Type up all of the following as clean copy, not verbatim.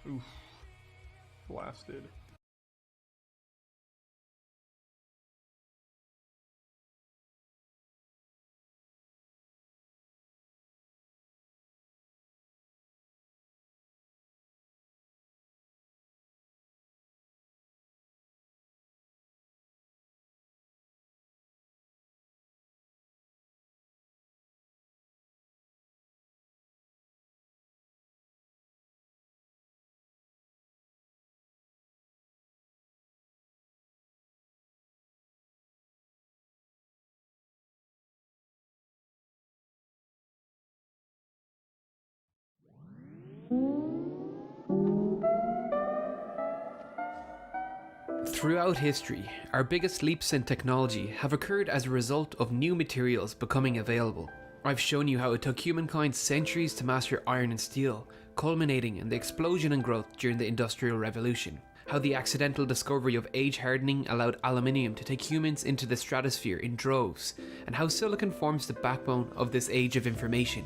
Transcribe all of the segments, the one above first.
Oof. Blasted. Throughout history, our biggest leaps in technology have occurred as a result of new materials becoming available. I've shown you how it took humankind centuries to master iron and steel, culminating in the explosion in growth during the Industrial Revolution. How the accidental discovery of age hardening allowed aluminium to take humans into the stratosphere in droves, and how silicon forms the backbone of this age of information.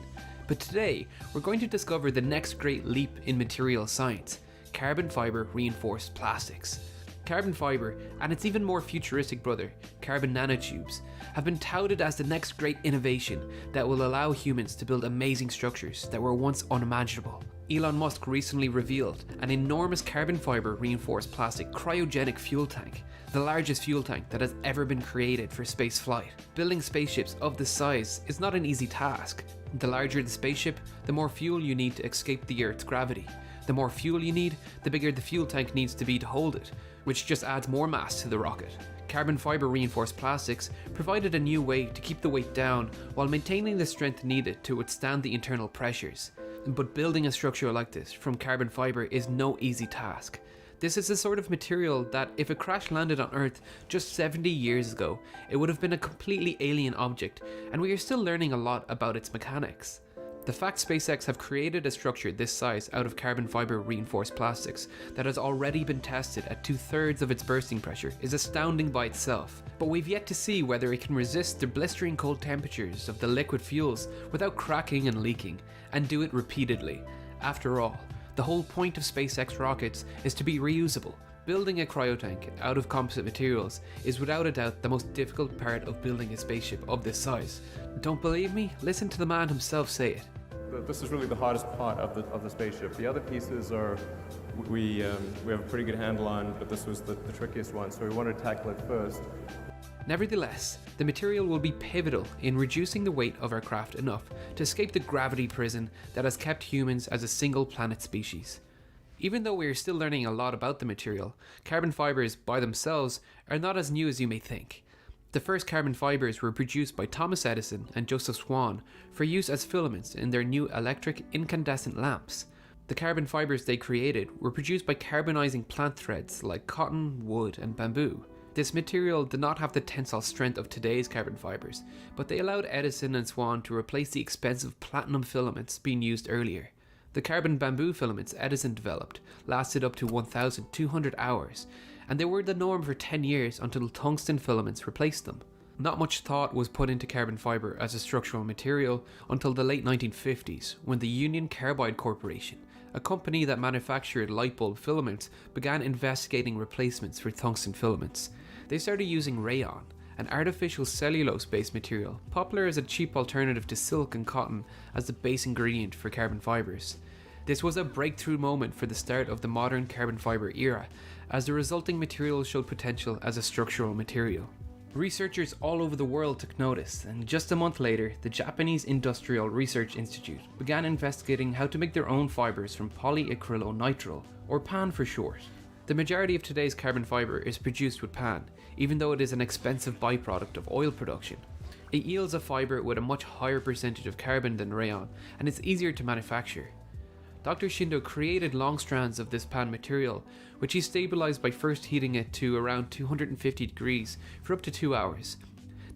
But today, we're going to discover the next great leap in material science: carbon fiber reinforced plastics. Carbon fiber, and its even more futuristic brother, carbon nanotubes, have been touted as the next great innovation that will allow humans to build amazing structures that were once unimaginable. Elon Musk recently revealed an enormous carbon fiber reinforced plastic cryogenic fuel tank, the largest fuel tank that has ever been created for space flight. Building spaceships of this size is not an easy task. The larger the spaceship, the more fuel you need to escape the Earth's gravity. The more fuel you need, the bigger the fuel tank needs to be to hold it, which just adds more mass to the rocket. Carbon fiber reinforced plastics provided a new way to keep the weight down while maintaining the strength needed to withstand the internal pressures. But building a structure like this from carbon fiber is no easy task. This is the sort of material that, if it crash landed on Earth just 70 years ago, it would have been a completely alien object, and we are still learning a lot about its mechanics. The fact SpaceX have created a structure this size out of carbon fiber reinforced plastics that has already been tested at 2/3 of its bursting pressure is astounding by itself, but we've yet to see whether it can resist the blistering cold temperatures of the liquid fuels without cracking and leaking, and do it repeatedly. After all, the whole point of SpaceX rockets is to be reusable. Building a cryotank out of composite materials is without a doubt the most difficult part of building a spaceship of this size. Don't believe me? Listen to the man himself say it. This is really the hardest part of the spaceship. The other pieces are we have a pretty good handle on, but this was the trickiest one, so we wanted to tackle it first. Nevertheless, the material will be pivotal in reducing the weight of our craft enough to escape the gravity prison that has kept humans as a single planet species. Even though we are still learning a lot about the material, carbon fibers by themselves are not as new as you may think. The first carbon fibers were produced by Thomas Edison and Joseph Swan for use as filaments in their new electric incandescent lamps. The carbon fibers they created were produced by carbonizing plant threads like cotton, wood, and bamboo. This material did not have the tensile strength of today's carbon fibers, but they allowed Edison and Swan to replace the expensive platinum filaments being used earlier. The carbon bamboo filaments Edison developed lasted up to 1,200 hours, and they were the norm for 10 years until tungsten filaments replaced them. Not much thought was put into carbon fiber as a structural material until the late 1950s, when the Union Carbide Corporation, a company that manufactured light bulb filaments, began investigating replacements for tungsten filaments. They started using rayon, an artificial cellulose-based material, popular as a cheap alternative to silk and cotton as the base ingredient for carbon fibers. This was a breakthrough moment for the start of the modern carbon fiber era, as the resulting material showed potential as a structural material. Researchers all over the world took notice, and just a month later, the Japanese Industrial Research Institute began investigating how to make their own fibers from polyacrylonitrile, or PAN for short. The majority of today's carbon fiber is produced with PAN, even though it is an expensive byproduct of oil production. It yields a fiber with a much higher percentage of carbon than rayon, and it's easier to manufacture. Dr. Shindo created long strands of this PAN material, which he stabilized by first heating it to around 250 degrees for up to 2 hours.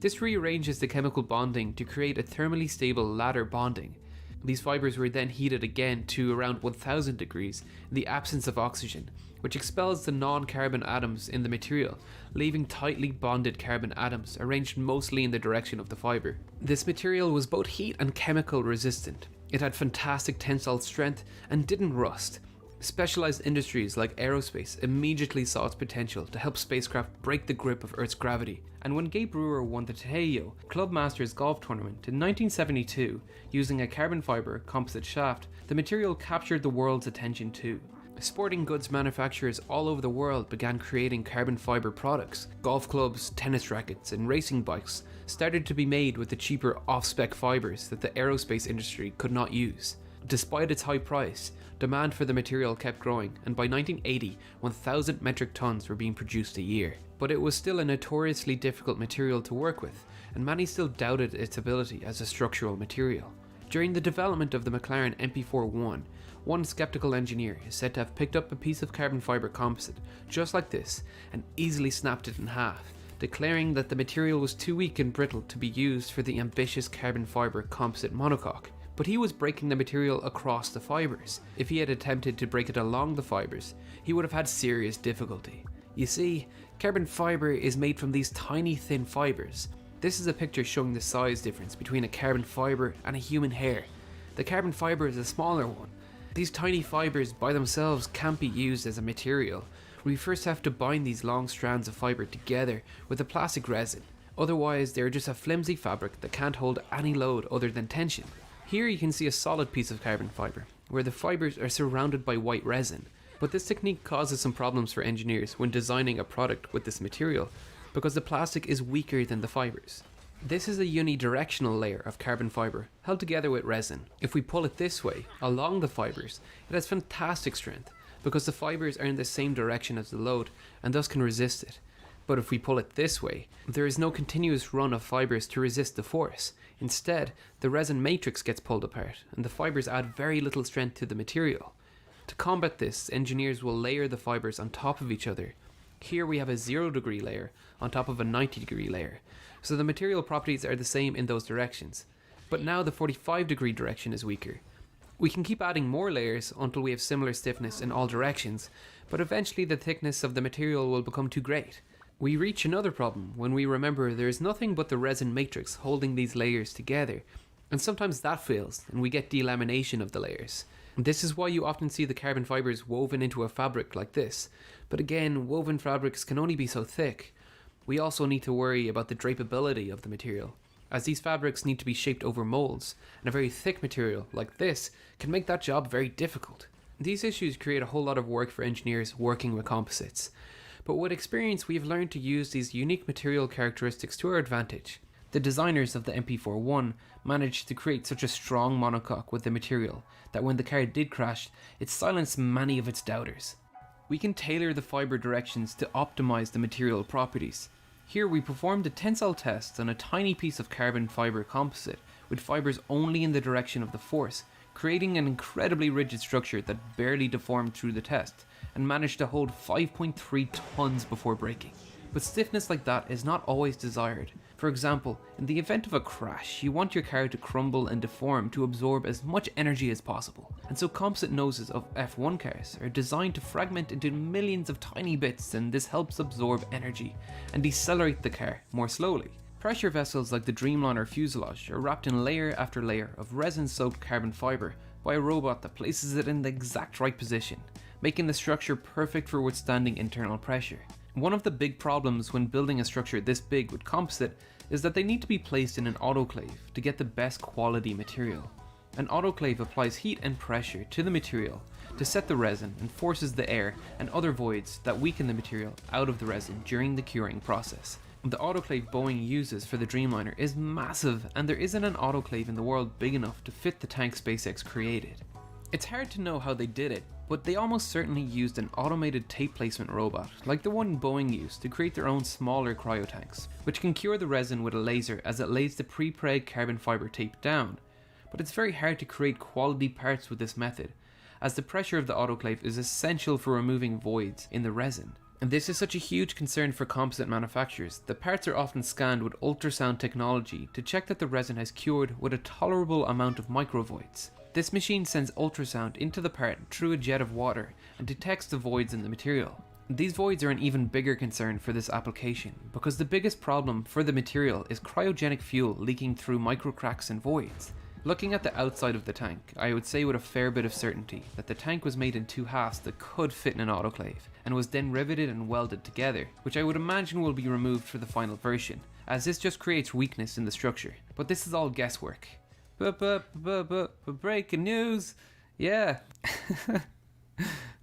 This rearranges the chemical bonding to create a thermally stable ladder bonding. These fibers were then heated again to around 1000 degrees in the absence of oxygen, which expels the non-carbon atoms in the material, leaving tightly bonded carbon atoms arranged mostly in the direction of the fiber. This material was both heat and chemical resistant. It had fantastic tensile strength and didn't rust. Specialized industries like aerospace immediately saw its potential to help spacecraft break the grip of Earth's gravity, and when Gabe Brewer won the Tejeo Club Masters golf tournament in 1972 using a carbon fiber composite shaft, the material captured the world's attention too. Sporting goods manufacturers all over the world began creating carbon fiber products. Golf clubs, tennis rackets, and racing bikes started to be made with the cheaper off-spec fibers that the aerospace industry could not use. Despite its high price, demand for the material kept growing, and by 1980, 1,000 metric tons were being produced a year. But it was still a notoriously difficult material to work with, and many still doubted its ability as a structural material. During the development of the McLaren MP4-1, one skeptical engineer is said to have picked up a piece of carbon fiber composite, just like this, and easily snapped it in half, declaring that the material was too weak and brittle to be used for the ambitious carbon fiber composite monocoque. But he was breaking the material across the fibers. If he had attempted to break it along the fibers, he would have had serious difficulty. You see, carbon fiber is made from these tiny thin fibers. This is a picture showing the size difference between a carbon fiber and a human hair. The carbon fiber is a smaller one. These tiny fibers by themselves can't be used as a material. We first have to bind these long strands of fiber together with a plastic resin. Otherwise, they're just a flimsy fabric that can't hold any load other than tension. Here you can see a solid piece of carbon fiber, where the fibers are surrounded by white resin. But this technique causes some problems for engineers when designing a product with this material, because the plastic is weaker than the fibers. This is a unidirectional layer of carbon fiber held together with resin. If we pull it this way, along the fibers, it has fantastic strength, because the fibers are in the same direction as the load and thus can resist it. But if we pull it this way, there is no continuous run of fibers to resist the force. Instead, the resin matrix gets pulled apart, and the fibers add very little strength to the material. To combat this, engineers will layer the fibers on top of each other. Here we have a 0-degree layer on top of a 90-degree layer, so the material properties are the same in those directions. But now the 45-degree direction is weaker. We can keep adding more layers until we have similar stiffness in all directions, but eventually the thickness of the material will become too great. We reach another problem when we remember there is nothing but the resin matrix holding these layers together, and sometimes that fails and we get delamination of the layers. This is why you often see the carbon fibers woven into a fabric like this, but again, woven fabrics can only be so thick. We also need to worry about the drapability of the material, as these fabrics need to be shaped over molds, and a very thick material like this can make that job very difficult. These issues create a whole lot of work for engineers working with composites. But with experience, we have learned to use these unique material characteristics to our advantage. The designers of the MP4-1 managed to create such a strong monocoque with the material that when the car did crash, it silenced many of its doubters. We can tailor the fiber directions to optimize the material properties. Here we performed a tensile test on a tiny piece of carbon fiber composite with fibers only in the direction of the force, creating an incredibly rigid structure that barely deformed through the test and managed to hold 5.3 tons before breaking. But stiffness like that is not always desired. For example, in the event of a crash, you want your car to crumble and deform to absorb as much energy as possible. And so composite noses of F1 cars are designed to fragment into millions of tiny bits, and this helps absorb energy and decelerate the car more slowly. Pressure vessels like the Dreamliner fuselage are wrapped in layer after layer of resin-soaked carbon fiber by a robot that places it in the exact right position, making the structure perfect for withstanding internal pressure. One of the big problems when building a structure this big with composite is that they need to be placed in an autoclave to get the best quality material. An autoclave applies heat and pressure to the material to set the resin and forces the air and other voids that weaken the material out of the resin during the curing process. The autoclave Boeing uses for the Dreamliner is massive, and there isn't an autoclave in the world big enough to fit the tank SpaceX created. It's hard to know how they did it, but they almost certainly used an automated tape placement robot, like the one Boeing used to create their own smaller cryotanks, which can cure the resin with a laser as it lays the pre-preg carbon fiber tape down. But it's very hard to create quality parts with this method, as the pressure of the autoclave is essential for removing voids in the resin. And this is such a huge concern for composite manufacturers that parts are often scanned with ultrasound technology to check that the resin has cured with a tolerable amount of microvoids. This machine sends ultrasound into the part through a jet of water and detects the voids in the material. These voids are an even bigger concern for this application, because the biggest problem for the material is cryogenic fuel leaking through microcracks and voids. Looking at the outside of the tank, I would say with a fair bit of certainty that the tank was made in two halves that could fit in an autoclave, and was then riveted and welded together, which I would imagine will be removed for the final version, as this just creates weakness in the structure. But this is all guesswork. Breaking news! Yeah!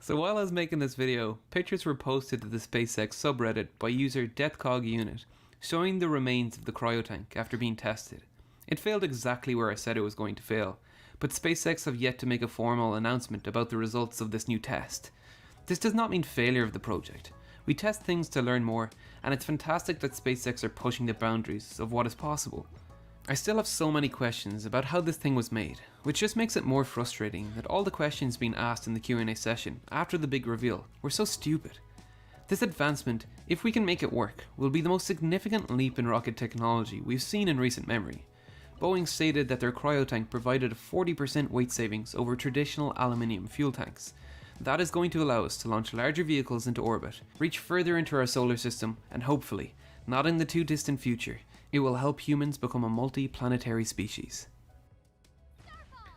So while I was making this video, pictures were posted to the SpaceX subreddit by user DeathCogUnit, showing the remains of the cryotank after being tested. It failed exactly where I said it was going to fail, but SpaceX have yet to make a formal announcement about the results of this new test. This does not mean failure of the project. We test things to learn more, and it's fantastic that SpaceX are pushing the boundaries of what is possible. I still have so many questions about how this thing was made, which just makes it more frustrating that all the questions being asked in the Q&A session after the big reveal were so stupid. This advancement, if we can make it work, will be the most significant leap in rocket technology we've seen in recent memory. Boeing stated that their cryotank provided a 40% weight savings over traditional aluminium fuel tanks. That is going to allow us to launch larger vehicles into orbit, reach further into our solar system, and hopefully, not in the too distant future, it will help humans become a multi-planetary species.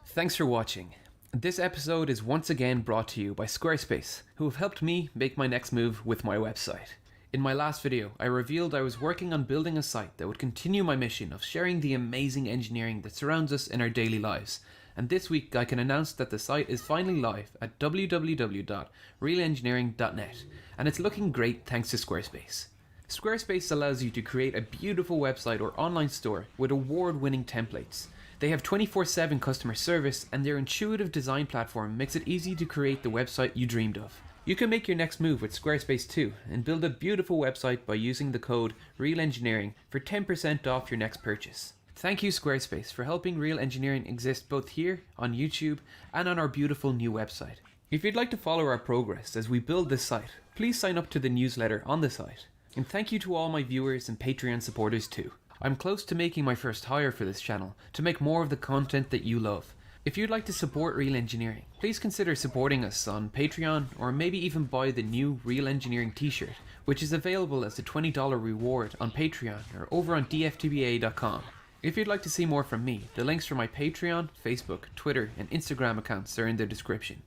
Thanks for watching. This episode is once again brought to you by Squarespace, who have helped me make my next move with my website. In my last video, I revealed I was working on building a site that would continue my mission of sharing the amazing engineering that surrounds us in our daily lives. And this week I can announce that the site is finally live at www.realengineering.net, and it's looking great thanks to Squarespace. Squarespace allows you to create a beautiful website or online store with award-winning templates. They have 24/7 customer service, and their intuitive design platform makes it easy to create the website you dreamed of. You can make your next move with Squarespace too, and build a beautiful website by using the code REALENGINEERING for 10% off your next purchase. Thank you Squarespace for helping Real Engineering exist both here, on YouTube, and on our beautiful new website. If you'd like to follow our progress as we build this site, please sign up to the newsletter on the site. And thank you to all my viewers and Patreon supporters too. I'm close to making my first hire for this channel to make more of the content that you love. If you'd like to support Real Engineering, please consider supporting us on Patreon, or maybe even buy the new Real Engineering t-shirt, which is available as a $20 reward on Patreon or over on dftba.com. If you'd like to see more from me, the links for my Patreon, Facebook, Twitter, and Instagram accounts are in the description.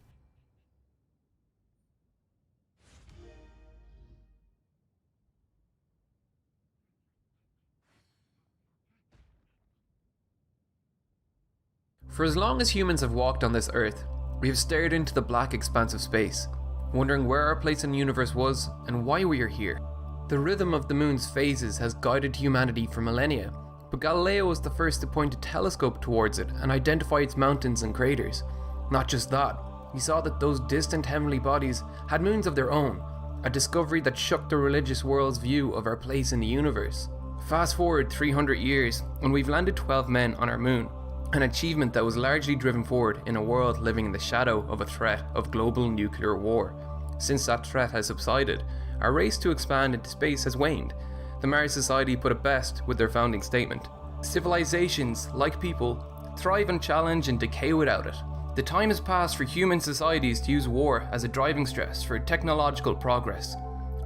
For as long as humans have walked on this earth, we have stared into the black expanse of space, wondering where our place in the universe was and why we are here. The rhythm of the moon's phases has guided humanity for millennia, but Galileo was the first to point a telescope towards it and identify its mountains and craters. Not just that, he saw that those distant heavenly bodies had moons of their own, a discovery that shook the religious world's view of our place in the universe. Fast forward 300 years, and we've landed 12 men on our moon. An achievement that was largely driven forward in a world living in the shadow of a threat of global nuclear war. Since that threat has subsided, our race to expand into space has waned. The Mars Society put it best with their founding statement: civilizations, like people, thrive on challenge and decay without it. The time has passed for human societies to use war as a driving stress for technological progress.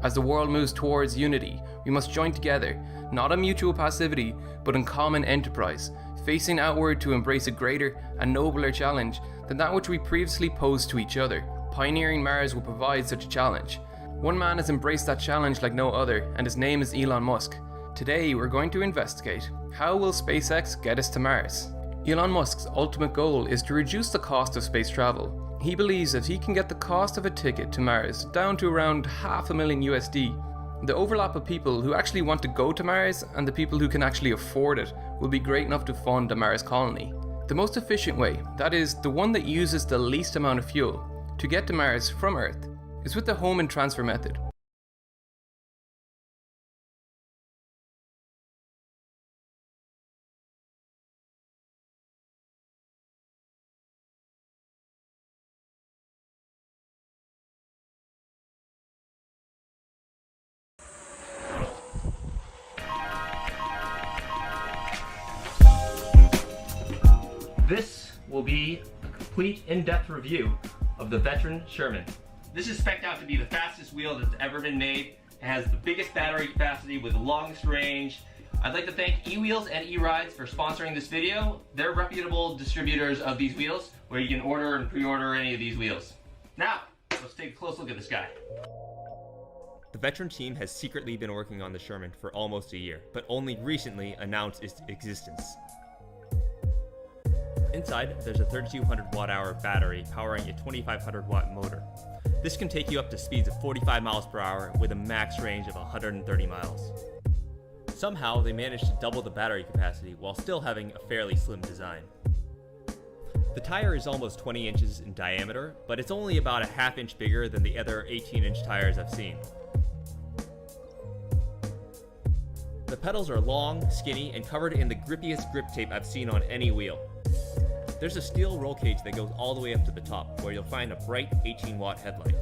As the world moves towards unity, we must join together, not in mutual passivity, but in common enterprise, facing outward to embrace a greater and nobler challenge than that which we previously posed to each other. Pioneering Mars will provide such a challenge. One man has embraced that challenge like no other, and his name is Elon Musk. Today we're going to investigate, how will SpaceX get us to Mars? Elon Musk's ultimate goal is to reduce the cost of space travel. He believes if he can get the cost of a ticket to Mars down to around $500,000 USD, the overlap of people who actually want to go to Mars and the people who can actually afford it will be great enough to fund a Mars colony. The most efficient way, that is, the one that uses the least amount of fuel, to get to Mars from Earth, is with the home and transfer method. This will be a complete in-depth review of the Veteran Sherman. This is spec'd out to be the fastest wheel that's ever been made. It has the biggest battery capacity with the longest range. I'd like to thank eWheels and eRides for sponsoring this video. They're reputable distributors of these wheels where you can order and pre-order any of these wheels. Now, let's take a close look at this guy. The veteran team has secretly been working on the Sherman for almost a year, but only recently announced its existence. Inside, there's a 3200 watt-hour battery powering a 2500 watt motor. This can take you up to speeds of 45 miles per hour with a max range of 130 miles. Somehow, they managed to double the battery capacity while still having a fairly slim design. The tire is almost 20 inches in diameter, but it's only about a half inch bigger than the other 18-inch tires I've seen. The pedals are long, skinny, and covered in the grippiest grip tape I've seen on any wheel. There's a steel roll cage that goes all the way up to the top, where you'll find a bright 18-watt headlight.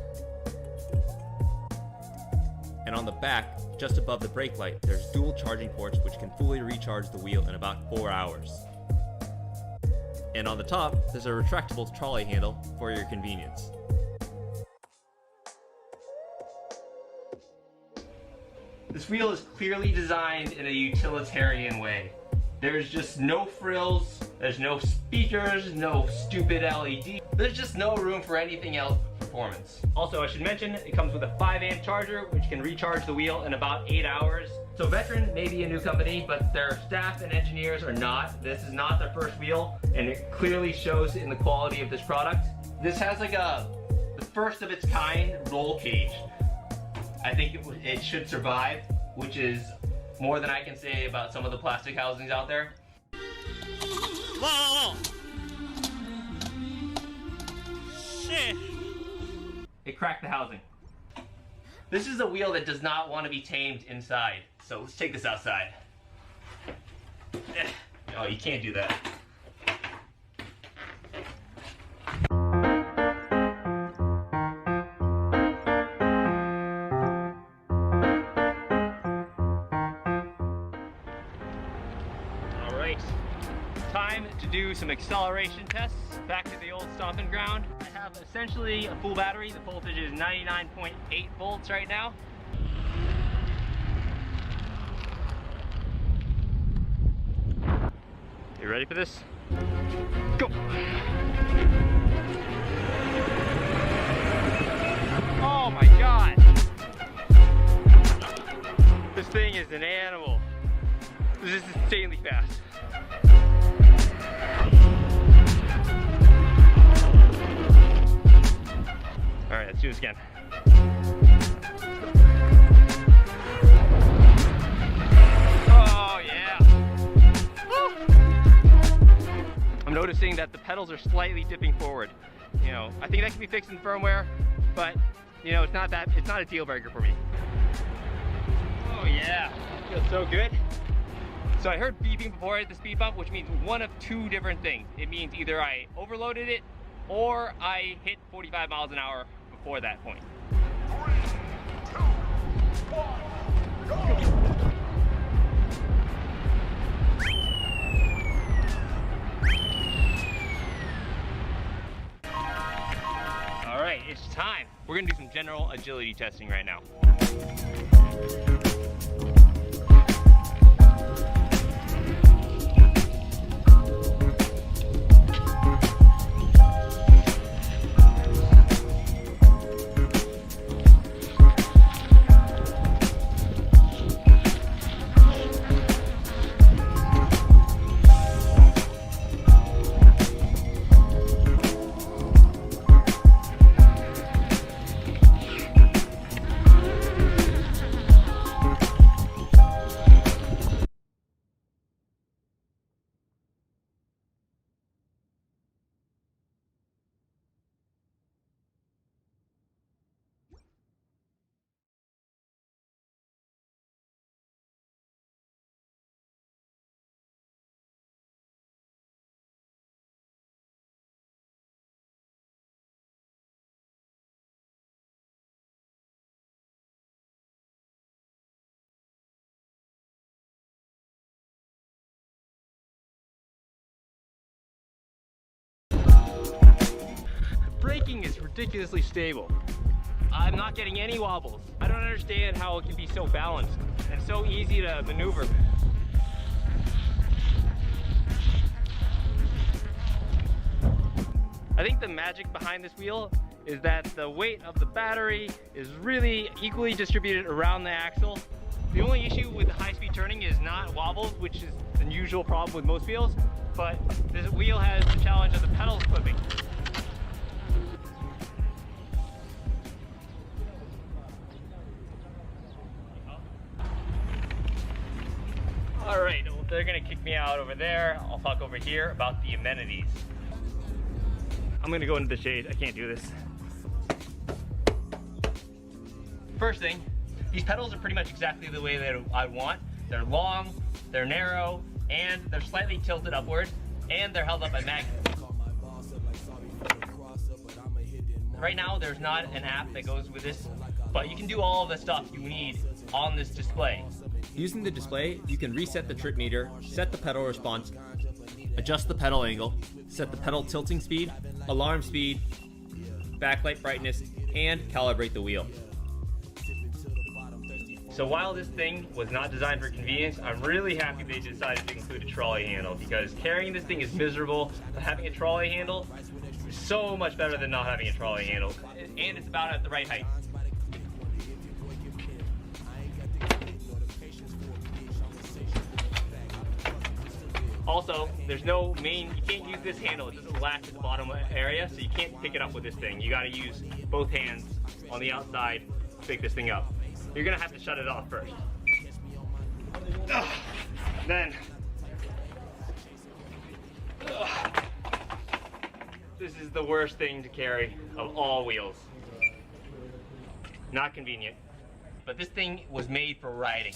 And on the back, just above the brake light, there's dual charging ports which can fully recharge the wheel in about 4 hours. And on the top, there's a retractable trolley handle for your convenience. This wheel is clearly designed in a utilitarian way. There's just no frills, there's no speakers, no stupid LED. There's just no room for anything else but performance. Also, I should mention, it comes with a 5-amp charger, which can recharge the wheel in about 8 hours. So Veteran may be a new company, but their staff and engineers are not. This is not their first wheel, and it clearly shows in the quality of this product. This has like the first of its kind roll cage. I think it should survive, which is more than I can say about some of the plastic housings out there. Whoa! Shit! It cracked the housing. This is a wheel that does not want to be tamed inside. So let's take this outside. Oh, you can't do that. Time to do some acceleration tests. Back to the old stomping ground. I have essentially a full battery. The voltage is 99.8 volts right now. You ready for this? Go! Oh my god! This thing is an animal. This is insanely fast. All right, let's do this again. Oh yeah! Woo! I'm noticing that the pedals are slightly dipping forward. You know, I think that can be fixed in firmware, but you know, it's not a deal breaker for me. Oh yeah, feels so good. So I heard beeping before I hit the speed bump, which means one of two different things. It means either I overloaded it or I hit 45 miles an hour before that point. 3, 2, 1, go! All right, it's time. We're gonna do some general agility testing right now. Braking is ridiculously stable. I'm not getting any wobbles. I don't understand how it can be so balanced and so easy to maneuver. I think the magic behind this wheel is that the weight of the battery is really equally distributed around the axle. The only issue with high-speed turning is not wobbles, which is an usual problem with most wheels, but this wheel has the challenge of the pedals clipping. All right, well, they're gonna kick me out over there. I'll talk over here about the amenities. I'm gonna go into the shade. I can't do this. First thing, these pedals are pretty much exactly the way that I want. They're long, they're narrow, and they're slightly tilted upward, and they're held up by magnets. Right now, there's not an app that goes with this, but you can do all of the stuff you need on this display. Using the display, you can reset the trip meter, set the pedal response, adjust the pedal angle, set the pedal tilting speed, alarm speed, backlight brightness, and calibrate the wheel. So while this thing was not designed for convenience, I'm really happy they decided to include a trolley handle, because carrying this thing is miserable, but having a trolley handle is so much better than not having a trolley handle, and it's about at the right height. Also, there's no main, you can't use this handle, it doesn't latch at the bottom area, so you can't pick it up with this thing. You gotta use both hands on the outside to pick this thing up. You're gonna have to shut it off first. Then, this is the worst thing to carry of all wheels. Not convenient, but this thing was made for riding.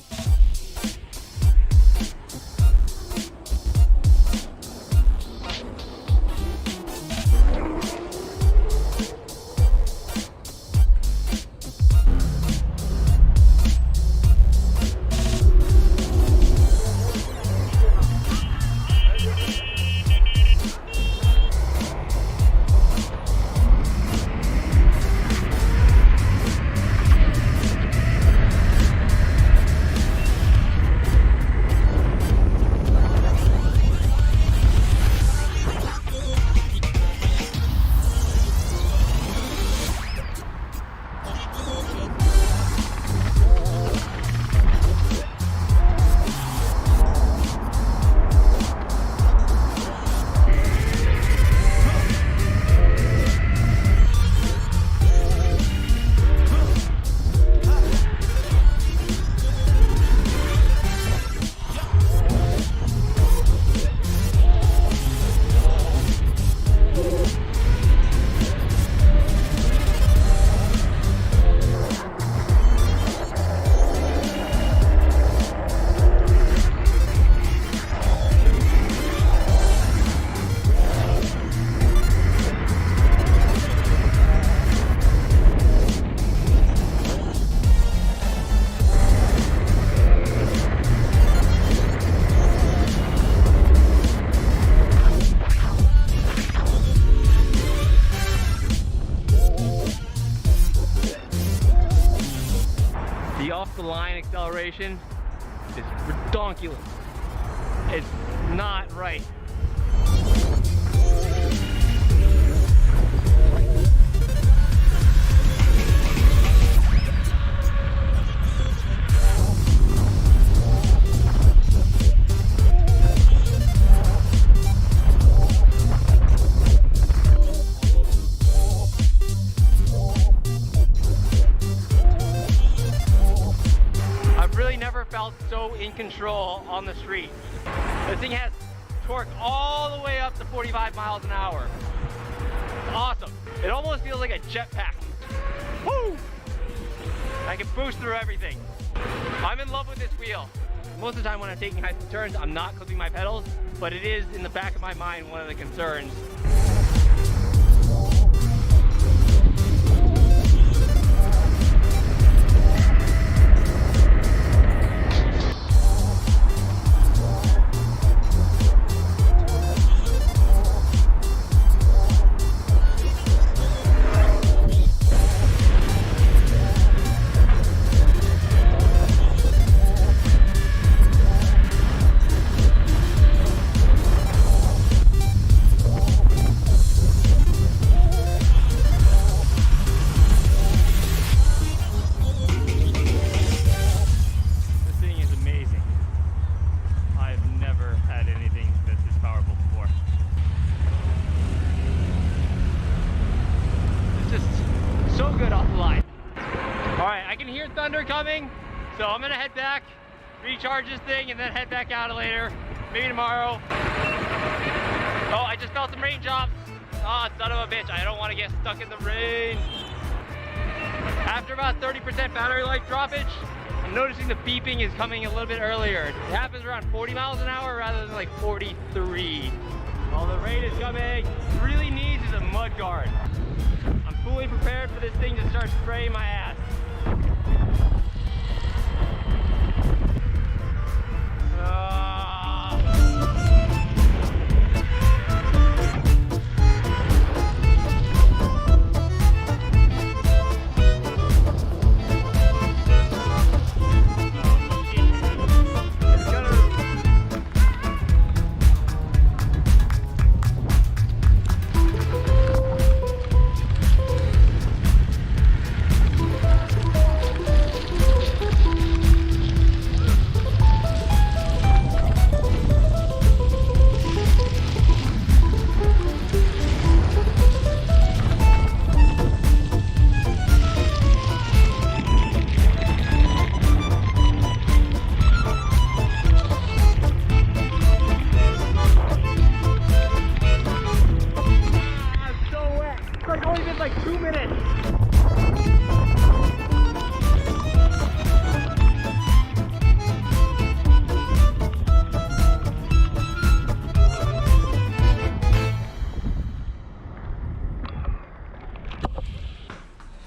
The off-the-line acceleration is redonkulous. It's not right. Felt so in control on the street. This thing has torque all the way up to 45 miles an hour. It's awesome. It almost feels like a jetpack. Woo! I can boost through everything. I'm in love with this wheel. Most of the time when I'm taking high speed turns, I'm not clipping my pedals, but it is in the back of my mind one of the concerns. coming, so I'm gonna head back, recharge this thing, and then head back out later, maybe tomorrow. Oh, I just felt some raindrops. Oh, son of a bitch, I don't want to get stuck in the rain. After about 30% battery life droppage, I'm noticing the beeping is coming a little bit earlier. It happens around 40 miles an hour rather than like 43. All the rain is coming. Really needs is a mud guard. I'm fully prepared for this thing to start spraying my ass.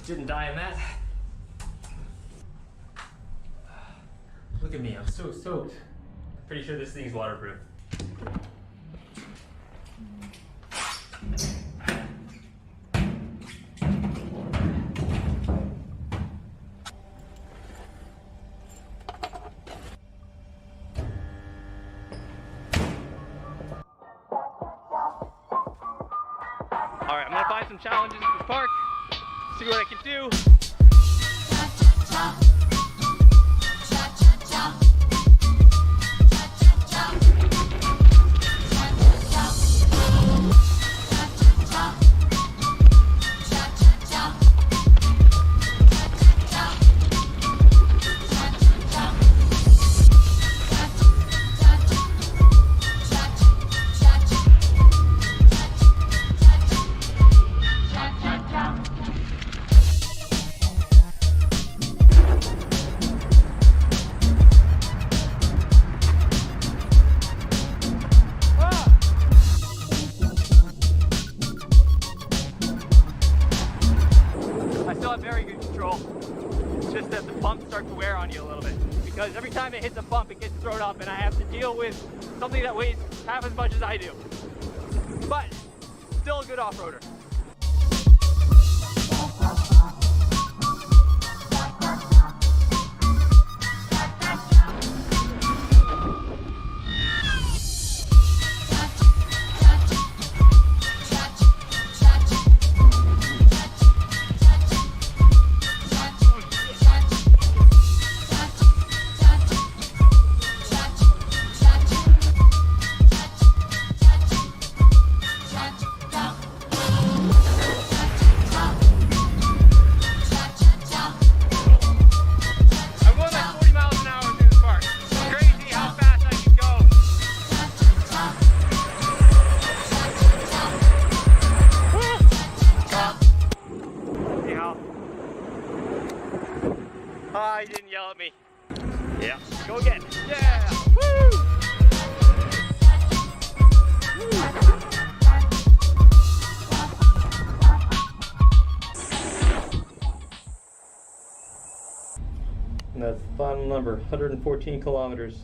Didn't die in that. Look at me, I'm so soaked. Pretty sure this thing's waterproof. Alright, I'm gonna find some challenges in the park. See what I can do. Very good control. It's just that the bumps start to wear on you a little bit because every time it hits a bump it gets thrown up and I have to deal with something that weighs half as much as I do. But still a good off-roader. He didn't yell at me. Yeah, go again. Yeah! Woo! And that's final number, 114 kilometers.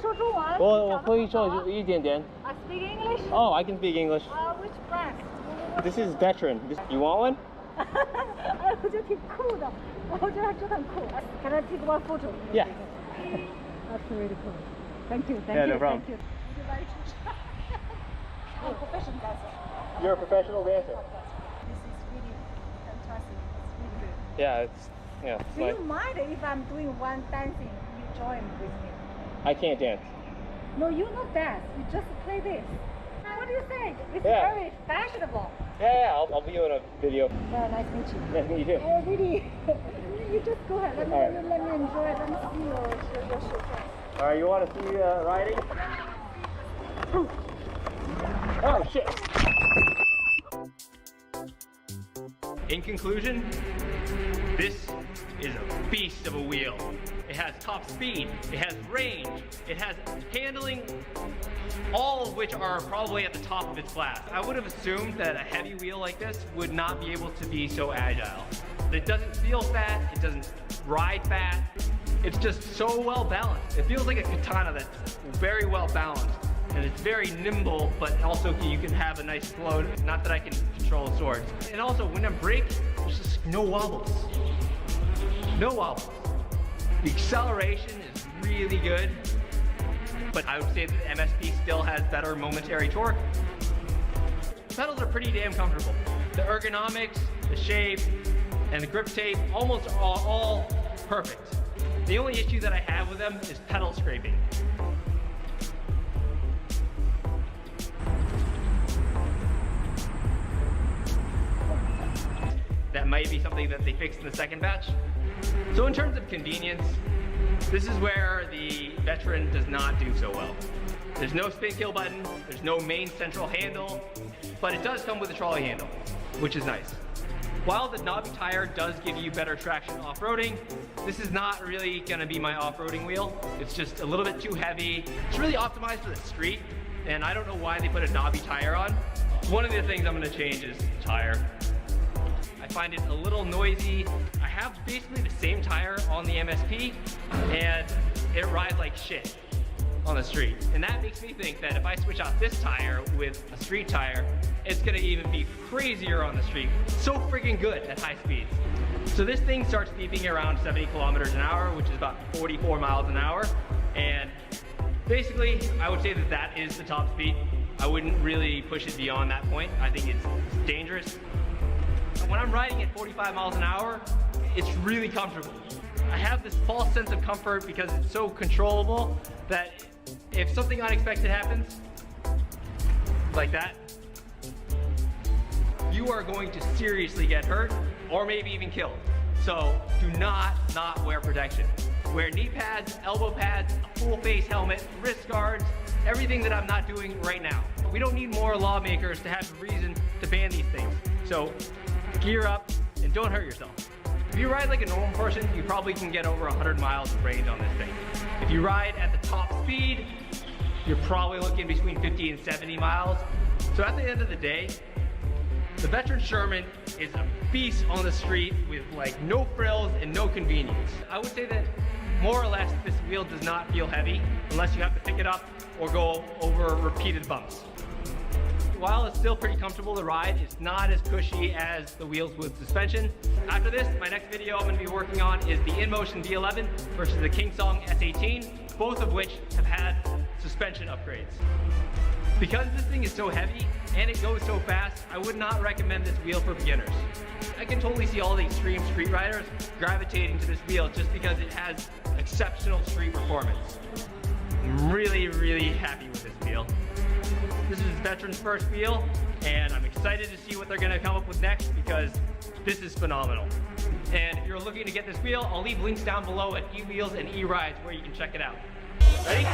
说中文。我会说一点点。 I speak English. Oh, I can speak English. Which brand? This is veteran. You want one? 哎，我觉得挺酷的，我觉得真的很酷。Can I take one photo? Yeah. That's really cool. Thank you. Thank Yeah, you. no problem. Thank you. I'm a professional dancer. You're a professional dancer. This is really fantastic. It's really good. Yeah, it's Do you mind if I'm doing one dancing? You join with me? I can't dance. No, you not dance. You just play this. What do you think? It's Yeah. very fashionable. Yeah, I'll be in a video. Nice to meet you. Nice to meet you too. Oh, really? You just go ahead. Let me, All right. let me enjoy it. Let me see your show. All right, you want to see riding? Oh shit! In conclusion, this is a beast of a wheel. It has top speed, it has range, it has handling, all of which are probably at the top of its class. I would have assumed that a heavy wheel like this would not be able to be so agile. It doesn't feel fat, it doesn't ride fat, it's just so well balanced. It feels like a katana that's very well balanced. And it's very nimble, but also you can have a nice flow. Not that I can control swords. And also, when I brake, there's just no wobbles. No wobbles. The acceleration is really good, but I would say that MSP still has better momentary torque. The pedals are pretty damn comfortable. The ergonomics, the shape, and the grip tape almost are all perfect. The only issue that I have with them is pedal scraping. That might be something that they fixed in the second batch. So in terms of convenience, this is where the Veteran does not do so well. There's no spin kill button, there's no main central handle, but it does come with a trolley handle, which is nice. While the knobby tire does give you better traction off-roading, this is not really gonna be my off-roading wheel. It's just a little bit too heavy. It's really optimized for the street, and I don't know why they put a knobby tire on. One of the things I'm gonna change is the tire. I find it a little noisy. I have basically the same tire on the MSP, and it rides like shit on the street. And that makes me think that if I switch out this tire with a street tire, it's gonna even be crazier on the street. So freaking good at high speeds. So this thing starts beeping around 70 kilometers an hour, which is about 44 miles an hour. And basically, I would say that that is the top speed. I wouldn't really push it beyond that point. I think it's dangerous. When I'm riding at 45 miles an hour, it's really comfortable. I have this false sense of comfort because it's so controllable that if something unexpected happens, like that, you are going to seriously get hurt or maybe even killed. So do not wear protection. Wear knee pads, elbow pads, a full face helmet, wrist guards, everything that I'm not doing right now. We don't need more lawmakers to have a reason to ban these things. So gear up and don't hurt yourself. If you ride like a normal person, you probably can get over 100 miles of range on this thing. If you ride at the top speed, you're probably looking between 50 and 70 miles. So at the end of the day, the Veteran Sherman is a beast on the street with like no frills and no convenience. I would say that more or less this wheel does not feel heavy unless you have to pick it up or go over repeated bumps. While it's still pretty comfortable to ride, it's not as cushy as the wheels with suspension. After this, my next video I'm going to be working on is the InMotion V11 versus the Kingsong S18, both of which have had suspension upgrades. Because this thing is so heavy and it goes so fast, I would not recommend this wheel for beginners. I can totally see all the extreme street riders gravitating to this wheel just because it has exceptional street performance. I'm really happy with this wheel. This is Veteran's first wheel, and I'm excited to see what they're gonna come up with next because this is phenomenal. And if you're looking to get this wheel, I'll leave links down below at eWheels and eRides where you can check it out. Ready?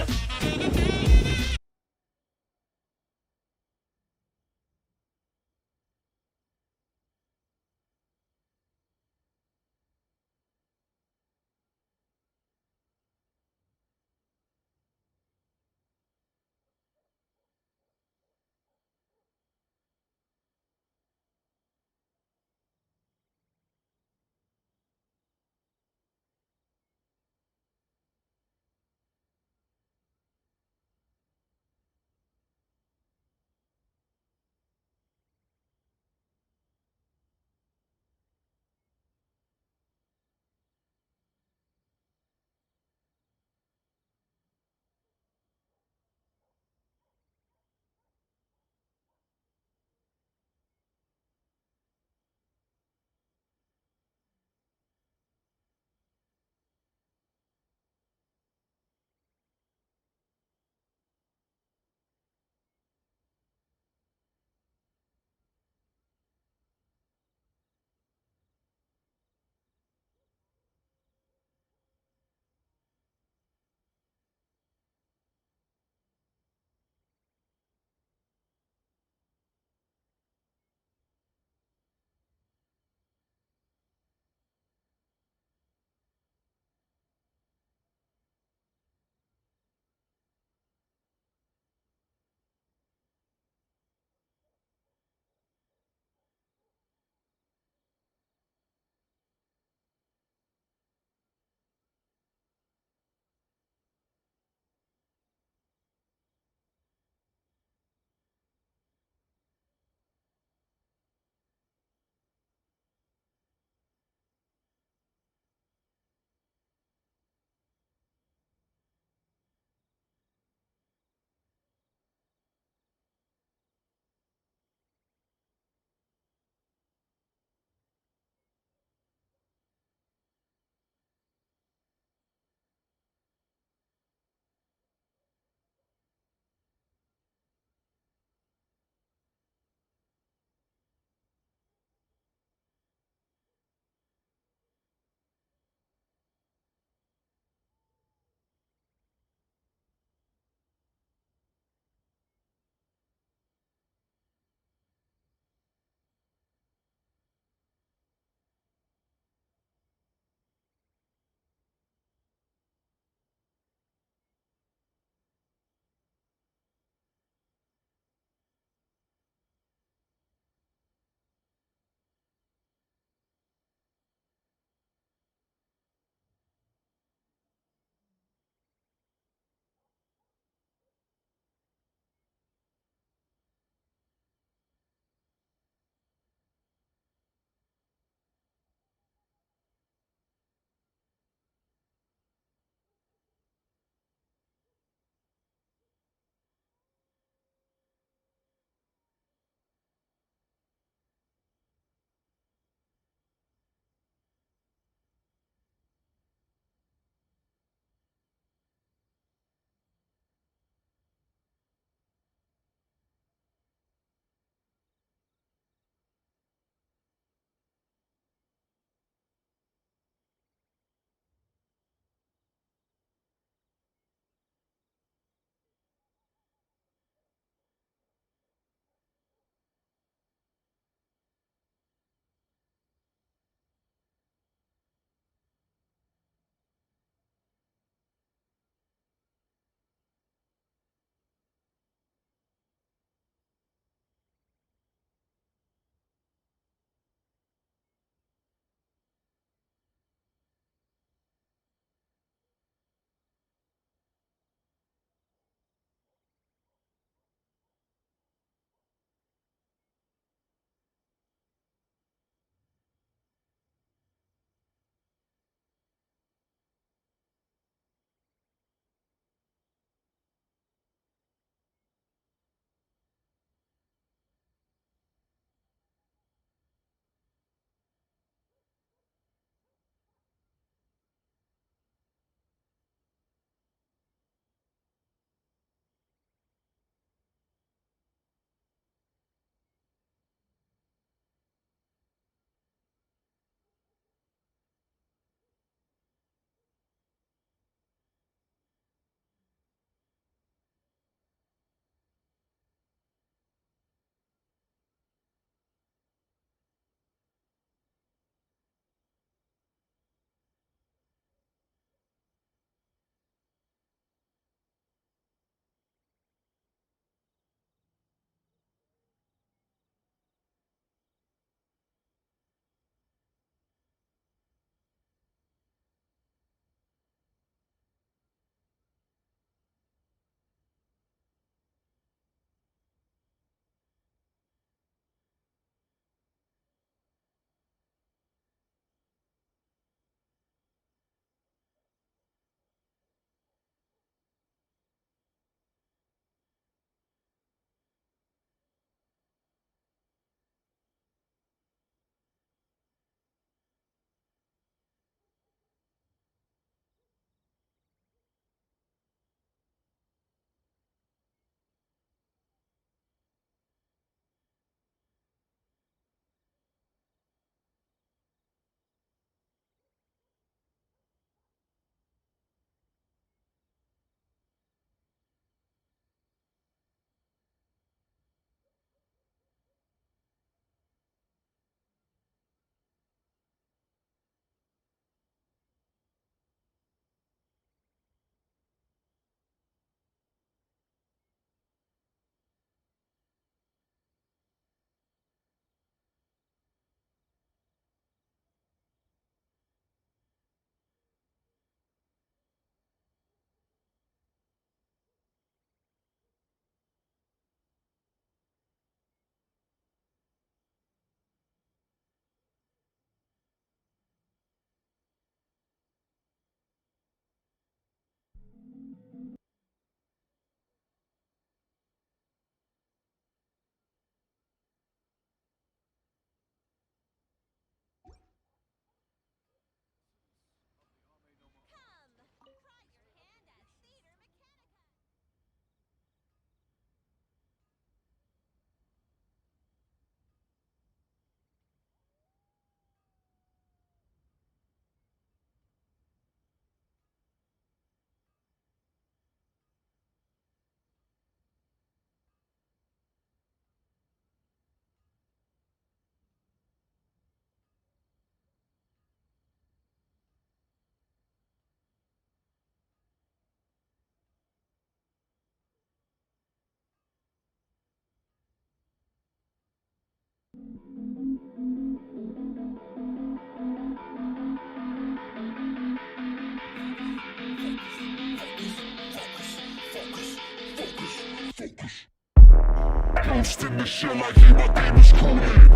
Ghost in the shell, I hear my demons calling.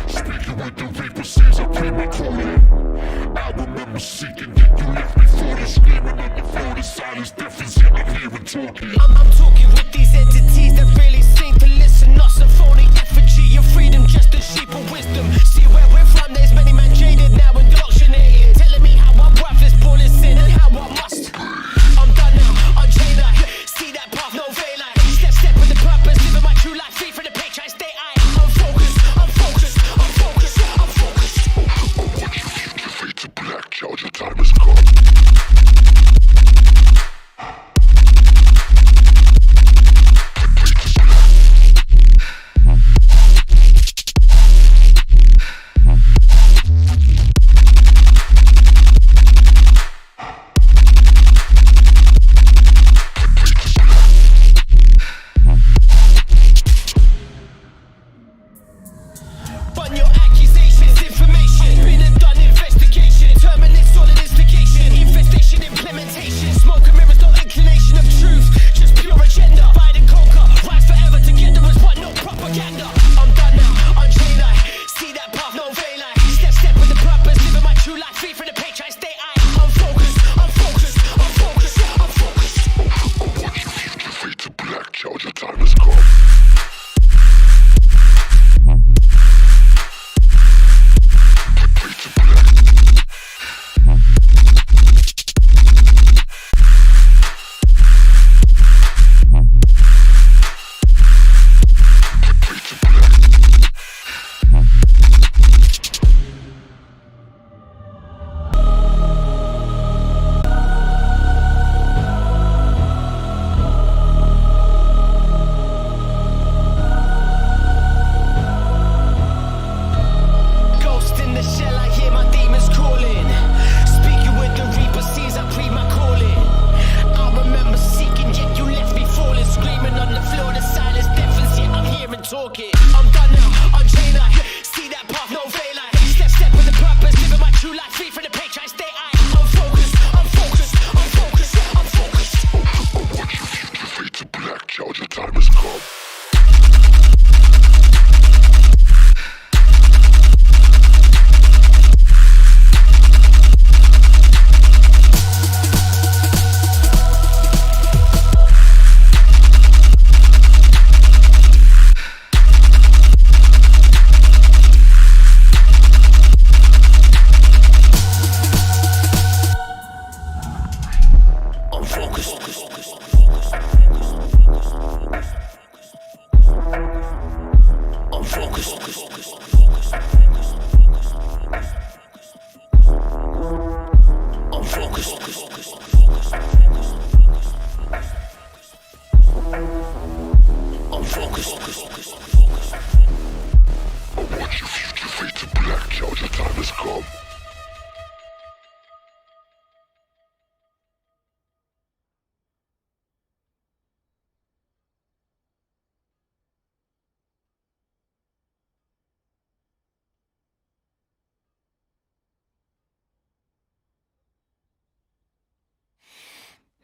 Speaking with the reaper, seems I play my calling. I remember seeking, yet you left me falling. Screaming on the floor, the silence deafens, yet I'm hearing talking. I'm talking with these entities that really seem to listen. Not some phony effigy of freedom, just a sheep of wisdom. See where we're from, there's many men jaded, now indoctrinated. Telling me how I'm worthless, born in sin, and how I must. I'm done now, unchained I see that path, no veil I step with the purpose, living my true life, free from the page I stay I'm focused, I'm focused, I'm focused, I'm focused. Your fate to black, child, your time has come. But your accusations, information, been and done investigation, terminus all an instigation, infestation, implementation, smoke and mirrors, no inclination of truth, just pure agenda, fight and conquer, rise forever together as one, no propaganda. I'm done now, unchained I see that path, no veil I step with the purpose, living my true life, free from the page I stay I'm focused, I'm focused, I'm focused, I'm focused. Your fate to black, child, your time has come. I'm done now, unchained I see that path, no veil I step with the purpose, living my true life, free from the page I stay I'm focused, I'm focused, I'm focused, I'm focused. Your fate to black, child, your time has come.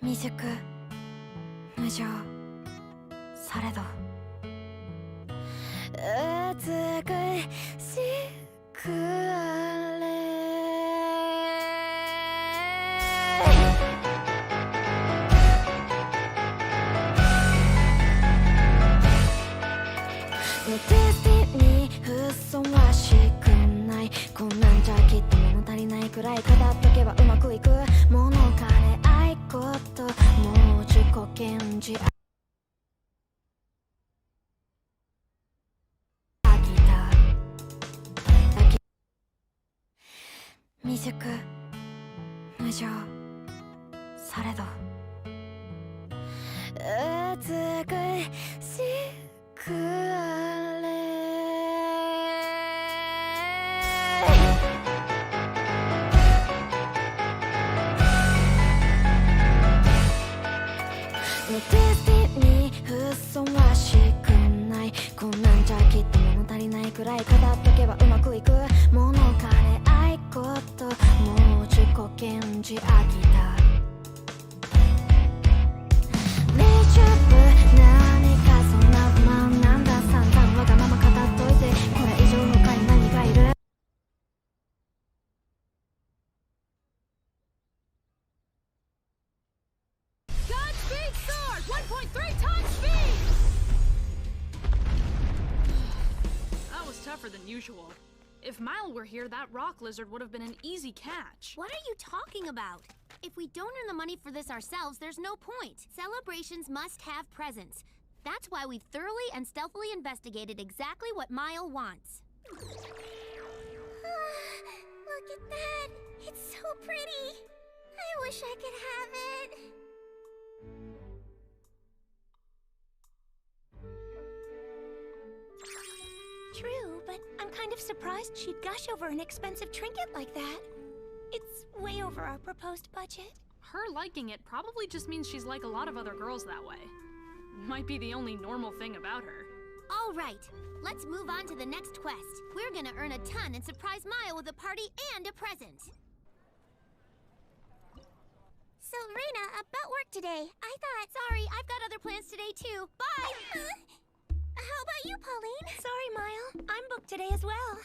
未熟無情されど美しくあれのデスティニーふさわしくないこんなんじゃきっと物足りないくらい語っとけばうまくいく物金愛こともう自己顕示未熟無情されど美しくあれのデスティニーふさわしくないこんなんじゃきっと物足りないくらい語っとけば than usual. If Mile were here, that rock lizard would have been an easy catch. What are you talking about? If we don't earn the money for this ourselves, there's no point. Celebrations must have presents. That's why we've thoroughly and stealthily investigated exactly what Mile wants. Look at that! It's so pretty! I wish I could have it. True, but I'm kind of surprised she'd gush over an expensive trinket like that. It's way over our proposed budget. Her liking it probably just means she's like a lot of other girls that way. Might be the only normal thing about her. All right, let's move on to the next quest. We're gonna earn a ton and surprise Maya with a party and a present. So, Reina, about work today. Sorry, I've got other plans today too. Bye! How about you, Pauline? Sorry, Mile. I'm booked today as well.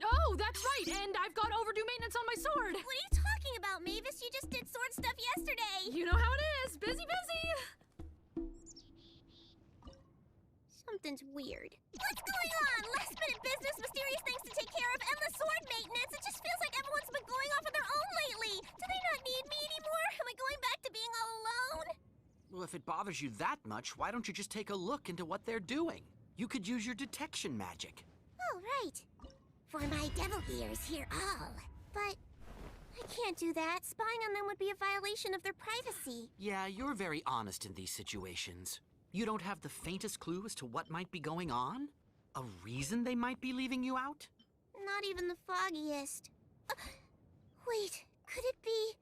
Oh, that's right, and I've got overdue maintenance on my sword. What are you talking about, Mavis? You just did sword stuff yesterday. You know how it is. Busy, busy. Something's weird. What's going on? Last minute business, mysterious things to take care of, endless sword maintenance. It just feels like everyone's been going off on their own lately. Do they not need me anymore? Am I going back to being all alone? Well, if it bothers you that much, why don't you just take a look into what they're doing? You could use your detection magic. Oh, right. For my devil ears, hear all. But I can't do that. Spying on them would be a violation of their privacy. Yeah, you're very honest in these situations. You don't have the faintest clue as to what might be going on? A reason they might be leaving you out? Not even the foggiest. Wait, could it be...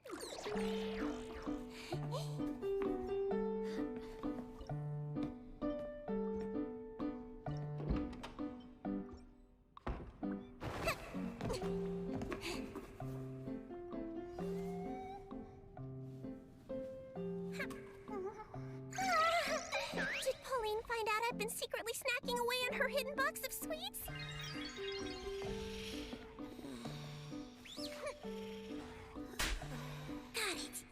Did Pauline find out I've been secretly snacking away on her hidden box of sweets? Got it.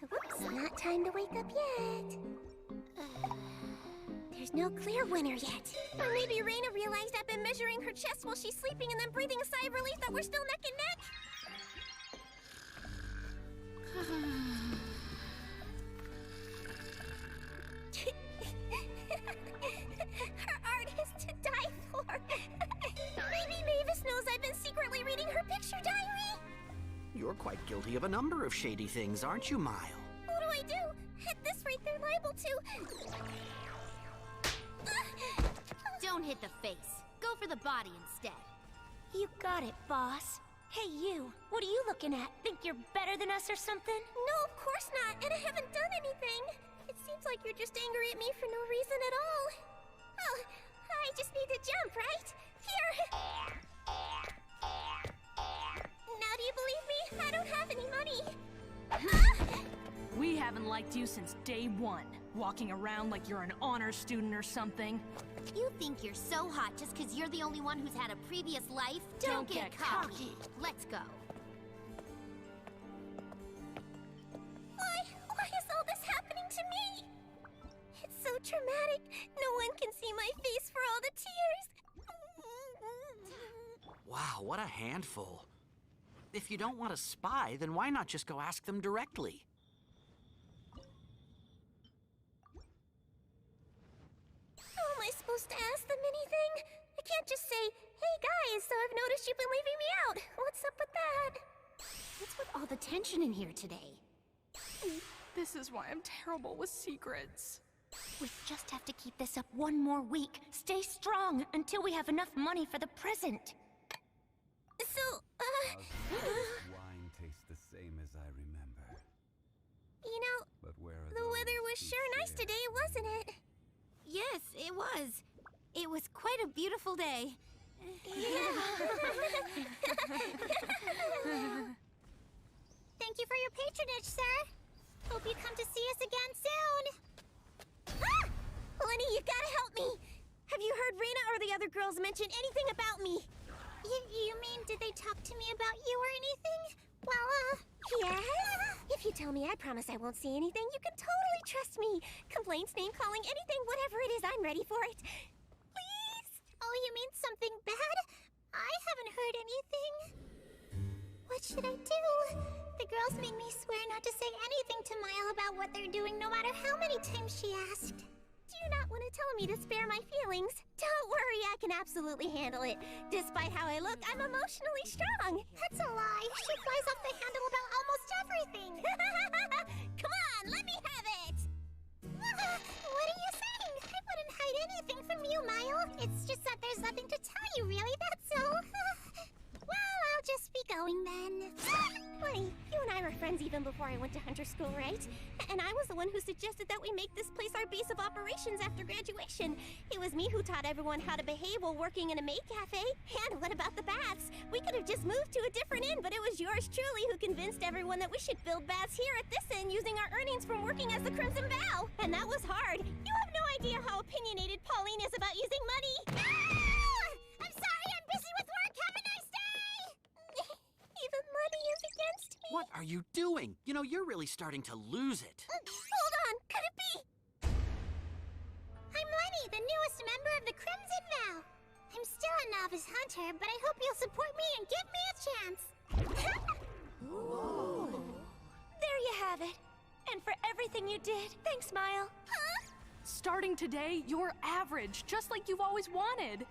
Whoops, not time to wake up yet. There's no clear winner yet. Or maybe Reina realized I've been measuring her chest while she's sleeping and then breathing a sigh of relief that we're still neck and neck. Her art is to die for. Maybe Mavis knows I've been secretly reading her picture diary. You're quite guilty of a number of shady things, aren't you, Mile? What do I do? At this rate, they're liable to... Don't hit the face. Go for the body instead. You got it, boss. Hey, you. What are you looking at? Think you're better than us or something? No, of course not. And I haven't done anything. It seems like you're just angry at me for no reason at all. Oh, I just need to jump, right? Here! Now do you believe me? I don't have any money. We haven't liked you since day one. Walking around like you're an honor student or something. You think you're so hot just because you're the only one who's had a previous life? Don't get cocky. Let's go. Why is all this happening to me? It's so traumatic. No one can see my face for all the tears. Wow, what a handful. If you don't want to spy, then why not just go ask them directly? How am I supposed to ask them anything? I can't just say, hey guys, so I've noticed you've been leaving me out. What's up with that? What's with all the tension in here today? This is why I'm terrible with secrets. We just have to keep this up one more week. Stay strong until we have enough money for the present. So, Wine tastes the same as I remember. You know, But where are the weather was sure nice today, wasn't it? Yes, it was. It was quite a beautiful day. Thank you for your patronage, sir. Hope you come to see us again soon. Ah! Lenny, you gotta help me. Have you heard Reina or the other girls mention anything about me? You mean, did they talk to me about you or anything? Well, yes. If you tell me, I promise I won't say anything. You can totally trust me. Complaints, name calling, anything, whatever it is, I'm ready for it. Please? Oh, you mean something bad? I haven't heard anything. What should I do? The girls made me swear not to say anything to Mile about what they're doing, no matter how many times she asked. Do you not want to tell me to spare my feelings? Don't worry, I can absolutely handle it. Despite how I look, I'm emotionally strong. That's a lie. She flies off the handle about almost everything. Come on, let me have it. What are you saying? I wouldn't hide anything from you, Mile. It's just that there's nothing to tell you, really, that's all. Well, I'll just be going then. Buddy, you and I were friends even before I went to hunter school, right? And I was the one who suggested that we make this place our base of operations after graduation. It was me who taught everyone how to behave while working in a maid cafe. And what about the baths? We could have just moved to a different inn, but it was yours truly who convinced everyone that we should build baths here at this inn using our earnings from working as the Crimson Vow. And that was hard. You have no idea how opinionated Pauline is about using money. I'm sorry, I'm busy with work. Have a nice day! Even money is against me. What are you doing? You know, you're really starting to lose it. Hold on, could it be? I'm Lenny, the newest member of the Crimson Vow. I'm still a novice hunter, but I hope you'll support me and give me a chance. There you have it. And for everything you did, thanks, Mile. Huh? Starting today, you're average, just like you've always wanted.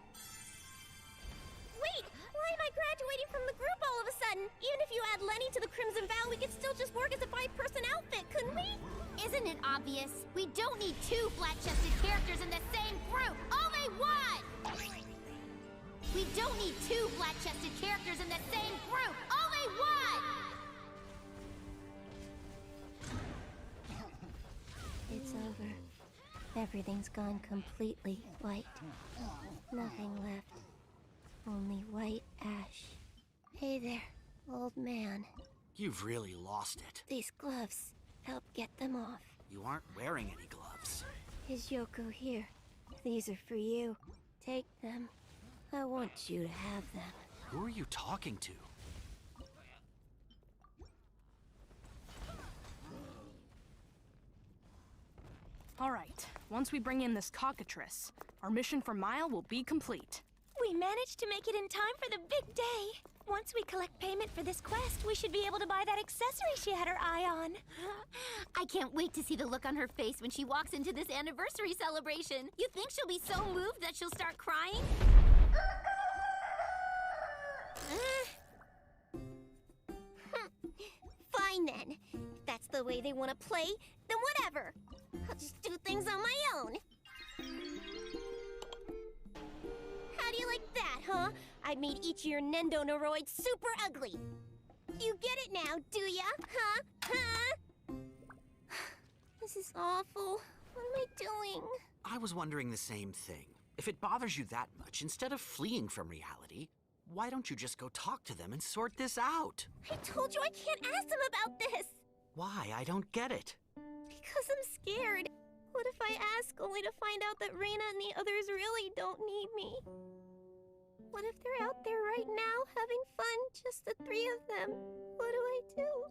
Wait, why am I graduating from the group all of a sudden? Even if you add Lenny to the Crimson Vow, we could still just work as a 5-person outfit, couldn't we? Isn't it obvious? We don't need 2 flat-chested characters in the same group. Only one! We don't need 2 flat-chested characters in the same group. Only one! It's over. Everything's gone completely white. Nothing left. Only white ash. Hey there, old man. You've really lost it. These gloves help get them off. You aren't wearing any gloves. Is Yoko here? These are for you. Take them. I want you to have them. Who are you talking to? All right, once we bring in this cockatrice, our mission for Mile will be complete. We managed to make it in time for the big day. Once we collect payment for this quest, we should be able to buy that accessory she had her eye on. I can't wait to see the look on her face when she walks into this anniversary celebration. You think she'll be so moved that she'll start crying? Fine then. If that's the way they want to play, then whatever. I'll just do things on my own. How do you like that, huh? I made each of your Nendo Noroids super ugly. You get it now, do ya? Huh? Huh? This is awful. What am I doing? I was wondering the same thing. If it bothers you that much, instead of fleeing from reality, why don't you just go talk to them and sort this out? I told you I can't ask them about this. Why? I don't get it. Because I'm scared. What if I ask only to find out that Reina and the others really don't need me? What if they're out there right now having fun, just the 3 of them? What do I do?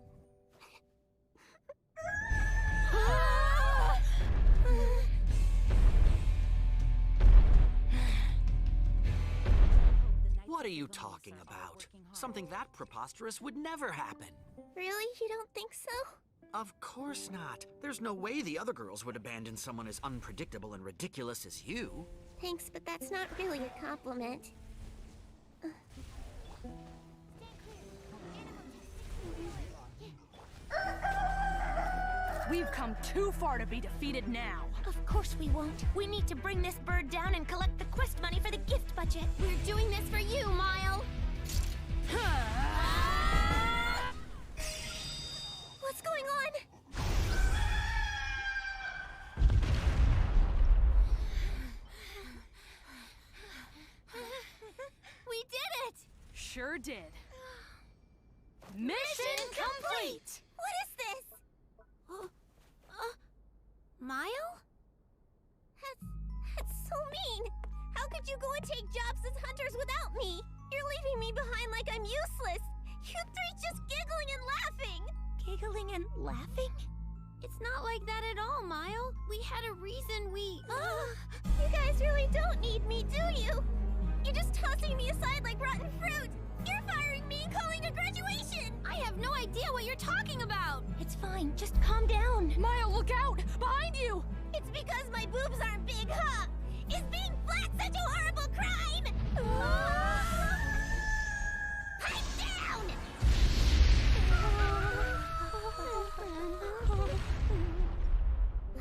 What are you talking about? Something that preposterous would never happen. Really? You don't think so? Of course not. There's no way the other girls would abandon someone as unpredictable and ridiculous as you. Thanks, but that's not really a compliment. We've come too far to be defeated now. Of course we won't. We need to bring this bird down and collect the quest money for the gift budget. We're doing this for you, Mile. What's going on? We did it! Sure did. Mission complete! What is this? Mile? That's so mean. How could you go and take jobs as hunters without me? You're leaving me behind like I'm useless. You 3 just giggling and laughing. Giggling and laughing? It's not like that at all, Mile. We had a reason we... You guys really don't need me, do you? You're just tossing me aside like rotten fruit! You're firing me, calling a graduation! I have no idea what you're talking about! It's fine, just calm down. Mile, look out! Behind you! It's because my boobs aren't big, huh? Is being flat such a horrible crime? Pipe down!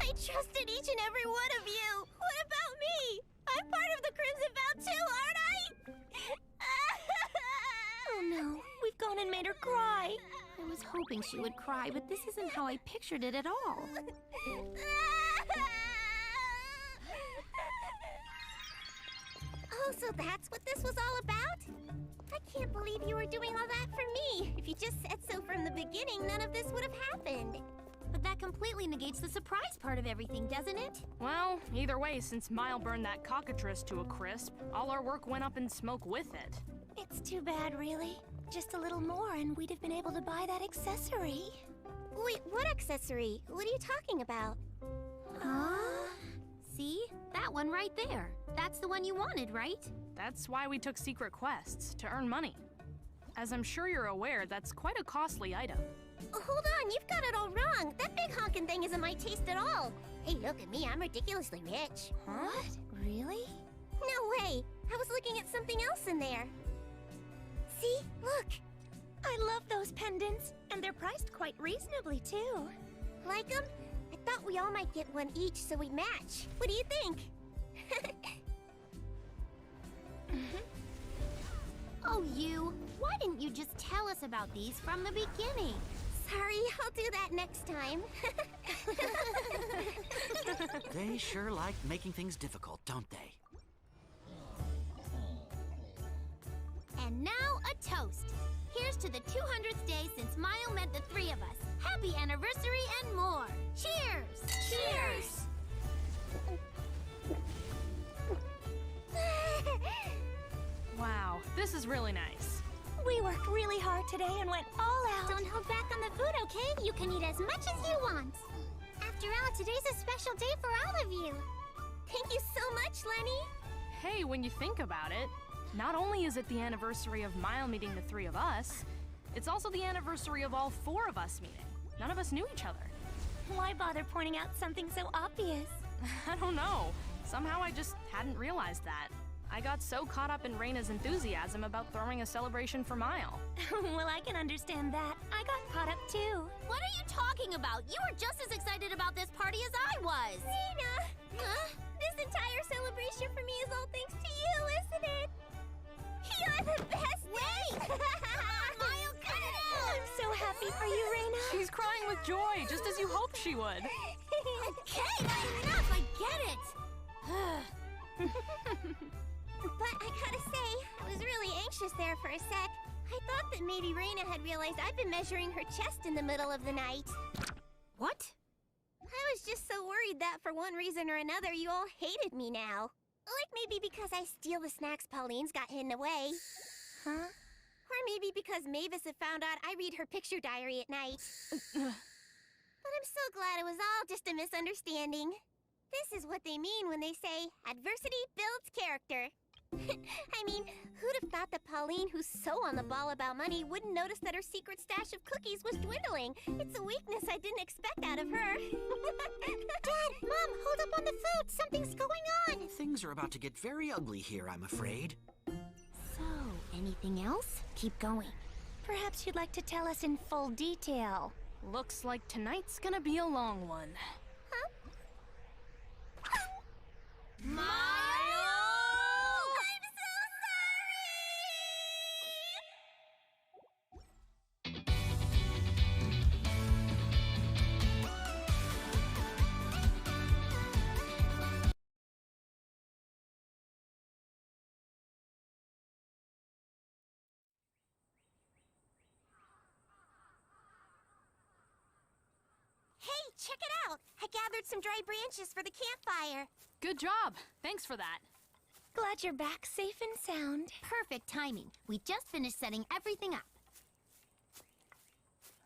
I trusted each and every one of you. What about me? I'm part of the Crimson Vow too, aren't I? Oh no, we've gone and made her cry. I was hoping she would cry, but this isn't how I pictured it at all. Oh, so that's what this was all about? I can't believe you were doing all that for me. If you just said so from the beginning, none of this would have happened. But that completely negates the surprise part of everything, doesn't it? Well, either way, since Mile burned that cockatrice to a crisp, all our work went up in smoke with it. It's too bad, really. Just a little more and we'd have been able to buy that accessory. Wait, what accessory? What are you talking about? See? That one right there. That's the one you wanted, right? That's why we took secret quests, to earn money. As I'm sure you're aware, that's quite a costly item. Hold on, you've got it all wrong. That big honkin' thing isn't my taste at all. Hey, look at me, I'm ridiculously rich. What? Really? No way! I was looking at something else in there. See? Look! I love those pendants, and they're priced quite reasonably, too. Like them? I thought we all might get one each so we match. What do you think? Oh, you. Why didn't you just tell us about these from the beginning? Sorry, I'll do that next time. They sure like making things difficult, don't they? And now a toast. Here's to the 200th day since Mile met the three of us. Happy anniversary and more. Cheers! Cheers! Wow, this is really nice. We worked really hard today and went all out. Don't hold back on the food, okay? You can eat as much as you want. After all, today's a special day for all of you. Thank you so much, Lenny. Hey, when you think about it, not only is it the anniversary of Mile meeting the three of us, it's also the anniversary of all four of us meeting. None of us knew each other. Why bother pointing out something so obvious? I don't know. Somehow I just hadn't realized that. I got so caught up in Reina's enthusiasm about throwing a celebration for Mile. Well, I can understand that. I got caught up too. What are you talking about? You were just as excited about this party as I was. Reina! Huh? This entire celebration for me is all thanks to you, isn't it? You're the best! Wait! Mile, cut it out! I'm so happy for you, Reina. She's crying with joy, just as you hoped she would. Okay, that's enough. I get it. But I gotta say, I was really anxious there for a sec. I thought that maybe Reina had realized I'd been measuring her chest in the middle of the night. What? I was just so worried that for one reason or another you all hated me now. Like maybe because I steal the snacks Pauline's got hidden away. Huh? Or maybe because Mavis had found out I read her picture diary at night. But I'm so glad it was all just a misunderstanding. This is what they mean when they say, adversity builds character. I mean, who'd have thought that Pauline, who's so on the ball about money, wouldn't notice that her secret stash of cookies was dwindling? It's a weakness I didn't expect out of her. Dad, Mom, hold up on the food. Something's going on. Things are about to get very ugly here, I'm afraid. So, anything else? Keep going. Perhaps you'd like to tell us in full detail. Looks like tonight's gonna be a long one. Huh? Mile! I'm so Hey, check it out! I gathered some dry branches for the campfire. Good job. Thanks for that. Glad you're back safe and sound. Perfect timing. We just finished setting everything up.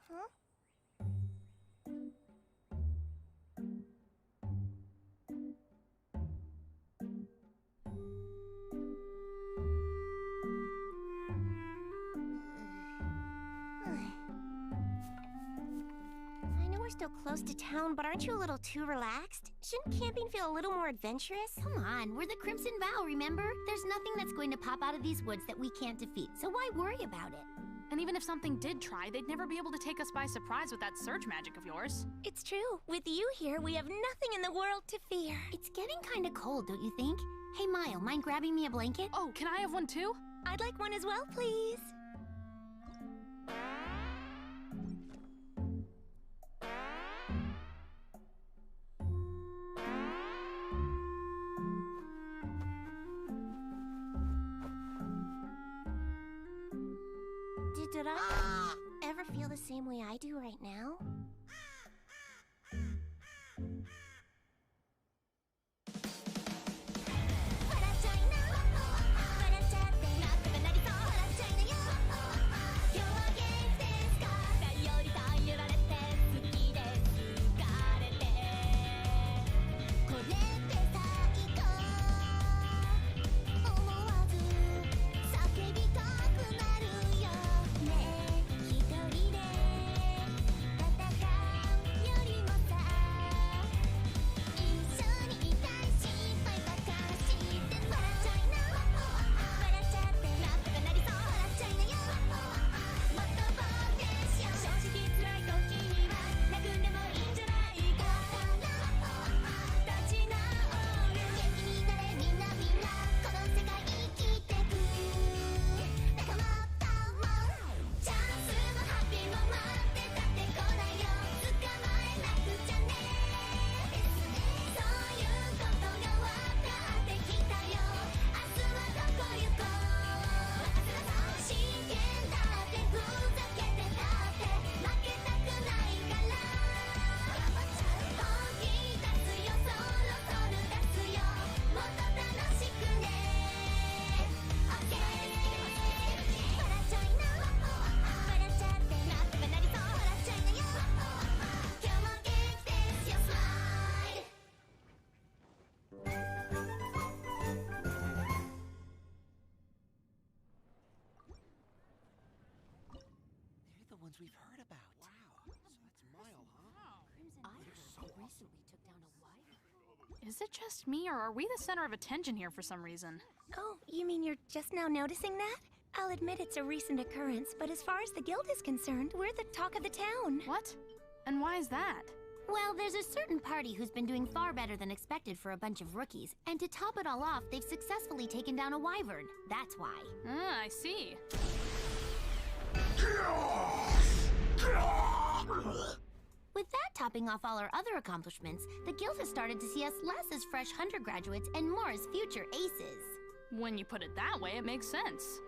Huh? still close to town, but aren't you a little too relaxed? Shouldn't camping feel a little more adventurous? Come on, we're the Crimson Vow, remember? There's nothing that's going to pop out of these woods that we can't defeat, so why worry about it? And even if something did try, they'd never be able to take us by surprise with that surge magic of yours. It's true. With you here, we have nothing in the world to fear. It's getting kind of cold, don't you think? Hey, Mile, mind grabbing me a blanket? Oh, can I have one too? I'd like one as well, please. Did I ever feel the same way I do right now? We've heard about. Wow, so that's Mile, huh? Recently took down a wife. Is it just me, or are we the center of attention here for some reason? Oh, you mean you're just now noticing that? I'll admit it's a recent occurrence, but as far as the guild is concerned, we're the talk of the town. What? And why is that? Well, there's a certain party who's been doing far better than expected for a bunch of rookies, and to top it all off, they've successfully taken down a wyvern. That's why. Ah, I see. With that topping off all our other accomplishments, the guild has started to see us less as fresh hunter graduates and more as future aces. When you put it that way, it makes sense.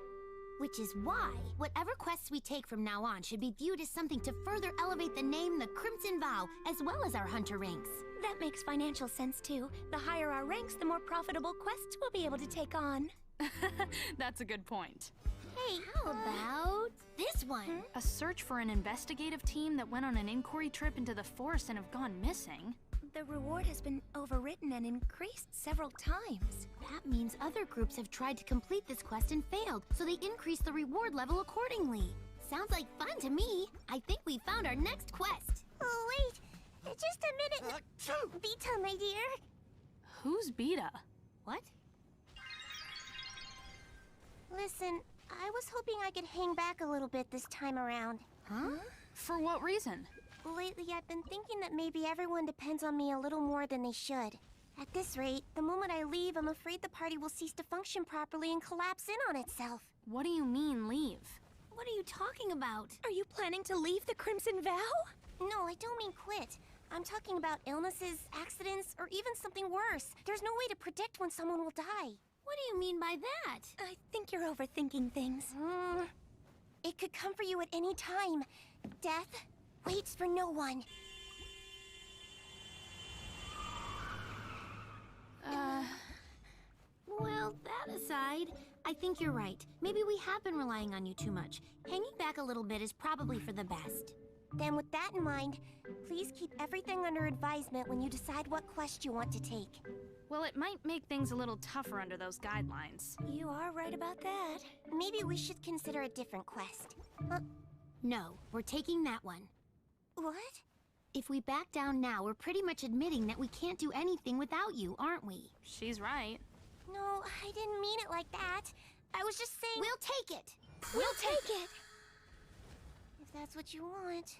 Which is why, whatever quests we take from now on should be viewed as something to further elevate the name the Crimson Vow, as well as our hunter ranks. That makes financial sense too. The higher our ranks, the more profitable quests we'll be able to take on. That's a good point. Hey, how about this one? A search for an investigative team that went on an inquiry trip into the forest and have gone missing. The reward has been overwritten and increased several times. That means other groups have tried to complete this quest and failed, so they increased the reward level accordingly. Sounds like fun to me. I think we found our next quest. Oh, wait. Just a minute. Beta, my dear. Who's Beta? What? Listen, I was hoping I could hang back a little bit this time around. Huh? For what reason? Lately, I've been thinking that maybe everyone depends on me a little more than they should. At this rate, the moment I leave, I'm afraid the party will cease to function properly and collapse in on itself. What do you mean, leave? What are you talking about? Are you planning to leave the Crimson Vow? No, I don't mean quit. I'm talking about illnesses, accidents, or even something worse. There's no way to predict when someone will die. What do you mean by that? I think you're overthinking things. It could come for you at any time. Death waits for no one. Well, that aside, I think you're right. Maybe we have been relying on you too much. Hanging back a little bit is probably for the best. Then with that in mind, please keep everything under advisement when you decide what quest you want to take. Well, it might make things a little tougher under those guidelines. You are right about that. Maybe we should consider a different quest. No, we're taking that one. What? If we back down now, we're pretty much admitting that we can't do anything without you, aren't we? She's right. No, I didn't mean it like that. I was just saying... We'll take it! We'll take it! If that's what you want.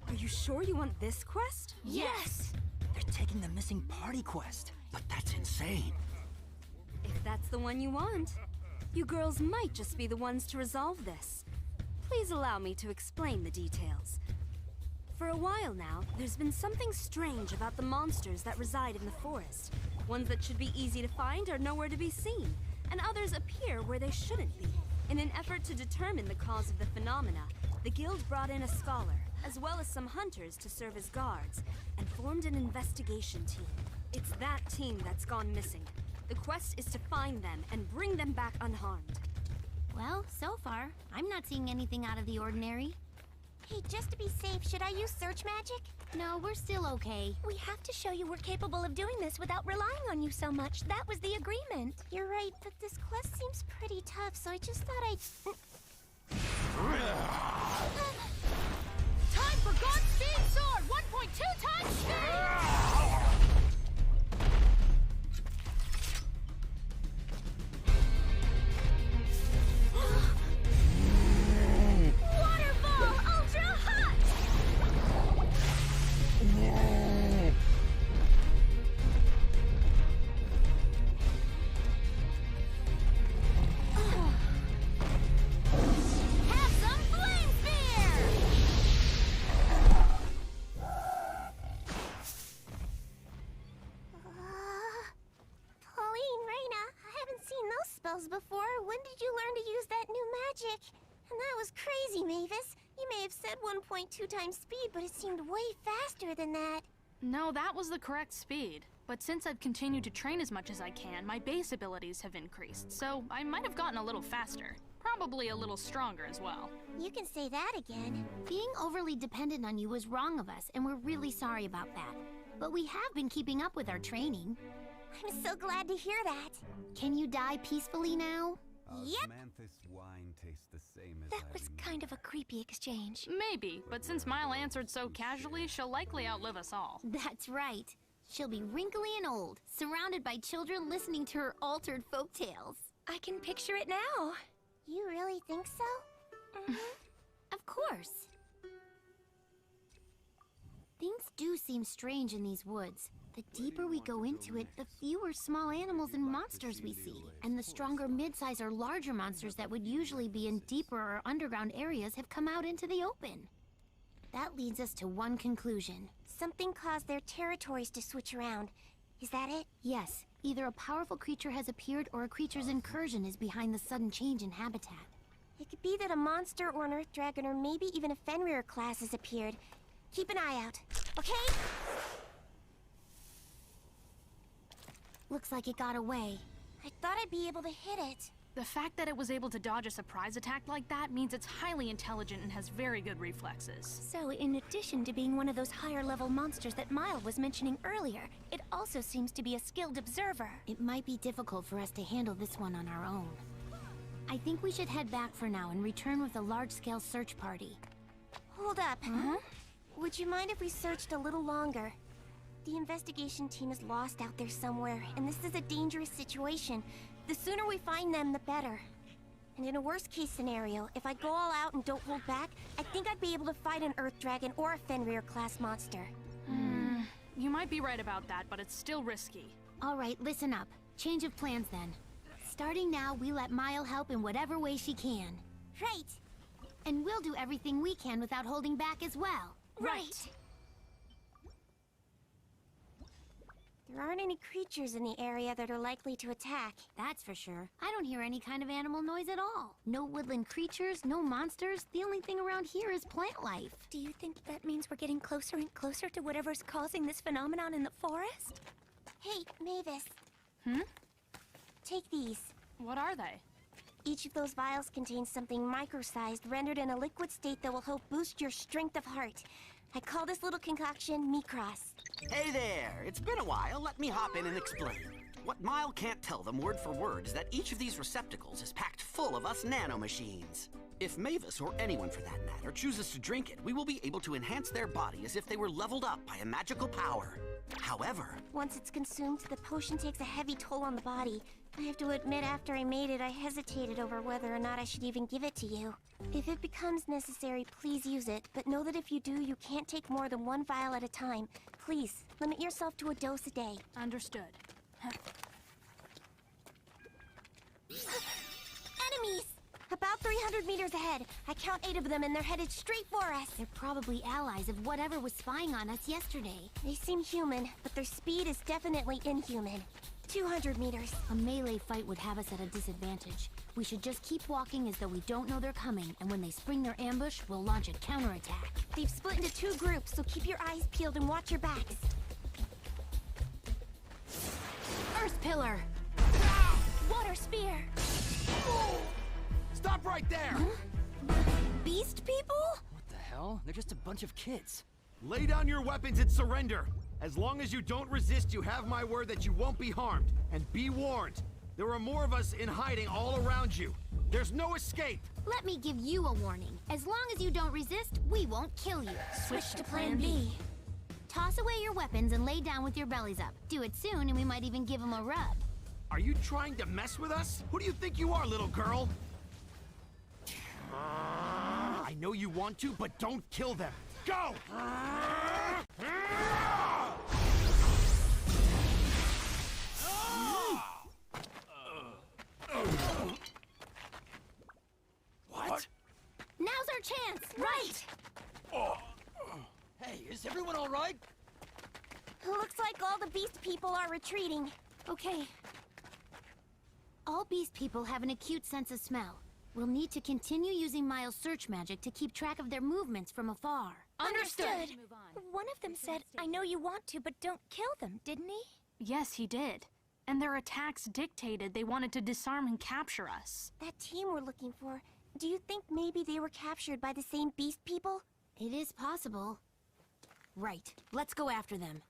Are you sure you want this quest? Yes! They're taking the missing party quest, but that's insane. If that's the one you want, you girls might just be the ones to resolve this. Please allow me to explain the details. For a while now, there's been something strange about the monsters that reside in the forest. Ones that should be easy to find are nowhere to be seen, and others appear where they shouldn't be. In an effort to determine the cause of the phenomena, the guild brought in a scholar, as well as some hunters to serve as guards, and formed an investigation team. It's that team that's gone missing. The quest is to find them and bring them back unharmed. Well, so far, I'm not seeing anything out of the ordinary. Hey, just to be safe, should I use search magic? No, we're still okay. We have to show you we're capable of doing this without relying on you so much. That was the agreement. You're right, but this quest seems pretty tough, so I just thought I'd... Time for Godspeed Sword! 1.2 times speed! Before. When did you learn to use that new magic? And that was crazy, Mavis. You may have said 1.2 times speed, but it seemed way faster than that. No, that was the correct speed. But since I've continued to train as much as I can, my base abilities have increased, so I might have gotten a little faster. Probably a little stronger as well. You can say that again. Being overly dependent on you was wrong of us, and we're really sorry about that. But we have been keeping up with our training. I'm so glad to hear that. Can you die peacefully now? Yep. Manthus wine tastes the same as That was kind of a creepy exchange. Maybe, but since Mile answered so casually, she'll likely outlive us all. That's right. She'll be wrinkly and old, surrounded by children listening to her altered folktales. I can picture it now. You really think so? Of course. Things do seem strange in these woods. The deeper we go into it, the fewer small animals and monsters we see. And the stronger mid-size or larger monsters that would usually be in deeper or underground areas have come out into the open. That leads us to one conclusion. Something caused their territories to switch around. Is that it? Yes. Either a powerful creature has appeared or a creature's incursion is behind the sudden change in habitat. It could be that a monster or an earth dragon or maybe even a Fenrir class has appeared. Keep an eye out, okay? Looks like it got away. I thought I'd be able to hit it. The fact that it was able to dodge a surprise attack like that means it's highly intelligent and has very good reflexes. So, in addition to being one of those higher-level monsters that Mile was mentioning earlier, it also seems to be a skilled observer. It might be difficult for us to handle this one on our own. I think we should head back for now and return with a large-scale search party. Hold up. Would you mind if we searched a little longer? The investigation team is lost out there somewhere, and this is a dangerous situation. The sooner we find them, the better. And in a worst-case scenario, if I go all out and don't hold back, I think I'd be able to fight an Earth Dragon or a Fenrir-class monster. You might be right about that, but it's still risky. All right, listen up. Change of plans then. Starting now, we let Mile help in whatever way she can. Right. And we'll do everything we can without holding back as well. Right. There aren't any creatures in the area that are likely to attack. That's for sure. I don't hear any kind of animal noise at all. No woodland creatures, no monsters. The only thing around here is plant life. Do you think that means we're getting closer and closer to whatever's causing this phenomenon in the forest? Hey, Mavis. Take these. What are they? Each of those vials contains something micro-sized, rendered in a liquid state that will help boost your strength of heart. I call this little concoction Micros. Hey there! It's been a while. Let me hop in and explain. What Mile can't tell them word for word is that each of these receptacles is packed full of us nanomachines. If Mavis, or anyone for that matter, chooses to drink it, we will be able to enhance their body as if they were leveled up by a magical power. However, Once it's consumed, the potion takes a heavy toll on the body. I have to admit, after I made it, I hesitated over whether or not I should even give it to you. If it becomes necessary, please use it, but know that if you do, you can't take more than 1 vial at a time. Please, limit yourself to a dose a day. Understood. Enemies! About 300 meters ahead. I count 8 of them and they're headed straight for us. They're probably allies of whatever was spying on us yesterday. They seem human, but their speed is definitely inhuman. 200 meters. A melee fight would have us at a disadvantage. We should just keep walking as though we don't know they're coming, and when they spring their ambush, we'll launch a counterattack. They've split into 2 groups, so keep your eyes peeled and watch your backs. Earth Pillar! Water Spear! Stop right there! Beast people? What the hell? They're just a bunch of kids. Lay down your weapons and surrender. As long as you don't resist, you have my word that you won't be harmed. And be warned, there are more of us in hiding all around you. There's no escape. Let me give you a warning. As long as you don't resist, we won't kill you. Switch to Plan B. Toss away your weapons and lay down with your bellies up. Do it soon and we might even give them a rub. Are you trying to mess with us? Who do you think you are, little girl? I know you want to, but don't kill them. Go! What? Now's our chance! Right! Hey, is everyone all right? Looks like all the beast people are retreating. Okay. All beast people have an acute sense of smell. We'll need to continue using Miles' search magic to keep track of their movements from afar. Understood! One of them said, I know you want to, but don't kill them, didn't he? Yes, he did. And their attacks dictated they wanted to disarm and capture us. That team we're looking for, do you think maybe they were captured by the same beast people? It is possible. Right. Let's go after them.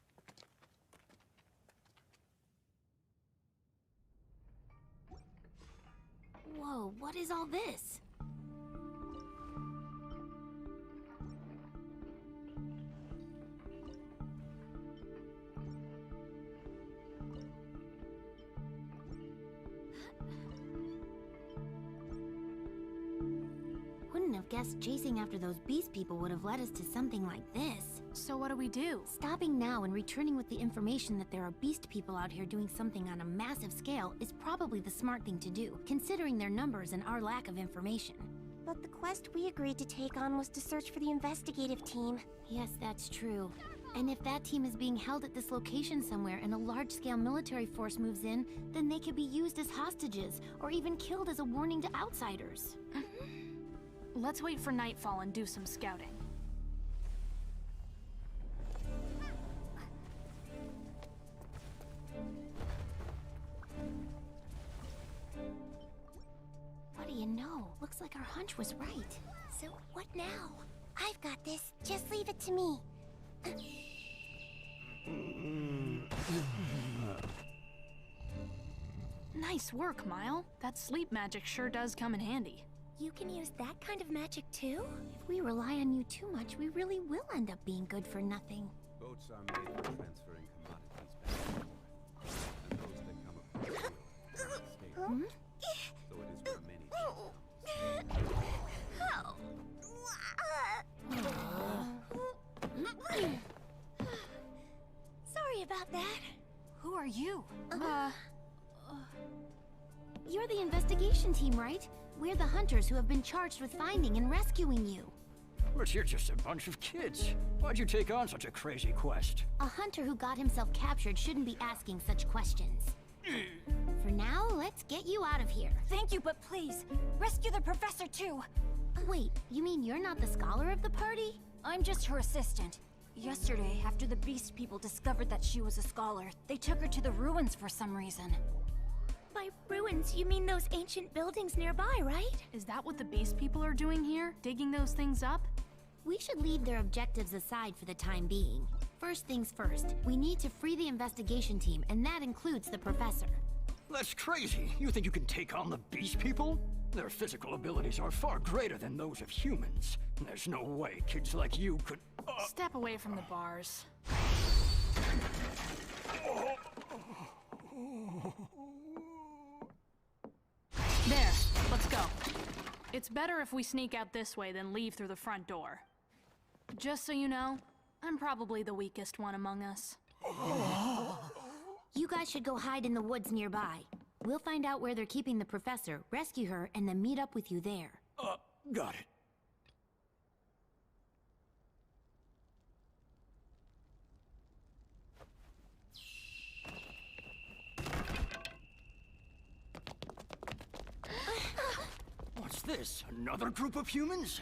Whoa, what is all this? Wouldn't have guessed chasing after those beast people would have led us to something like this. So what do we do? Stopping now and returning with the information that there are beast people out here doing something on a massive scale is probably the smart thing to do, considering their numbers and our lack of information. But the quest we agreed to take on was to search for the investigative team. Yes, that's true. And if that team is being held at this location somewhere and a large-scale military force moves in, then they could be used as hostages, or even killed as a warning to outsiders. Let's wait for nightfall and do some scouting. What do you know? Looks like our hunch was right. So what now? I've got this. Just leave it to me. Nice work, Mile. That sleep magic sure does come in handy. You can use that kind of magic too? If we rely on you too much, we really will end up being good for nothing. Boats are made for transferring commodities back and forth, and those that come across will escape. So it is for many Sorry about that. Who are you? You're the investigation team, right? We're the hunters who have been charged with finding and rescuing you. But you're just a bunch of kids. Why'd you take on such a crazy quest? A hunter who got himself captured shouldn't be asking such questions. For now, let's get you out of here. Thank you, but please, rescue the professor too. Wait, you mean you're not the scholar of the party? I'm just her assistant. Yesterday, after the beast people discovered that she was a scholar, they took her to the ruins for some reason. By ruins, you mean those ancient buildings nearby, right? Is that what the beast people are doing here? Digging those things up? We should leave their objectives aside for the time being. First things first, we need to free the investigation team, and that includes the professor. That's crazy. You think you can take on the beast people? Their physical abilities are far greater than those of humans. There's no way kids like you could... Step away from the bars. There, let's go. It's better if we sneak out this way than leave through the front door. Just so you know, I'm probably the weakest one among us. You guys should go hide in the woods nearby. We'll find out where they're keeping the professor, rescue her, and then meet up with you there. Got it. What's this? Another group of humans?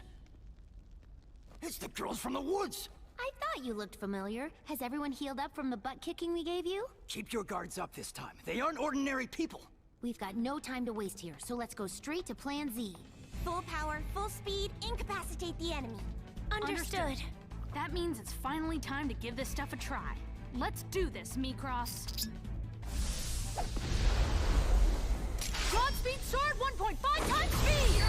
It's the girls from the woods! I thought you looked familiar. Has everyone healed up from the butt kicking we gave you? Keep your guards up this time. They aren't ordinary people. We've got no time to waste here, so let's go straight to Plan Z. Full power, full speed, incapacitate the enemy. Understood. That means it's finally time to give this stuff a try. Let's do this, Micross. Godspeed sword 1.5 times speed!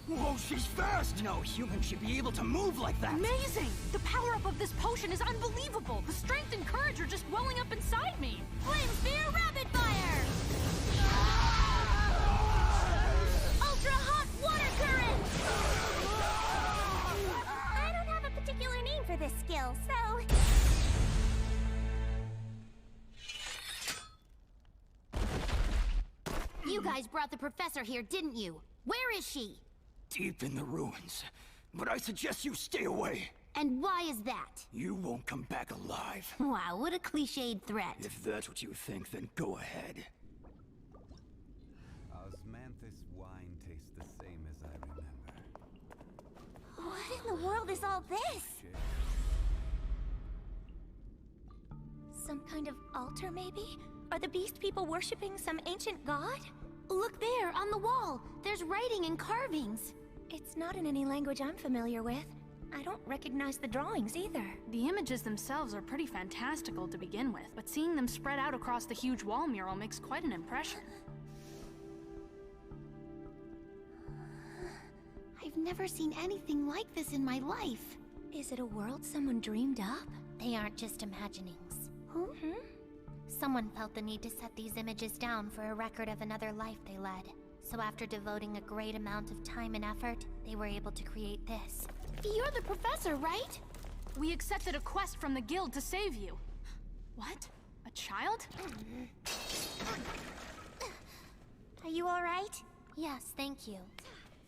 Whoa, she's fast! No human should be able to move like that! Amazing! The power-up of this potion is unbelievable! The strength and courage are just welling up inside me! Flame Spear Rapid Fire! Ultra Hot Water Current! I don't have a particular name for this skill, so... You guys brought the professor here, didn't you? Where is she? Deep in the ruins. But I suggest you stay away. And why is that? You won't come back alive. Wow, what a cliched threat. If that's what you think, then go ahead. Osmanthus wine tastes the same as I remember. What in the world is all this? Some kind of altar, maybe? Are the beast people worshipping some ancient god? Look there, on the wall. There's writing and carvings. It's not in any language I'm familiar with. I don't recognize the drawings either. The images themselves are pretty fantastical to begin with, but seeing them spread out across the huge wall mural makes quite an impression. I've never seen anything like this in my life. Is it a world someone dreamed up? They aren't just imaginings. Hmm? Someone felt the need to set these images down for a record of another life they led. So after devoting a great amount of time and effort, they were able to create this. You're the professor, right? We accepted a quest from the guild to save you. What? A child? Are you alright? Yes, thank you.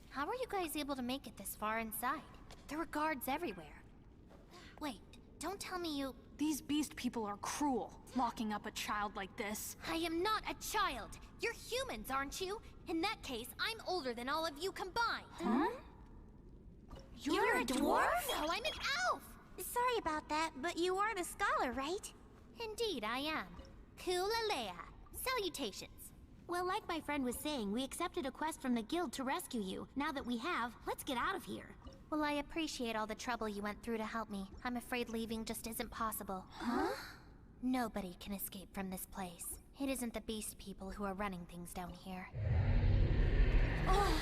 How were you guys able to make it this far inside? There were guards everywhere. Wait, don't tell me you... These beast people are cruel, locking up a child like this. I am not a child! You're humans, aren't you? In that case, I'm older than all of you combined. Huh? You're a dwarf? No, I'm an elf! Sorry about that, but you are the scholar, right? Indeed, I am. Kulalea. Salutations. Well, like my friend was saying, we accepted a quest from the guild to rescue you. Now that we have, let's get out of here. Well, I appreciate all the trouble you went through to help me. I'm afraid leaving just isn't possible. Huh? Nobody can escape from this place. It isn't the beast people who are running things down here. Oh.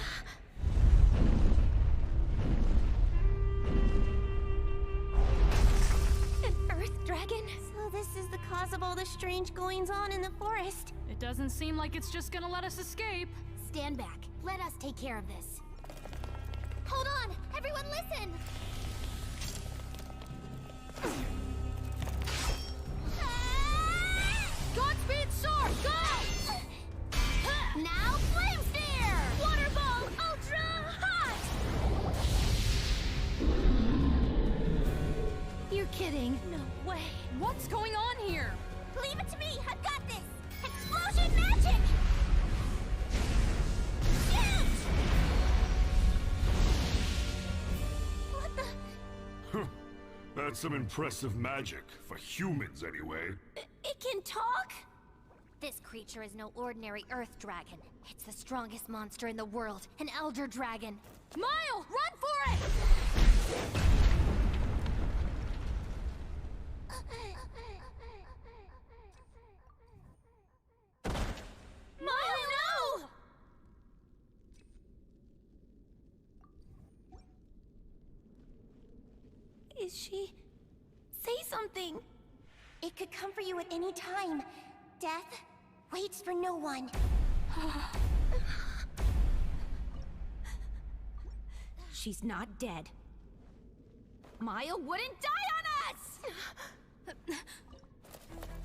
An earth dragon? So this is the cause of all the strange goings-on in the forest. It doesn't seem like it's just gonna let us escape. Stand back. Let us take care of this. Hold on! Everyone listen! Godspeed sword, go! Now flame sphere! Water ball ultra hot! You're kidding. No way. What's going on here? Leave it to me. I've got this. Explosion magic! Shoot! What the? That's some impressive magic. For humans, anyway. It can talk? This creature is no ordinary earth dragon. It's the strongest monster in the world, an elder dragon. Mile, run for it! Mile, no! Is she... Say something! It could come for you at any time. Death waits for no one. She's not dead. Maya wouldn't die on us!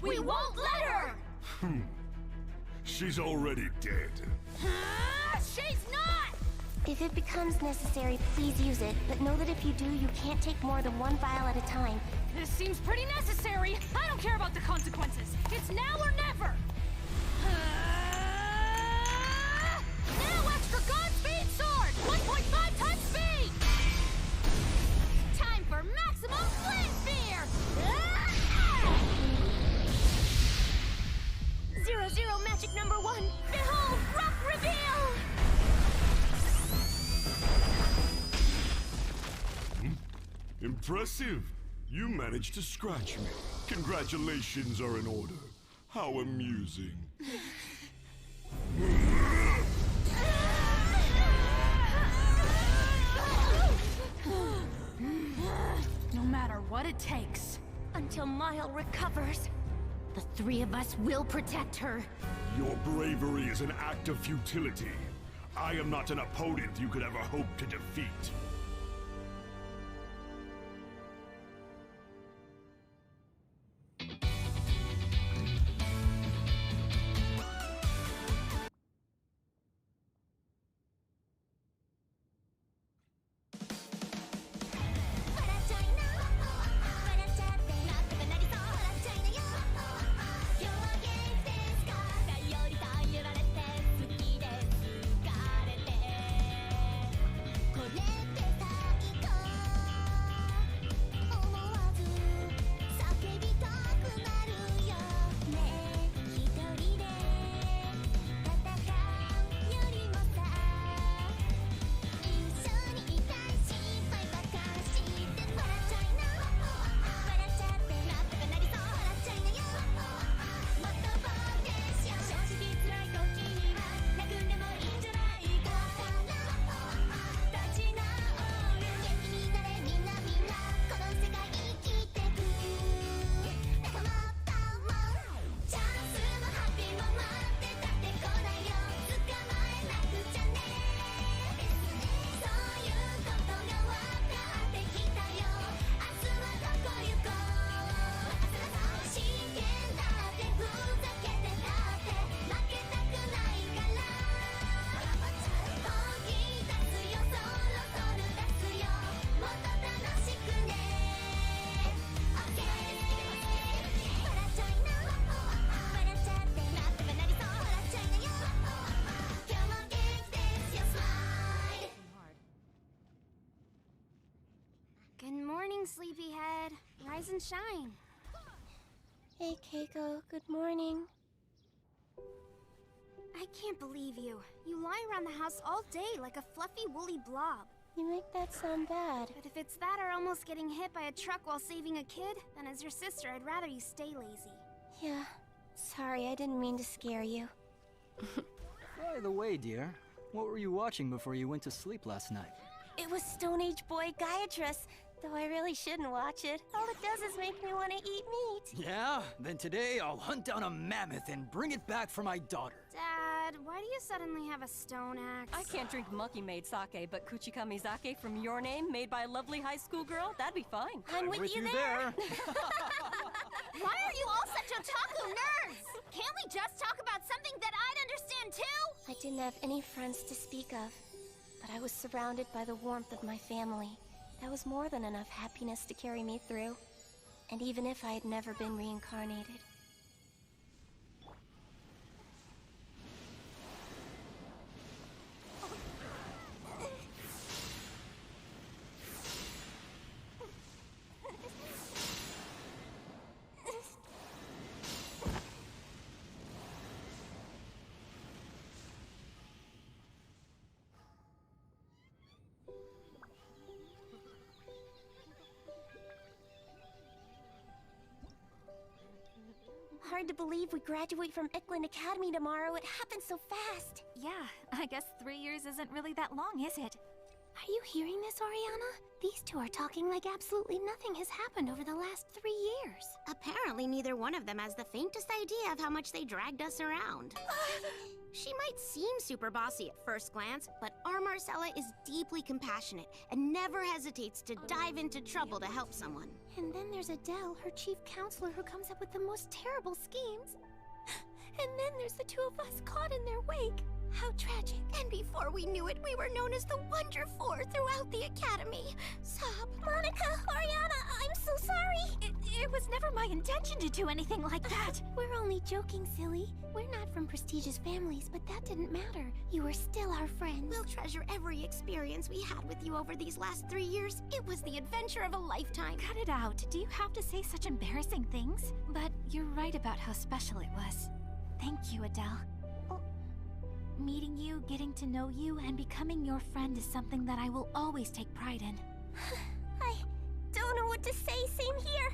We won't let her! She's already dead. She's not! If it becomes necessary, please use it. But know that if you do, you can't take more than one vial at a time. This seems pretty necessary. I don't care about the consequences. It's now or never. Now extra Godspeed sword! 1.5 times speed! Time for maximum flame fear! 00 magic number 1. Behold, rock reveal! Impressive. You managed to scratch me. Congratulations are in order. How amusing. No matter what it takes. Until Mile recovers, the three of us will protect her. Your bravery is an act of futility. I am not an opponent you could ever hope to defeat. Sleepyhead. Rise and shine. Hey, Keiko. Good morning. I can't believe you. You lie around the house all day like a fluffy, woolly blob. You make that sound bad. But if it's that or almost getting hit by a truck while saving a kid, then as your sister, I'd rather you stay lazy. Yeah. Sorry, I didn't mean to scare you. By the way, dear, what were you watching before you went to sleep last night? It was Stone Age Boy Gaiatrus, though I really shouldn't watch it. All it does is make me want to eat meat. Yeah? Then today I'll hunt down a mammoth and bring it back for my daughter. Dad, why do you suddenly have a stone axe? I can't drink monkey-made sake, but Kuchikami sake from your name, made by a lovely high school girl, that'd be fine. I'm with you there. Why are you all such otaku nerds? Can't we just talk about something that I'd understand too? I didn't have any friends to speak of, but I was surrounded by the warmth of my family. That was more than enough happiness to carry me through. And even if I had never been reincarnated. Hard to believe we graduate from Eklund Academy tomorrow. It happened so fast. Yeah, I guess 3 years isn't really that long, is it? Are you hearing this, Oriana? These two are talking like absolutely nothing has happened over the last 3 years. Apparently neither one of them has the faintest idea of how much they dragged us around. She might seem super bossy at first glance, but our Marcella is deeply compassionate and never hesitates to dive into trouble to help someone. And then there's Adele, her chief counselor, who comes up with the most terrible schemes. And then there's the two of us caught in their wake. How tragic. And before we knew it, we were known as the Wonder Four throughout the academy. Sob. Monica, Oriana, I'm so sorry. It was never my intention to do anything like that. We're only joking, silly. We're not from prestigious families, but that didn't matter. You were still our friends. We'll treasure every experience we had with you over these last 3 years. It was the adventure of a lifetime. Cut it out. Do you have to say such embarrassing things? But you're right about how special it was. Thank you, Adele. Meeting you, getting to know you, and becoming your friend is something that I will always take pride in. I don't know what to say, same here.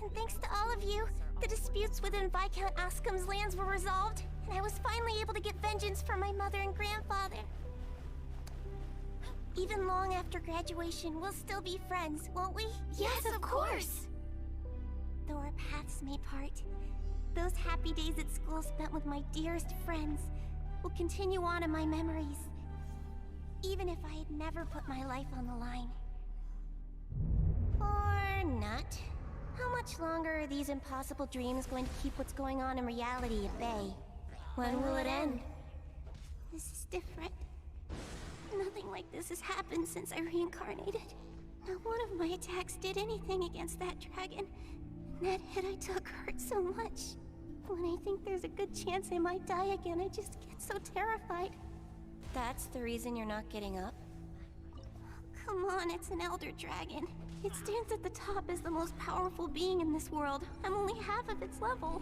And thanks to all of you, the disputes within Viscount Ascom's lands were resolved, and I was finally able to get vengeance for my mother and grandfather. Even long after graduation, we'll still be friends, won't we? Yes, of course! Though our paths may part, those happy days at school spent with my dearest friends will continue on in my memories, even if I had never put my life on the line. Or not. How much longer are these impossible dreams going to keep what's going on in reality at bay? When will it end? This is different. Nothing like this has happened since I reincarnated. Not one of my attacks did anything against that dragon. And that hit I took hurt so much. When I think there's a good chance I might die again, I just get so terrified. That's the reason you're not getting up? Come on, it's an elder dragon. It stands at the top as the most powerful being in this world. I'm only half of its level.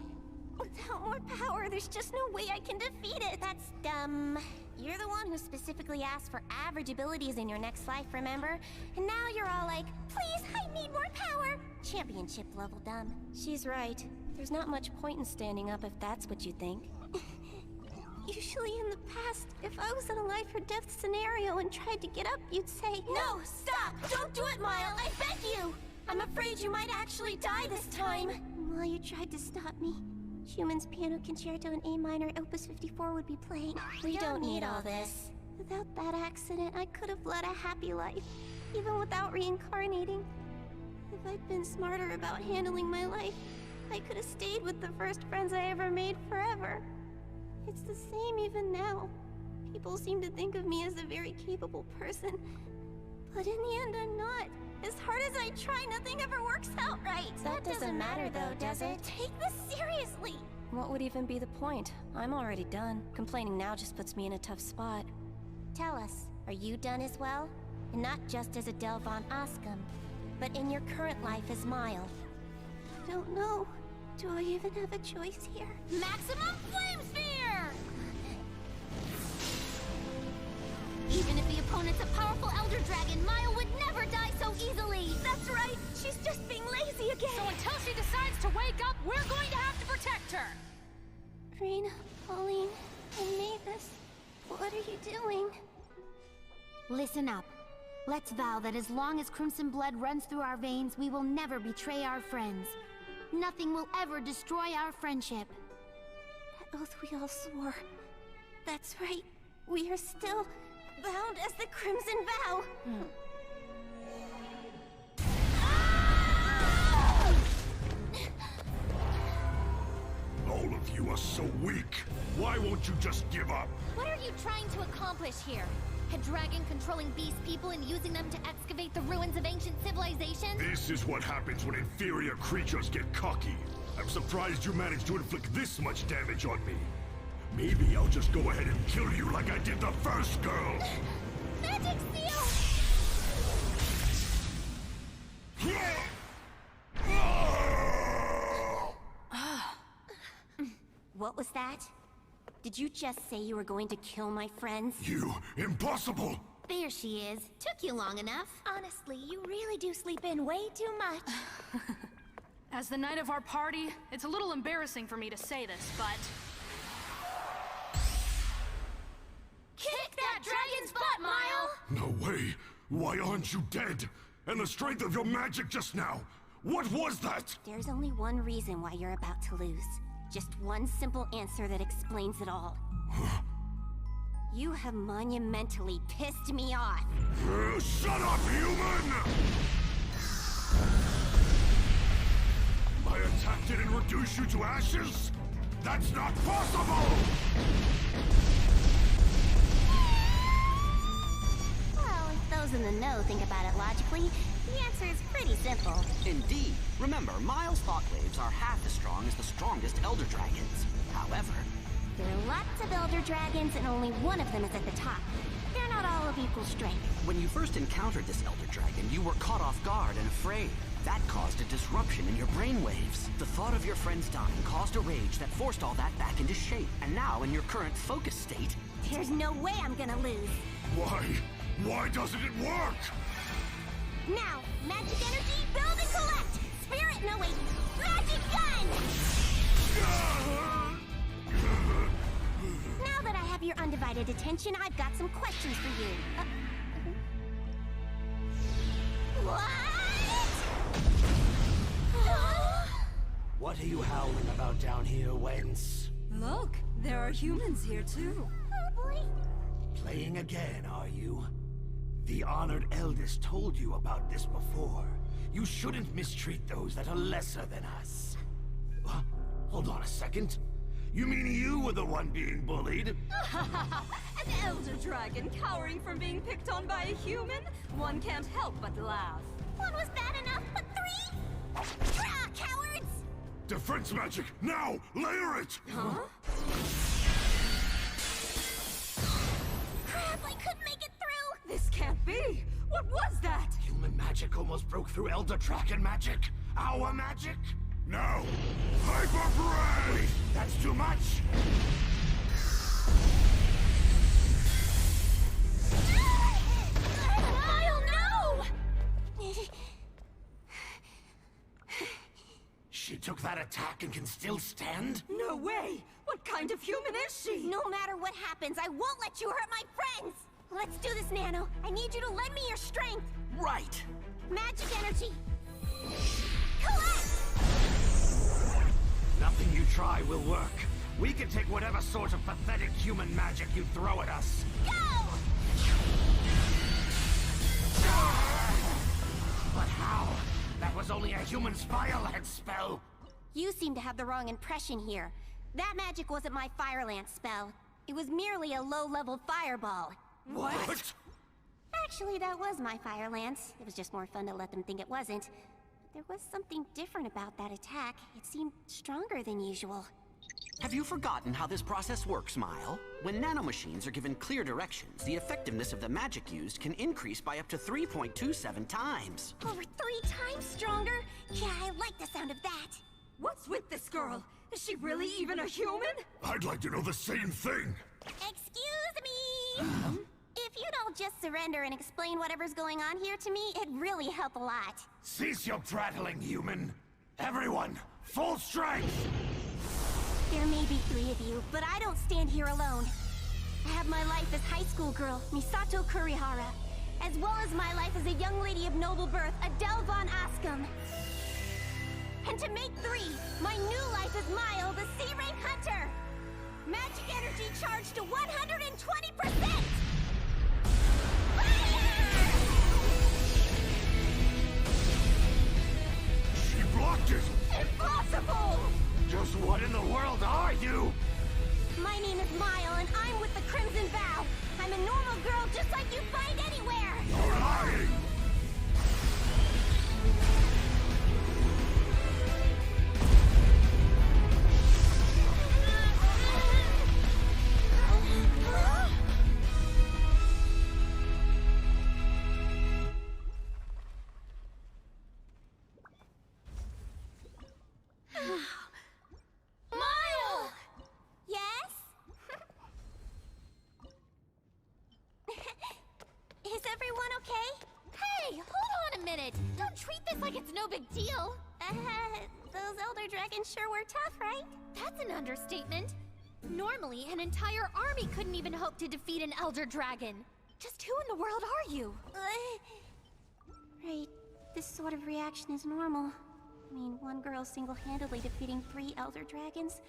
Without more power, there's just no way I can defeat it. That's dumb. You're the one who specifically asked for average abilities in your next life, remember? And now you're all like, please, I need more power. Championship level dumb. She's right. There's not much point in standing up if that's what you think. Usually in the past, if I was in a life or death scenario and tried to get up, you'd say, no, stop! Don't do it, Mile! I beg you! I'm afraid you might actually die this time! While you tried to stop me, Schumann's Piano Concerto in A minor, Opus 54 would be playing. We don't need all this. Without that accident, I could have led a happy life, even without reincarnating. If I'd been smarter about handling my life, I could have stayed with the first friends I ever made forever. It's the same even now. People seem to think of me as a very capable person. But in the end, I'm not. As hard as I try, nothing ever works out right. That doesn't matter though, does it? Take this seriously! What would even be the point? I'm already done. Complaining now just puts me in a tough spot. Tell us, are you done as well? And not just as Adele von Ascom, but in your current life as Mile. I don't know. Do I even have a choice here? Maximum Flame Sphere! Even if the opponent's a powerful Elder Dragon, Mile would never die so easily! That's right! She's just being lazy again! So until she decides to wake up, we're going to have to protect her! Reina, Pauline, and Mavis, what are you doing? Listen up. Let's vow that as long as crimson blood runs through our veins, we will never betray our friends. Nothing will ever destroy our friendship. That oath we all swore. That's right. We are still bound as the Crimson Vow. All of you are so weak. Why won't you just give up? What are you trying to accomplish here? A dragon controlling beast people and using them to excavate the ruins of ancient civilization? This is what happens when inferior creatures get cocky. I'm surprised you managed to inflict this much damage on me. Maybe I'll just go ahead and kill you like I did the first girl. Magic Seal! What was that? Did you just say you were going to kill my friends? You impossible! There she is. Took you long enough. Honestly, you really do sleep in way too much. As the night of our party, it's a little embarrassing for me to say this, but... Kick that dragon's butt, Mile! No way! Why aren't you dead? And the strength of your magic just now! What was that? There's only one reason why you're about to lose. Just one simple answer that explains it all. You have monumentally pissed me off. Shut up, human! My attack didn't reduce you to ashes? That's not possible! Well, if those in the know think about it logically, the answer is pretty simple. Indeed. Remember, Miles' thought waves are half as strong as the strongest Elder Dragons. However, there are lots of Elder Dragons, and only one of them is at the top. They're not all of equal strength. when you first encountered this Elder Dragon, you were caught off guard and afraid. That caused a disruption in your brainwaves. The thought of your friends dying caused a rage that forced all that back into shape. And now, in your current focus state... There's no way I'm gonna lose. Why? Why doesn't it work? Now, magic energy, build and collect! Spirit, no wait, magic gun! Now that I have your undivided attention, I've got some questions for you. What? What are you howling about down here, Wens? Look, there are humans here too. Oh boy. Playing again, are you? The honored eldest told you about this before. You shouldn't mistreat those that are lesser than us. Hold on a second. You mean you were the one being bullied? An elder dragon cowering from being picked on by a human? One can't help but laugh. What was bad enough but three? Cowards! Defense magic, now! Layer it! Huh? Crap, I couldn't make it through! This can't be! What was that? Human magic almost broke through Elder Dragon magic. Our magic? Now! Hyper Wait, that's too much! I'll know! She took that attack and can still stand? No way! What kind of human is she? No matter what happens, I won't let you hurt my friends! Let's do this, Nano. I need you to lend me your strength. Right. Magic energy. Collect! Nothing you try will work. We can take whatever sort of pathetic human magic you throw at us. Go! But how? That was only a human's fire lance spell. You seem to have the wrong impression here. That magic wasn't my fire lance spell. It was merely a low-level fireball. What? Actually, that was my fire lance. It was just more fun to let them think it wasn't. There was something different about that attack. It seemed stronger than usual. Have you forgotten how this process works, Mile? When nanomachines are given clear directions, the effectiveness of the magic used can increase by up to 3.27 times. Over 3 times stronger? Yeah, I like the sound of that. What's with this girl? Is she really even a human? I'd like to know the same thing. Excuse me! If you'd all just surrender and explain whatever's going on here to me, it'd really help a lot. Cease your prattling, human. Everyone, full strength! There may be 3 of you, but I don't stand here alone. I have my life as high school girl, Misato Kurihara, as well as my life as a young lady of noble birth, Adele von Ascom. And to make 3, my new life as Mile, the C-Rank Hunter! Magic energy charged to 120%! She blocked it! Impossible! Just what in the world are you? My name is Mile, and I'm with the Crimson Vow. I'm a normal girl just like you'd find anywhere! You're lying! Mile! Yes? Is everyone okay? Hey, hold on a minute! Don't treat this like it's no big deal! Those Elder Dragons sure were tough, right? That's an understatement. Normally, an entire army couldn't even hope to defeat an Elder Dragon. Just who in the world are you? Right. This sort of reaction is normal. I mean, one girl single-handedly defeating 3 Elder Dragons.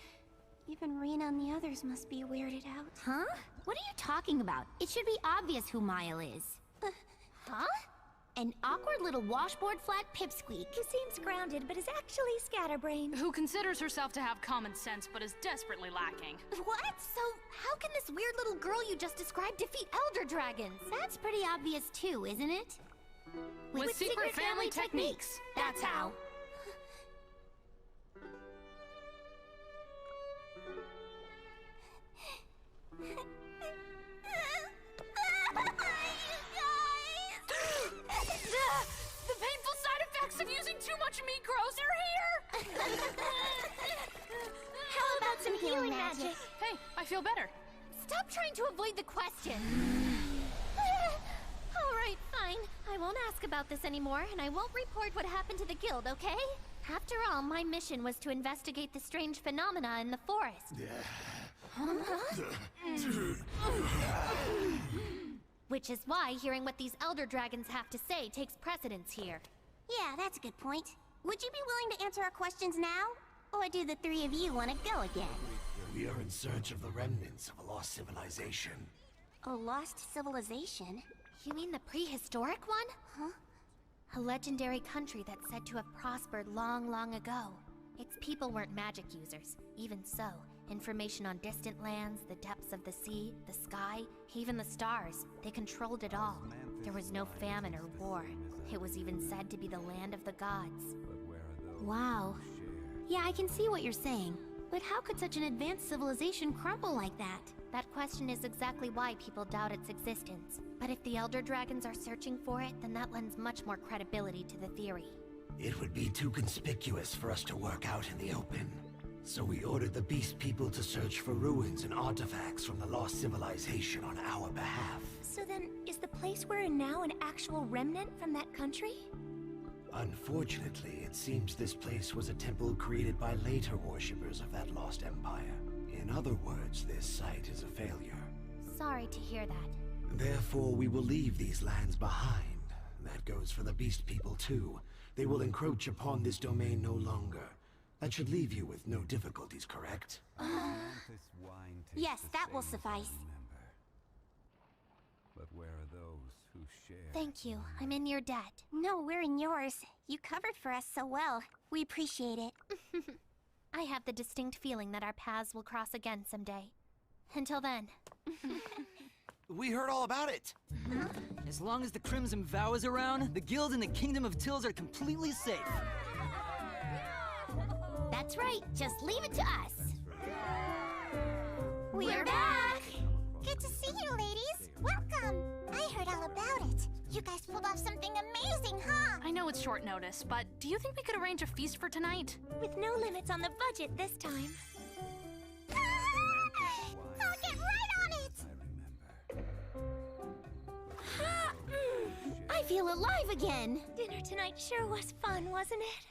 Even Rena and the others must be weirded out. Huh? What are you talking about? It should be obvious who Mile is. Huh? An awkward little washboard flat pipsqueak who seems grounded but is actually scatterbrained. Who considers herself to have common sense but is desperately lacking. What? So, how can this weird little girl you just described defeat Elder Dragons? That's pretty obvious too, isn't it? With secret family techniques. That's how. The painful side effects of using too much meat grows are here! How about some healing magic? Hey, I feel better. Stop trying to avoid the question. All right, fine. I won't ask about this anymore, and I won't report what happened to the guild, okay? After all, my mission was to investigate the strange phenomena in the forest. Which is why hearing what these Elder Dragons have to say takes precedence here. Yeah, that's a good point. Would you be willing to answer our questions now? Or do the 3 of you want to go again? We are in search of the remnants of a lost civilization. A lost civilization? You mean the prehistoric one? Huh? A legendary country that's said to have prospered long, long ago. Its people weren't magic users. Even so, information on distant lands, the depths of the sea, the sky, even the stars, they controlled it all. There was no famine or war. It was even said to be the land of the gods. Wow. Yeah, I can see what you're saying. But how could such an advanced civilization crumble like that? That question is exactly why people doubt its existence. But if the Elder Dragons are searching for it, then that lends much more credibility to the theory. It would be too conspicuous for us to work out in the open. So we ordered the Beast People to search for ruins and artifacts from the lost civilization on our behalf. So then, is the place we're in now an actual remnant from that country? Unfortunately, it seems this place was a temple created by later worshippers of that lost empire. In other words, this site is a failure. Sorry to hear that. Therefore, we will leave these lands behind. That goes for the Beast People too. They will encroach upon this domain no longer. That should leave you with no difficulties, correct? Yes, that will suffice. But where are those who share? Thank you. I'm in your debt. No, we're in yours. You covered for us so well. We appreciate it. I have the distinct feeling that our paths will cross again someday. Until then. We heard all about it. Huh? As long as the Crimson Vow is around, the guild and the Kingdom of Tills are completely safe. That's right. Just leave it to us. We're back! Good to see you, ladies. Welcome. I heard all about it. You guys pulled off something amazing, huh? I know it's short notice, but do you think we could arrange a feast for tonight? With no limits on the budget this time. I'll get right on it! I feel alive again. Dinner tonight sure was fun, wasn't it?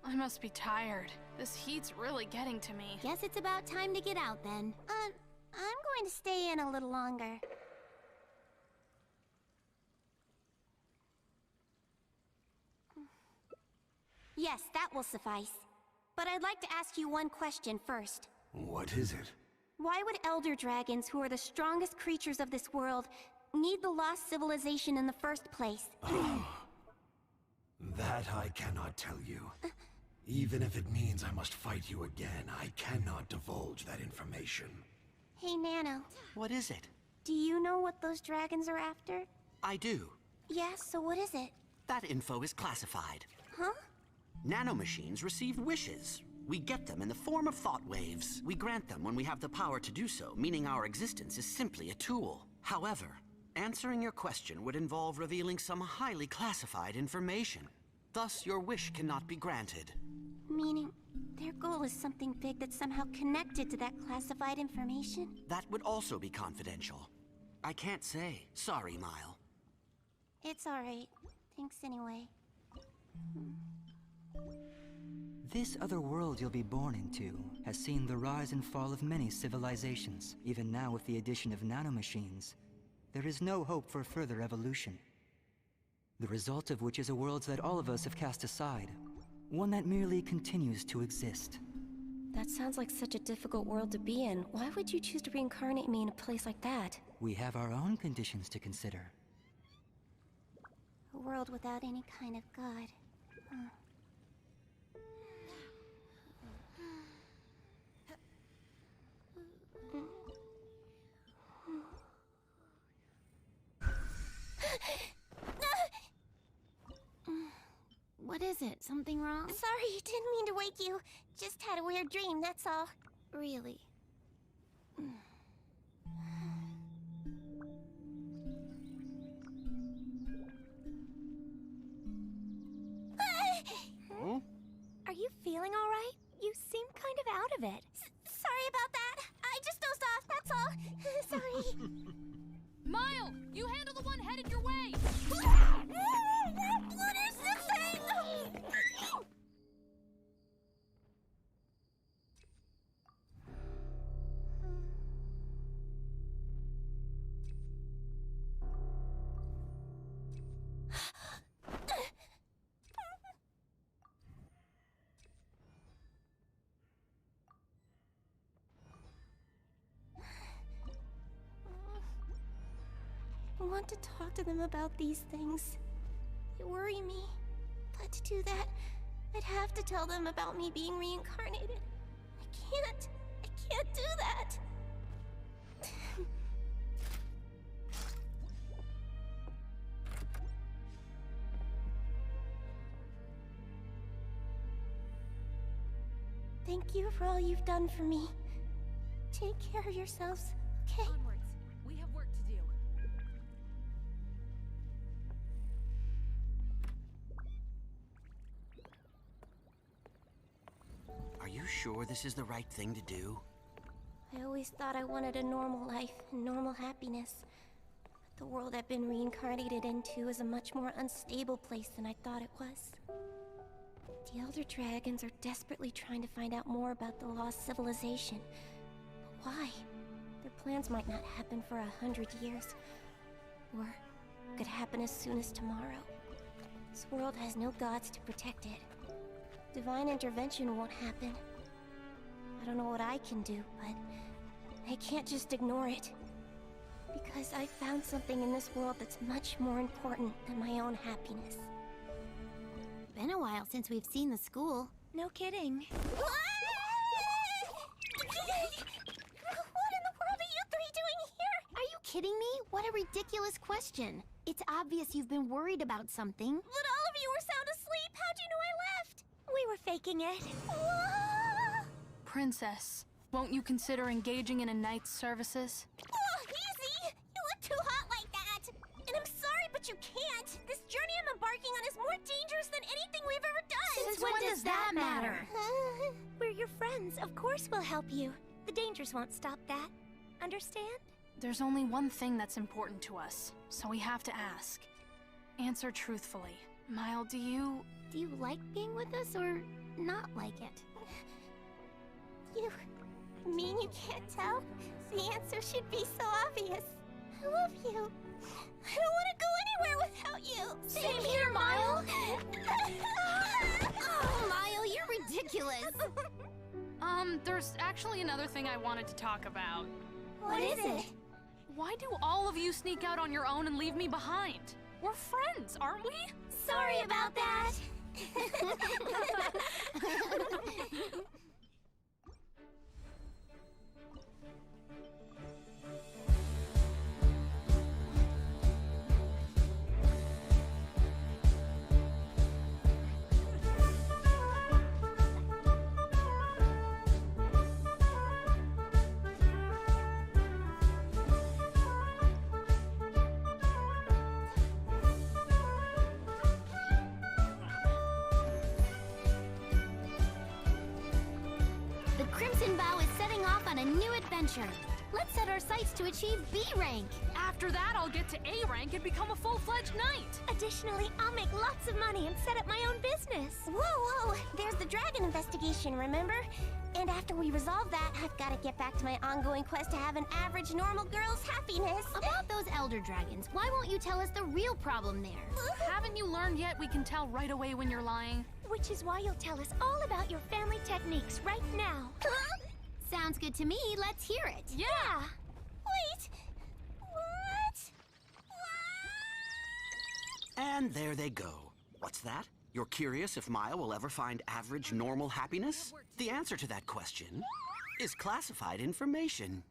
I must be tired. This heat's really getting to me. Guess it's about time to get out then. I'm going to stay in a little longer. Yes, that will suffice. But I'd like to ask you one question first. What is it? Why would Elder Dragons, who are the strongest creatures of this world, need the lost civilization in the first place? That I cannot tell you. Even if it means I must fight you again, I cannot divulge that information. Hey, Nano. What is it? Do you know what those dragons are after? I do. Yeah, so what is it? That info is classified. Huh? Nanomachines receive wishes. We get them in the form of thought waves. We grant them when we have the power to do so, meaning our existence is simply a tool. However, answering your question would involve revealing some highly classified information. Thus, your wish cannot be granted. Meaning, their goal is something big that's somehow connected to that classified information? That would also be confidential. I can't say. Sorry, Mile. It's alright. Thanks anyway. This other world you'll be born into has seen the rise and fall of many civilizations. Even now with the addition of nanomachines, there is no hope for further evolution. The result of which is a world that all of us have cast aside. One that merely continues to exist. That sounds like such a difficult world to be in. Why would you choose to reincarnate me in a place like that? We have our own conditions to consider. A world without any kind of god. What is it? Something wrong? Sorry, didn't mean to wake you. Just had a weird dream, that's all. Really? Are you feeling all right? You seem kind of out of it. Sorry about that. I just dozed off, that's all. Sorry. Mile, you handle the one headed your way! What is this thing? I want to talk to them about these things. They worry me. But to do that, I'd have to tell them about me being reincarnated. I can't do that. Thank you for all you've done for me. Take care of yourselves, okay? Onwards. We have work to do. Are you sure this is the right thing to do? I always thought I wanted a normal life and normal happiness. But the world I've been reincarnated into is a much more unstable place than I thought it was. The Elder Dragons are desperately trying to find out more about the lost civilization. But why? Their plans might not happen for 100 years. Or could happen as soon as tomorrow. This world has no gods to protect it. Divine intervention won't happen. I don't know what I can do, but I can't just ignore it. Because I found something in this world that's much more important than my own happiness. Been a while since we've seen the school. No kidding. What in the world are you three doing here? Are you kidding me? What a ridiculous question. It's obvious you've been worried about something. But all of you were sound asleep. How'd you know I left? We were faking it. Whoa! Princess, won't you consider engaging in a knight's services? Oh, easy! You look too hot like that. And I'm sorry, but you can't. This journey I'm embarking on is more dangerous than anything we've ever done. Since when does that matter? We're your friends. Of course we'll help you. The dangers won't stop that. Understand? There's only one thing that's important to us, so we have to ask. Answer truthfully. Mile, do you like being with us or not like it? You mean you can't tell? The answer should be so obvious. I love you. I don't want to go anywhere without you. Same here, Mile. Oh, Mile, you're ridiculous. There's actually another thing I wanted to talk about. What is it? Why do all of you sneak out on your own and leave me behind? We're friends, aren't we? Sorry about that. The Crimson Bow is setting off on a new adventure. Let's set our sights to achieve B rank. After that, I'll get to A rank and become a full-fledged knight. Additionally, I'll make lots of money and set up my own business. Whoa, whoa! There's the dragon investigation, remember? And after we resolve that, I've got to get back to my ongoing quest to have an average normal girl's happiness. About those elder dragons, why won't you tell us the real problem there? Haven't you learned yet we can tell right away when you're lying? Which is why you'll tell us all about your family techniques right now. Sounds good to me. Let's hear it. Yeah. Wait. What? And there they go. What's that? You're curious if Maya will ever find average normal happiness? The answer to that question is classified information.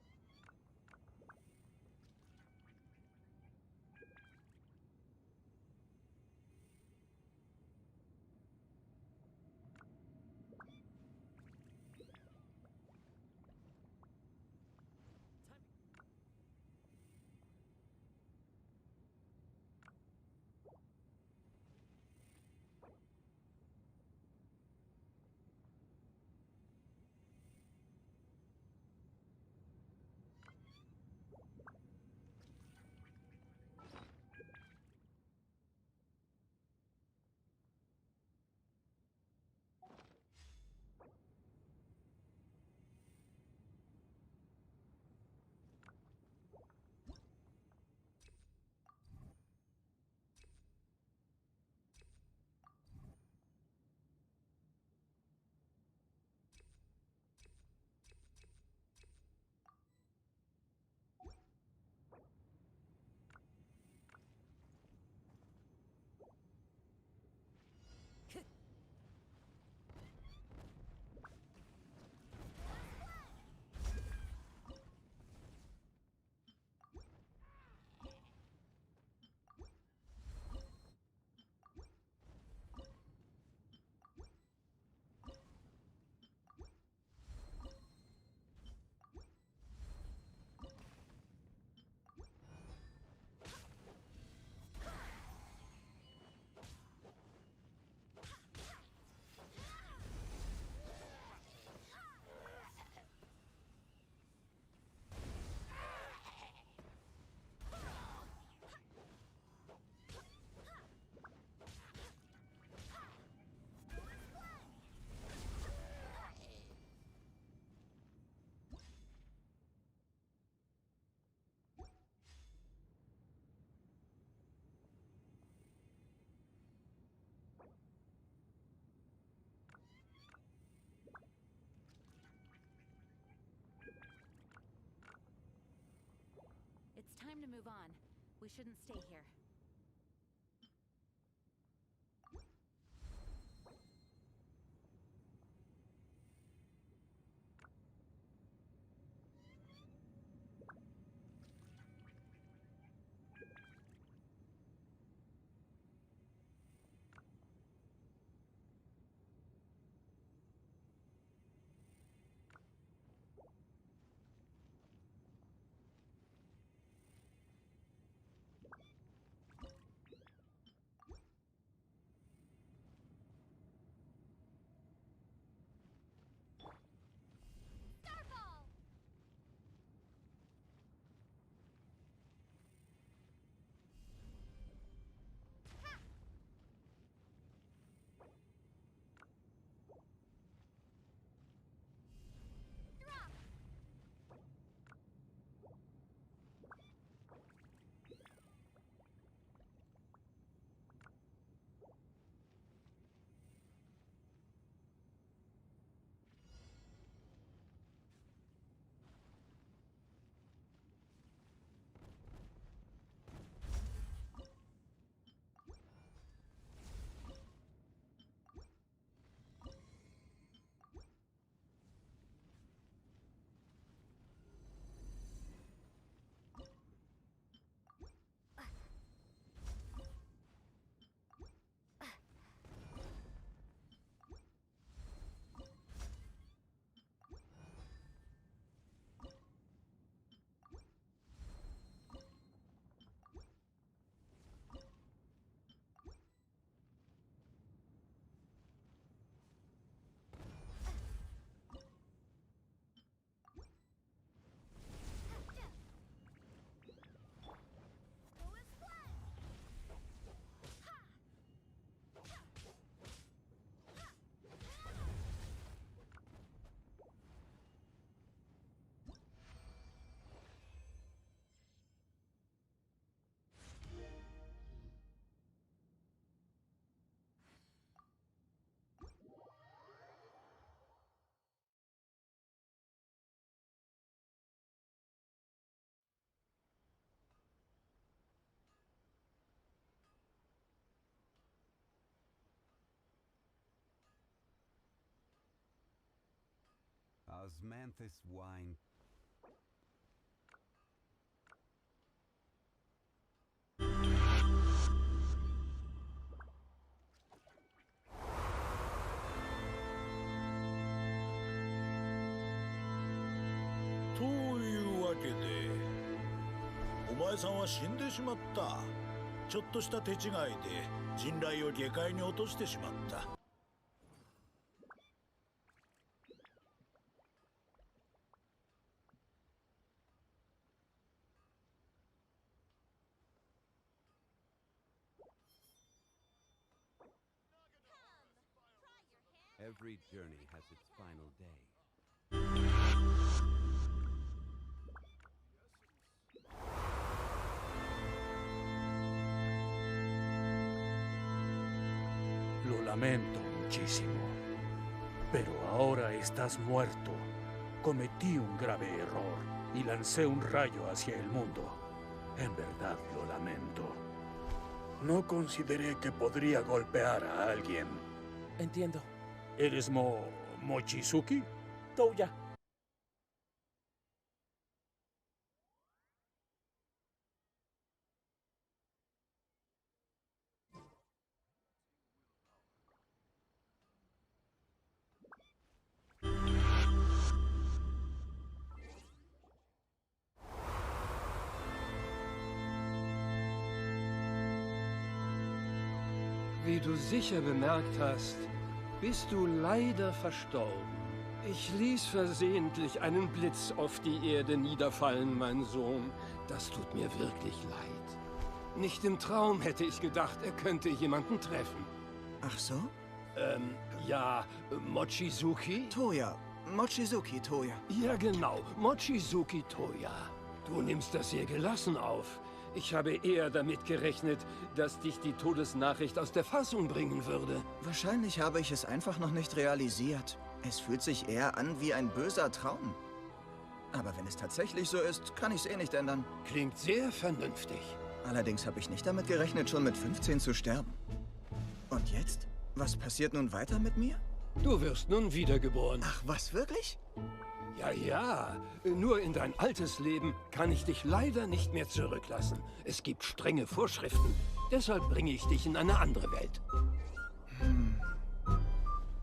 It's time to move on. We shouldn't stay here. Osmanthus wine.というわけでお前さんは死んでしまった。ちょっとした手違いで人雷を下界に落としてしまった。Every journey has its final day. 'Lo lamento muchísimo, pero ahora estás muerto. Cometí un grave error y lancé un rayo hacia el mundo. En verdad lo lamento. No consideré que podría golpear a alguien. Entiendo. ¿Eres Mochizuki? Touya. Wie du sicher bemerkt hast, bist du leider verstorben. Ich ließ versehentlich einen Blitz auf die Erde niederfallen, mein Sohn. Das tut mir wirklich leid. Nicht im Traum hätte ich gedacht, er könnte jemanden treffen. Ach so? Ja, Mochizuki? Toya. Mochizuki Toya. Ja, genau. Mochizuki Toya. Du nimmst das sehr gelassen auf. Ich habe eher damit gerechnet, dass dich die Todesnachricht aus der Fassung bringen würde. Wahrscheinlich habe ich es einfach noch nicht realisiert. Es fühlt sich eher an wie ein böser Traum. Aber wenn es tatsächlich so ist, kann ich es eh nicht ändern. Klingt sehr vernünftig. Allerdings habe ich nicht damit gerechnet, schon mit 15 zu sterben. Und jetzt? Was passiert nun weiter mit mir? Du wirst nun wiedergeboren. Ach, was, wirklich? Ja, ja. Nur in dein altes Leben kann ich dich leider nicht mehr zurücklassen. Es gibt strenge Vorschriften. Deshalb bringe ich dich in eine andere Welt.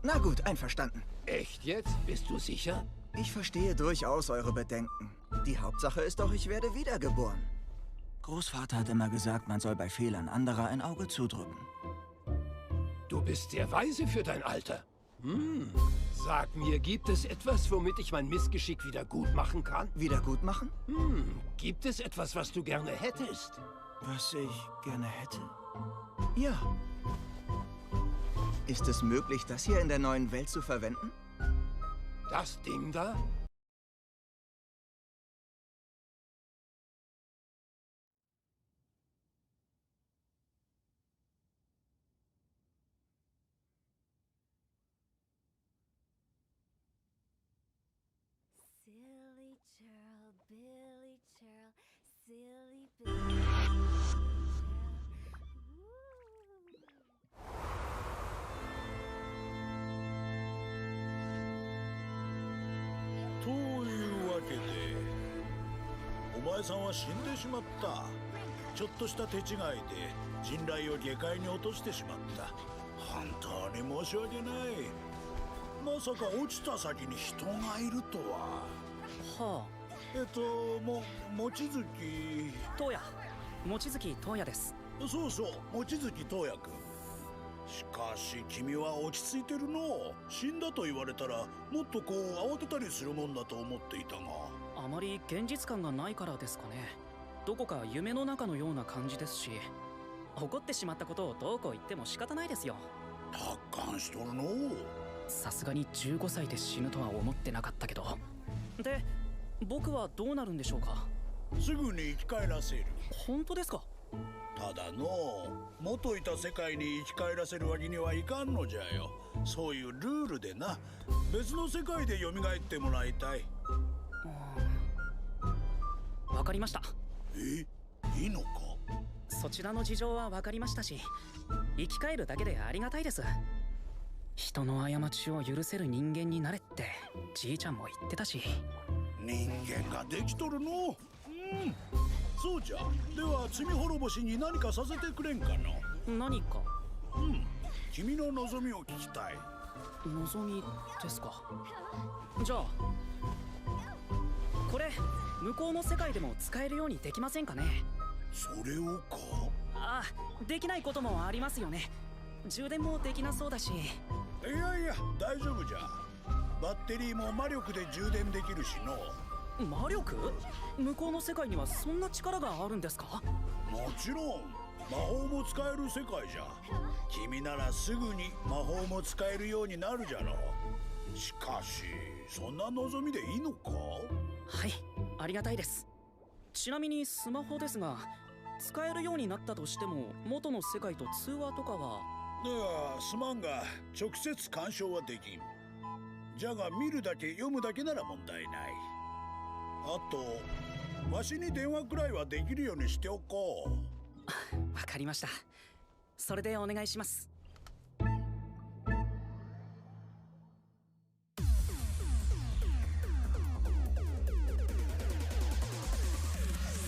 Na gut, einverstanden. Echt jetzt? Bist du sicher? Ich verstehe durchaus eure Bedenken. Die Hauptsache ist doch, ich werde wiedergeboren. Großvater hat immer gesagt, man soll bei Fehlern anderer ein Auge zudrücken. Du bist sehr weise für dein Alter. Sag mir, gibt es etwas, womit ich mein Missgeschick wieder gut machen kann? Wieder gut machen? Gibt es etwas, was du gerne hättest? Was ich gerne hätte? Ja. Ist es möglich, das hier in der neuen Welt zu verwenden? Das Ding da? Silly churl, Billy churl, silly Billy churl. というわけでお前さんは死んでしまった。ちょっとした手違いで人雷を下界に落としてしまった。本当に申し訳ない。まさか落ちた先に人がいるとは。はあ。望月東也。望月東也です。そうそう、望月東也君。しかし君は落ち着いてるの。死んだと言われたらもっとこう慌てたりするもんだと思っていたが。あまり現実感がないからですかね。どこか夢の中のような感じですし、起こってしまったことをどうこう言っても仕方ないですよ。達観しとるの。さすがに15歳で死ぬとは思ってなかったけど。で、僕はどうなるんでしょうか。すぐに生き返らせる。本当ですか。ただの元いた世界に生き返らせるわけにはいかんのじゃよ。そういうルールでな。別の世界で蘇ってもらいたい。わかりました。いいのか。そちらの事情はわかりましたし、生き返るだけでありがたいです。人の過ちを許せる人間になれってじいちゃんも言ってたし。人間ができとるの。そうじゃ。では罪滅ぼしに何かさせてくれんかの。何か。君の望みを聞きたい。望みですか。じゃあこれ向こうの世界でも使えるようにできませんかね。それをか。ああ、できないこともありますよね。充電もできなそうだし。いやいや大丈夫じゃ。バッテリーも魔力で充電できるしの。魔力？向こうの世界にはそんな力があるんですか？もちろん魔法も使える世界じゃ。君ならすぐに魔法も使えるようになるじゃろ。しかしそんな望みでいいのか？はい、ありがたいです。ちなみにスマホですが、使えるようになったとしても元の世界と通話とかは。すまんが直接干渉はできん。じゃが見るだけ読むだけなら問題ない。あとわしに電話くらいはできるようにしておこう。わかりました。それでお願いします。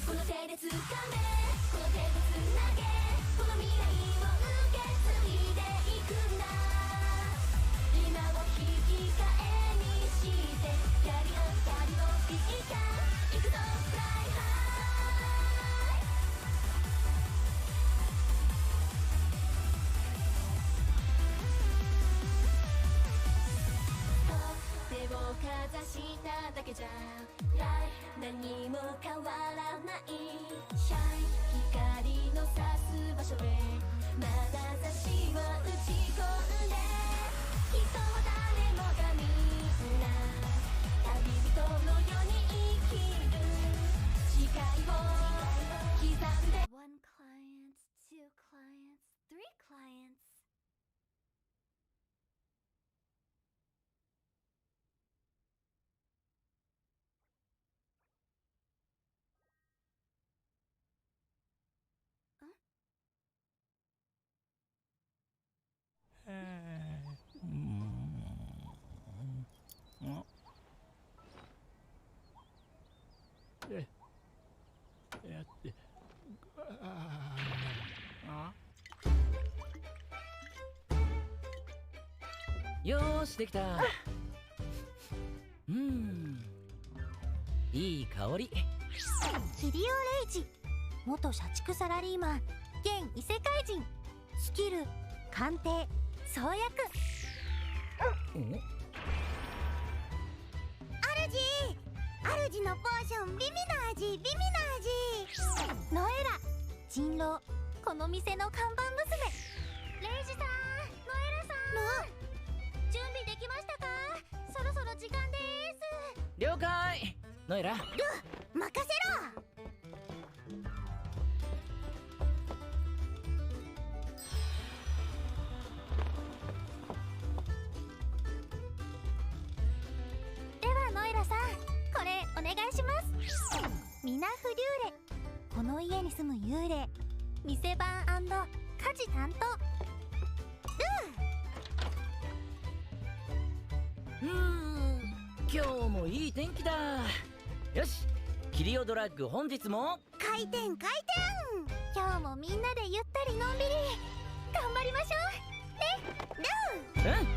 この手で掴め、この手でつなげ、この未来を受け継いでいくんだ。今を引き換えにしてキャリアンキャリのいいか行くぞフライハイ。手をかざしただけじゃ何も変わらない。シャイ光の差す場所へまだ差しを打ち込んで、人は誰もがみんな旅人のように生きる誓いを刻んで One client, two clients, three clientsよーしできた。いい香り。キリオレイジ、元社畜サラリーマン、現異世界人、スキル鑑定創薬。主のポーション、美味な味、美味な味。ノエラ、人狼、この店の看板娘。レイジさん、ノエラさん、準備できましたか？そろそろ時間です。了解。ノエラ、任せろ。ではノエラさん、これお願いします。ミナフリューレ、この家に住む幽霊、店番&家事担当。今日もいい天気だ。よし、キリオドラッグ本日も開店開店。今日もみんなでゆったりのんびり頑張りましょうね。ルー。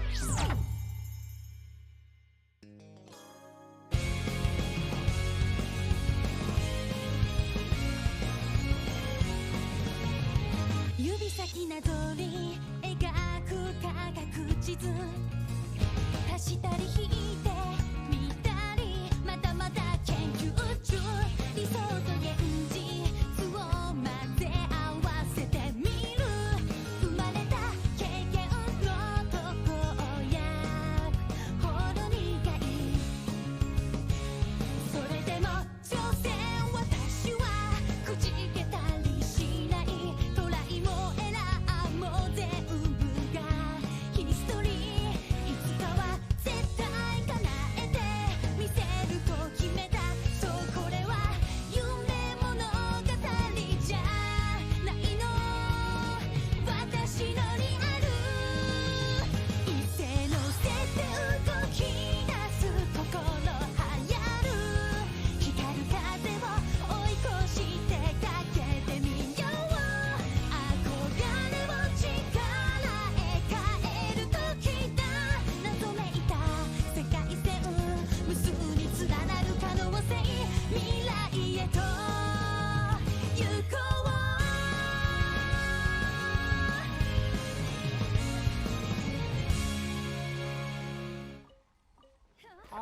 指先なぞり描く科学地図、足したり引いてみたり、まだまだ研究中。理想と現実を混ぜ合わせてみる。生まれた経験のとこやほど苦い。それでも挑戦、私はくじけたりしない。トライもエラーも全部がヒストリー。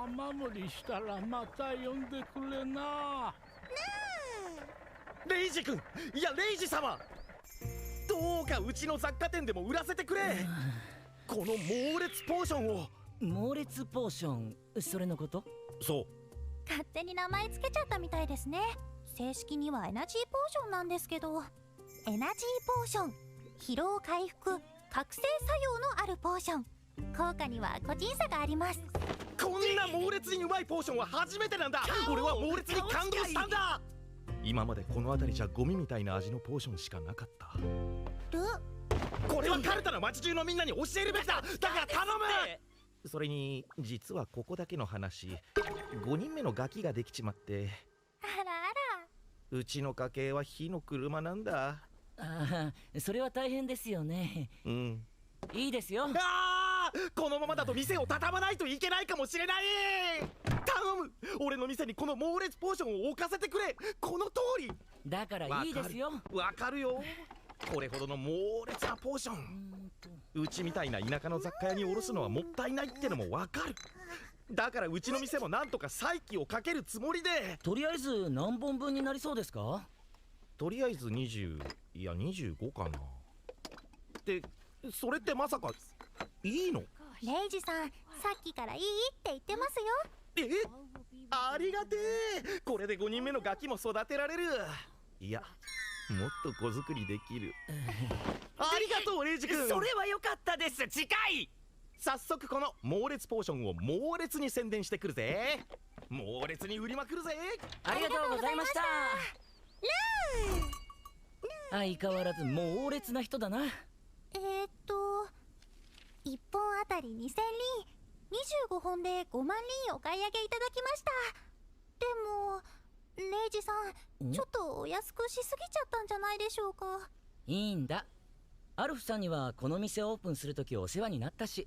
雨漏りしたらまた呼んでくれな。レイジ君、いやレイジ様、どうかうちの雑貨店でも売らせてくれ。この猛烈ポーションを。猛烈ポーション、それのこと？そう。勝手に名前つけちゃったみたいですね。正式にはエナジーポーションなんですけど。エナジーポーション、疲労回復、覚醒作用のあるポーション。効果には個人差があります。こんな猛烈にうまいポーションは初めてなんだ。俺は猛烈に感動したんだ。今までこの辺りじゃゴミみたいな味のポーションしかなかった。これはカルタの街中のみんなに教えるべきだ。だから頼む。それに実はここだけの話、5人目のガキができちまって。あらあら。うちの家系は火の車なんだ。ああ、それは大変ですよね。うん。いいですよ。このままだと店を畳まないといけないかもしれない。頼む、俺の店にこの猛烈ポーションを置かせてくれ。この通りだからいいですよ。わかるよ。これほどの猛烈なポーション、うちみたいな田舎の雑貨屋に卸すのはもったいないってのもわかる。だからうちの店もなんとか再起をかけるつもりで。とりあえず何本分になりそうですか？とりあえず20、いや25かな。ってそれってまさかいいの？レイジさん、さっきからいいって言ってますよ。ありがてえ。これで5人目のガキも育てられる。いや、もっと子作りできる。ありがとうレイジ君。それは良かったです。近い。早速この猛烈ポーションを猛烈に宣伝してくるぜ。猛烈に売りまくるぜ。ありがとうございました。相変わらず猛烈な人だな。1本あたり2000リン、25本で5万リンお買い上げいただきました。でもレイジさん、ちょっとお安くしすぎちゃったんじゃないでしょうか。いいんだ。アルフさんにはこの店オープンするときお世話になったし、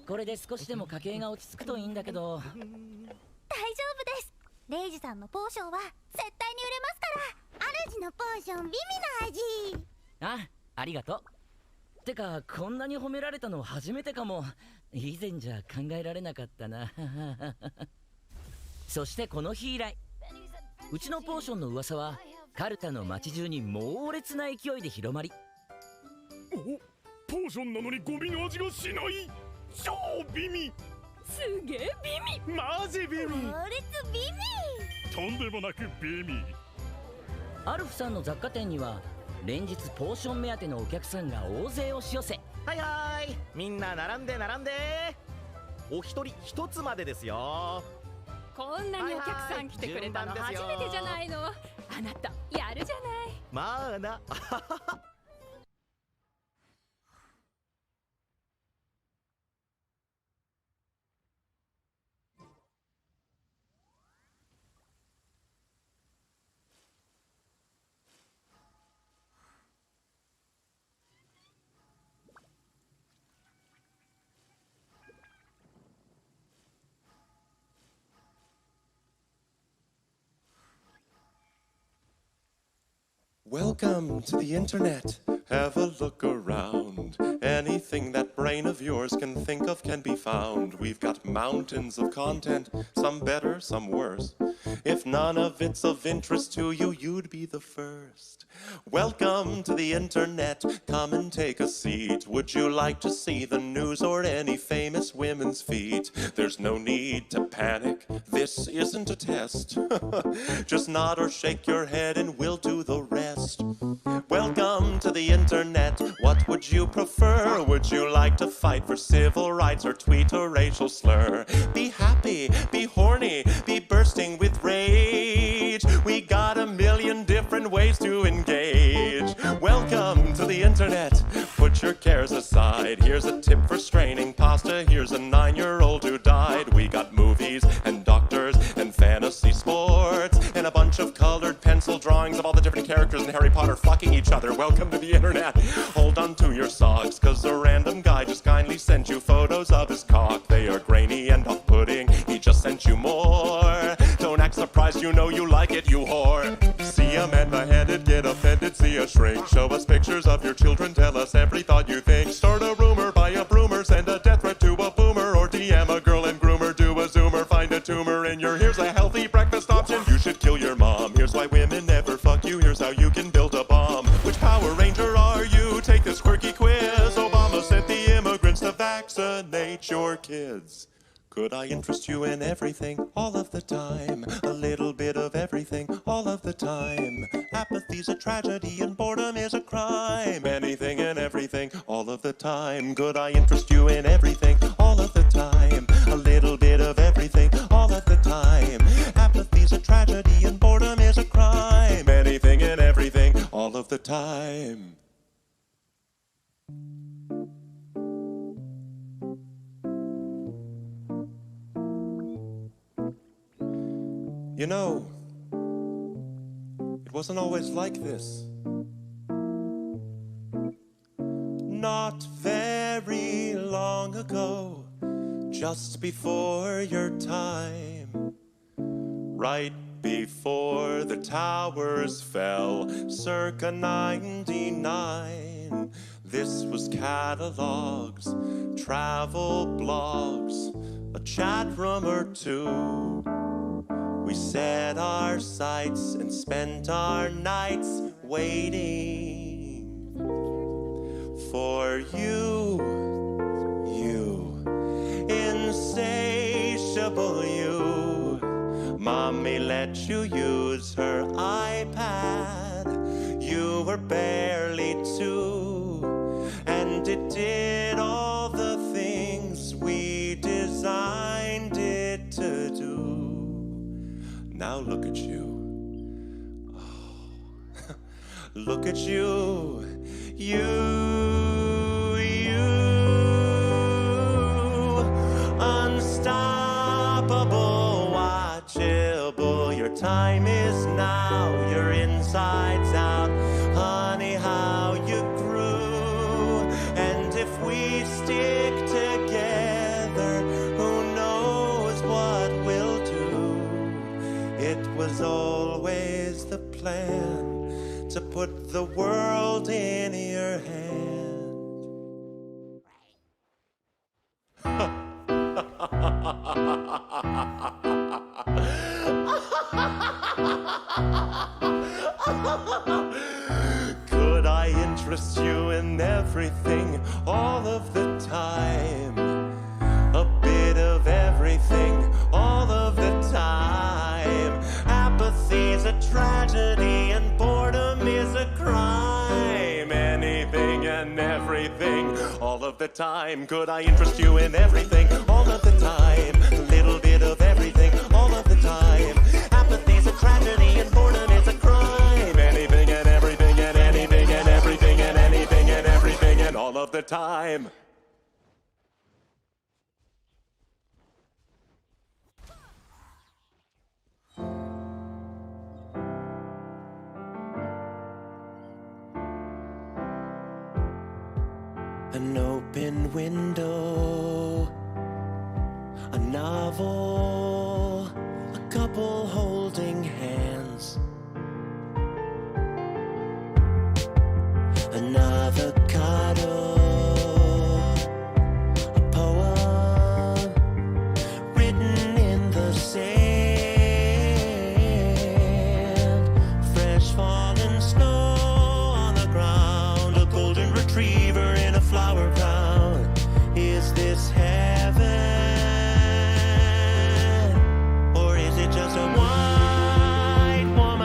これで少しでも家計が落ち着くといいんだけど。大丈夫です。レイジさんのポーションは絶対に売れますから。主のポーション美味な味。ありがとう。てかこんなに褒められたの初めてかも。以前じゃ考えられなかったな。そしてこの日以来、うちのポーションの噂はカルタの街中に猛烈な勢いで広まり。ポーションなのにゴミの味がしない。超美味。すげえ美味。マジ美味。猛烈美味。とんでもなく美味。アルフさんの雑貨店には連日ポーション目当てのお客さんが大勢押し寄せ。はいはい、みんな並んで並んで。お一人一つまでですよ。こんなにお客さん来てくれたの初めてじゃないの。あなたやるじゃない。まあな。Welcome to the internet. Have a look around. Anything that brain of yours can think of can be found. We've got mountains of content, some better, some worse. If none of it's of interest to you, you'd be the first. Welcome to the internet. Come and take a seat. Would you like to see the news or any famous women's feet? There's no need to panic. This isn't a test. Just nod or shake your head and we'll do the rest. Welcome to the internet. What would you prefer? Would you like to fight for civil rights or tweet a racial slur? Be happy, be horny, be bursting with rage. We got a million different ways to engage. Welcome to the internet. Put your cares aside. Here's a tip for straining pasta. Here's a 9-year-old who died. We got movies and doctors and fantasy sports and a bunch of colored pencil drawings of all the different characters in Harry Potter fucking each other. Welcome to the internet. Hold on to your socks, cause a random guy just kindly sent you photos of his cock. They are grainy and off-putting. He just sent you more. Don't act surprised, you know you like it, you whore. See a man beheaded, get offended, see a shrink. Show us pictures of your children, tell us every thought you think. Start a rumor, buy a broomer, send a death threat to a boomer, or DM a girl and groomer, do a zoomer. Jr. Here's a healthy breakfast option. You should kill your mom. Here's why women never fuck you. Here's how you can build a bomb. Which Power Ranger are you? Take this quirky quiz. Obama sent the immigrants to vaccinate your kids. Could I interest you in everything, all of the time? A little bit of everything, all of the time. Apathy's a tragedy and boredom is a crime. Anything and everything, all of the time. Could I interest you in everything, all of the time? A little bit of everything, all of the time. Apathy's a tragedy and boredom is a crime. Anything and everything, all of the time. You know, it wasn't always like this. Not very long ago, just before your time, right before the towers fell, circa 99. This was catalogs, travel blogs, a chat room or two. We set our sights and spent our nights waiting for you, insatiable you. Mommy let you use her iPad. You were barely 2, and it did all the things we designed it to do. Now look at you. Oh. Look at you. You. Unstoppable, watchable. Your time is now. Your insides out. Honey, how you grew. And if we stick together, who knows what we'll do. It was always the plan to put the world in your hand. Could I interest you in everything, all of the time? A bit of everything, all of the time. Apathy's a tragedy and boredom is a crime. Anything and everything, all of the time. Could I interest you in everything, all of the time? A little bit of everything, all of the time. Apathy's a tragedy and boredom is a crime. Anything and everything and anything and everything and anything and everything and all of the time. An open window, a novel, a couple holding hands, an avocado, a poem written in the sand, fresh fallen snow on the ground, a golden retriever in a flower crown. Is this heaven, or is it just a white woman?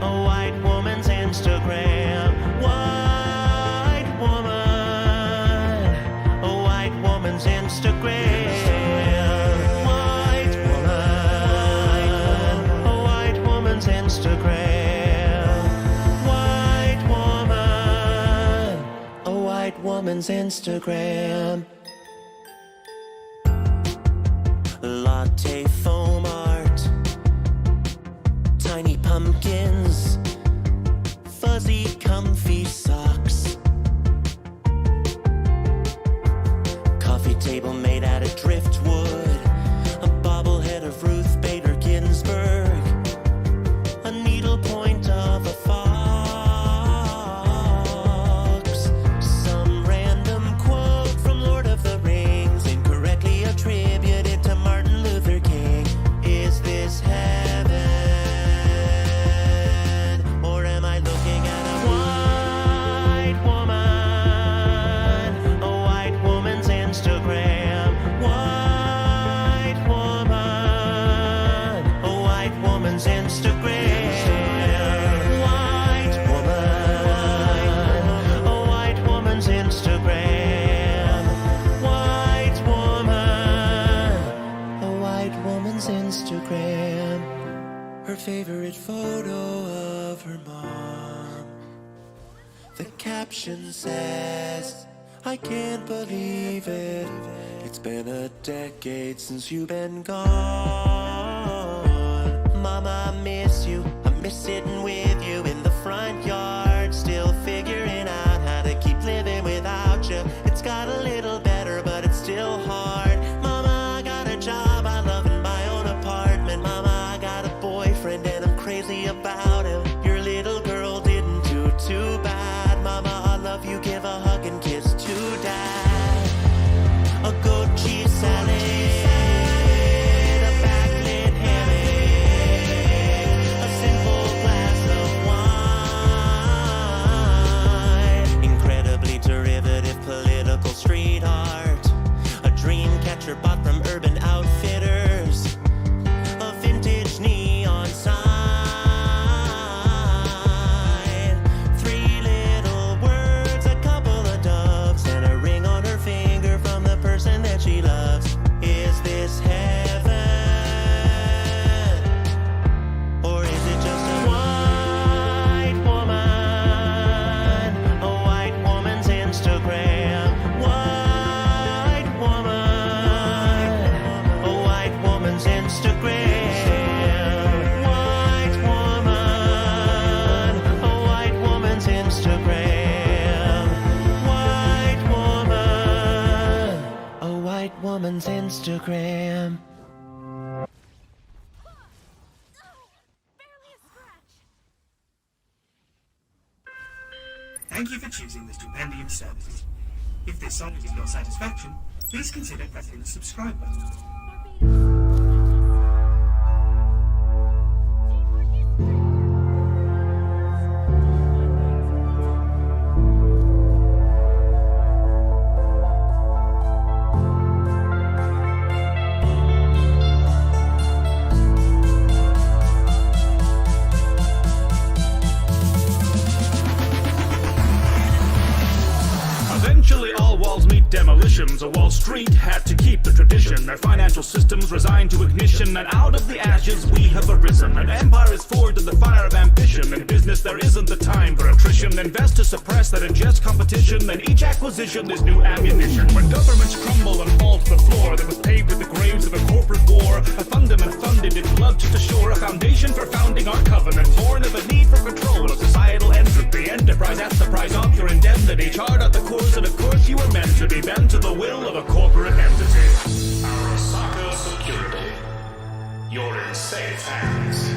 A white woman's Instagram. White woman, a white woman's Instagram. White woman, a white woman's Instagram. White woman, a white woman's Instagram. Latte foam art, tiny pumpkins, fuzzy comfy socks, coffee table made out of driftwood, a bobblehead of Ruth Bader Ginsburg, a needlepoint of a fox, some random quote from Lord of the Rings, incorrectly attributed to Martin Luther her favorite photo of her mom. The caption says, I can't believe it. It's been a decade since you've been gone. Mama, I miss you. I miss sitting with you in the front yard, still figuring out how to keep living without you. It's got a little better, but it's still hard. Mama, I got a job I love in my own apartment. Mama, I got a boyfriend and I'm crazy about him. Your little girl didn't do too bad. Mama, I love you. Give a hug and kiss to Dad. A goat cheese salad, a backlit hammock, a simple glass of wine. Incredibly derivative political street art. A dream catcher bought from Urban Outfitters. A vintage neon sign. 3 little words, a couple of doves, and a ring on her finger from the person that she loves. Is this heaven? Or is it just a white woman? A white woman's Instagram. White woman. A white woman's Instagram. White woman. A white woman's Instagram. White woman. A white woman's Instagram. Thank you for choosing the Stupendium service. If this song is your satisfaction, please consider pressing the subscribe button. Eventually all walls meet demolitions. A Wall Street had to keep the tradition. Their financial systems resigned to ignition, and out of the ashes we have arisen. An empire is forged in the fire of ambition. In business there isn't the time for attrition. Invest to suppress that unjust competition, and each acquisition is new ammunition. When governments crumble and fall to the floor, that was paved with the graves of a corporate war. A fundament funded its blood to shore. A foundation for founding our covenant, born of a need for control of societal entropy. Enterprise at the price of your indemnity. Chart out the course, and of course you were meant to be bent to the will of a corporate entity. Arasaka Security. You're in safe hands.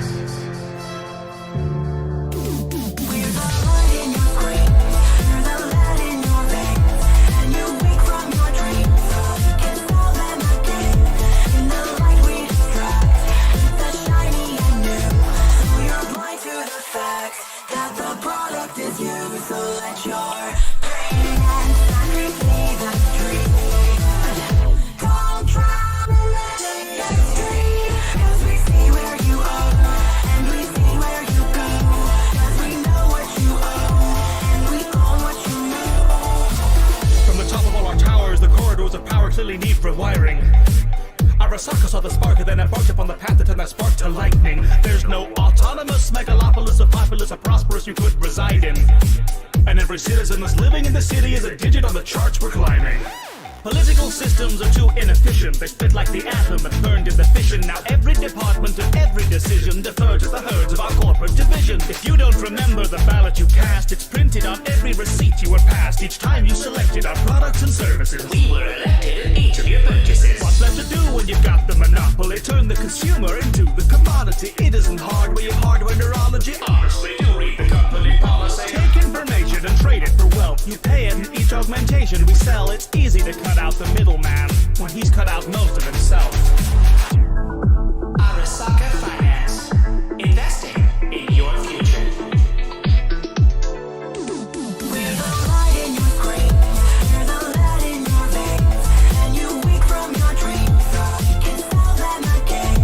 Of power clearly need rewiring. Arasaka saw the spark and then embarked upon the path that turned that spark to lightning. There's no autonomous megalopolis of populace or prosperous you could reside in. And every citizen that's living in the city is a digit on the charts we're climbing. Political systems are too inefficient. They split like the atom that burned in the fission. Now every department and every decision defer to the herds of our corporate division. If you don't remember the ballot you cast, it's printed on every receipt you were passed. Each time you selected our products and services, we were elected in each of your purchases. What's left to do when you've got the monopoly? Turn the consumer into the commodity. It isn't hard where you have hardware neurology. Honestly, do read the company policy. Take information and trade it for wealth. You pay it in each augmentation we sell. It's easy to cut out the middleman when he's cut out most of himself. Arasaka Finance. Investing in your future. We're the light in your screen. We're the lead in your veins. And you wake from your dreams. So you can sell them again.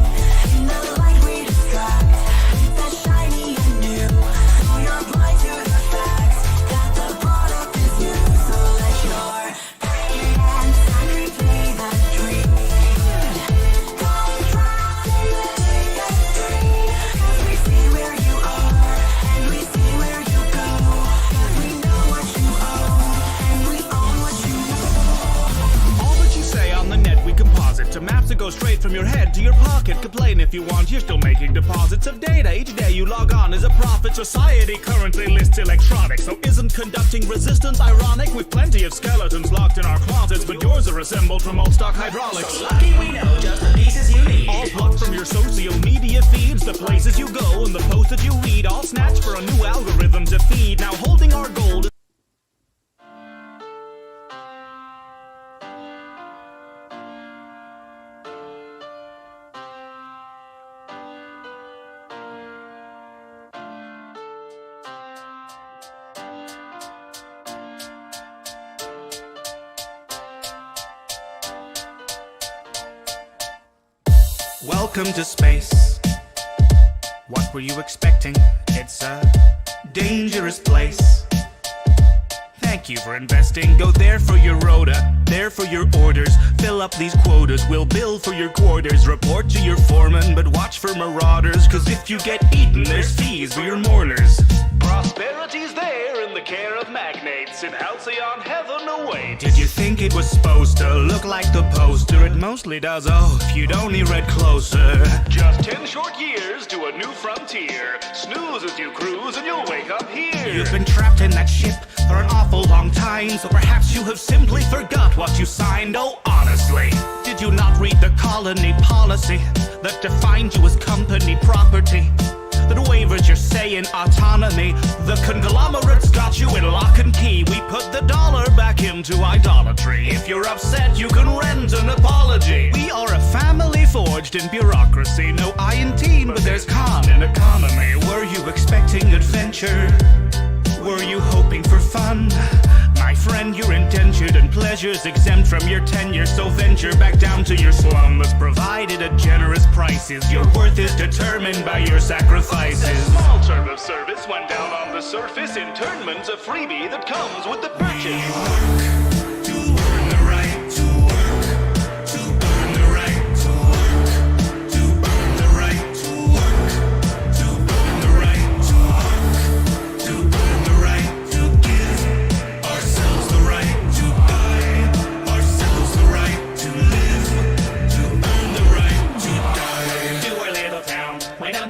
In the light we distract. It's that shiny and new. So you're blind to the facts that the product is you. So let your brain and sun replay the dream. Don't try. go straight from your head to your pocket. Complain if you want, you're still making deposits of data. Each day you log on is a profit. Society currently lists electronics, so isn't conducting resistance ironic? With plenty of skeletons locked in our closets, but yours are assembled from old stock hydraulics. So lucky we know just the pieces you need. All plucked from your social media feeds, the places you go and the posts that you read, all snatched for a new algorithm to feed. Now holding our gold. Welcome to space. What were you expecting? It's a dangerous place. Thank you for investing. Go there for your rota, there for your orders. Fill up these quotas, we'll bill for your quarters. Report to your foreman, but watch for marauders. Cause if you get eaten, there's fees for your mourners. Prosperity's there in the care of magnates. In halcyon heaven awaits. Did you think it was supposed to look like the poster? It mostly does, oh, if you'd only read closer. Just 10 short years to a new frontier. Snooze as you cruise and you'll wake up here. You've been trapped in that ship for an awful long time, so perhaps you have simply forgot what you signed. Oh, honestly, did you not read the colony policy that defined you as company property? That waivers your say in autonomy. The conglomerates got you in lock and key. We put the dollar back into idolatry. If you're upset, you can rent an apology. We are a family forged in bureaucracy. No I in teen, but there's con in economy. Were you expecting adventure? Were you hoping for fun? My friend, you're indentured and pleasures exempt from your tenure. So venture back down to your slum that's provided at generous prices. Your worth is determined by your sacrifices. A small term of service went down on the surface. Internment's a freebie that comes with the purchase.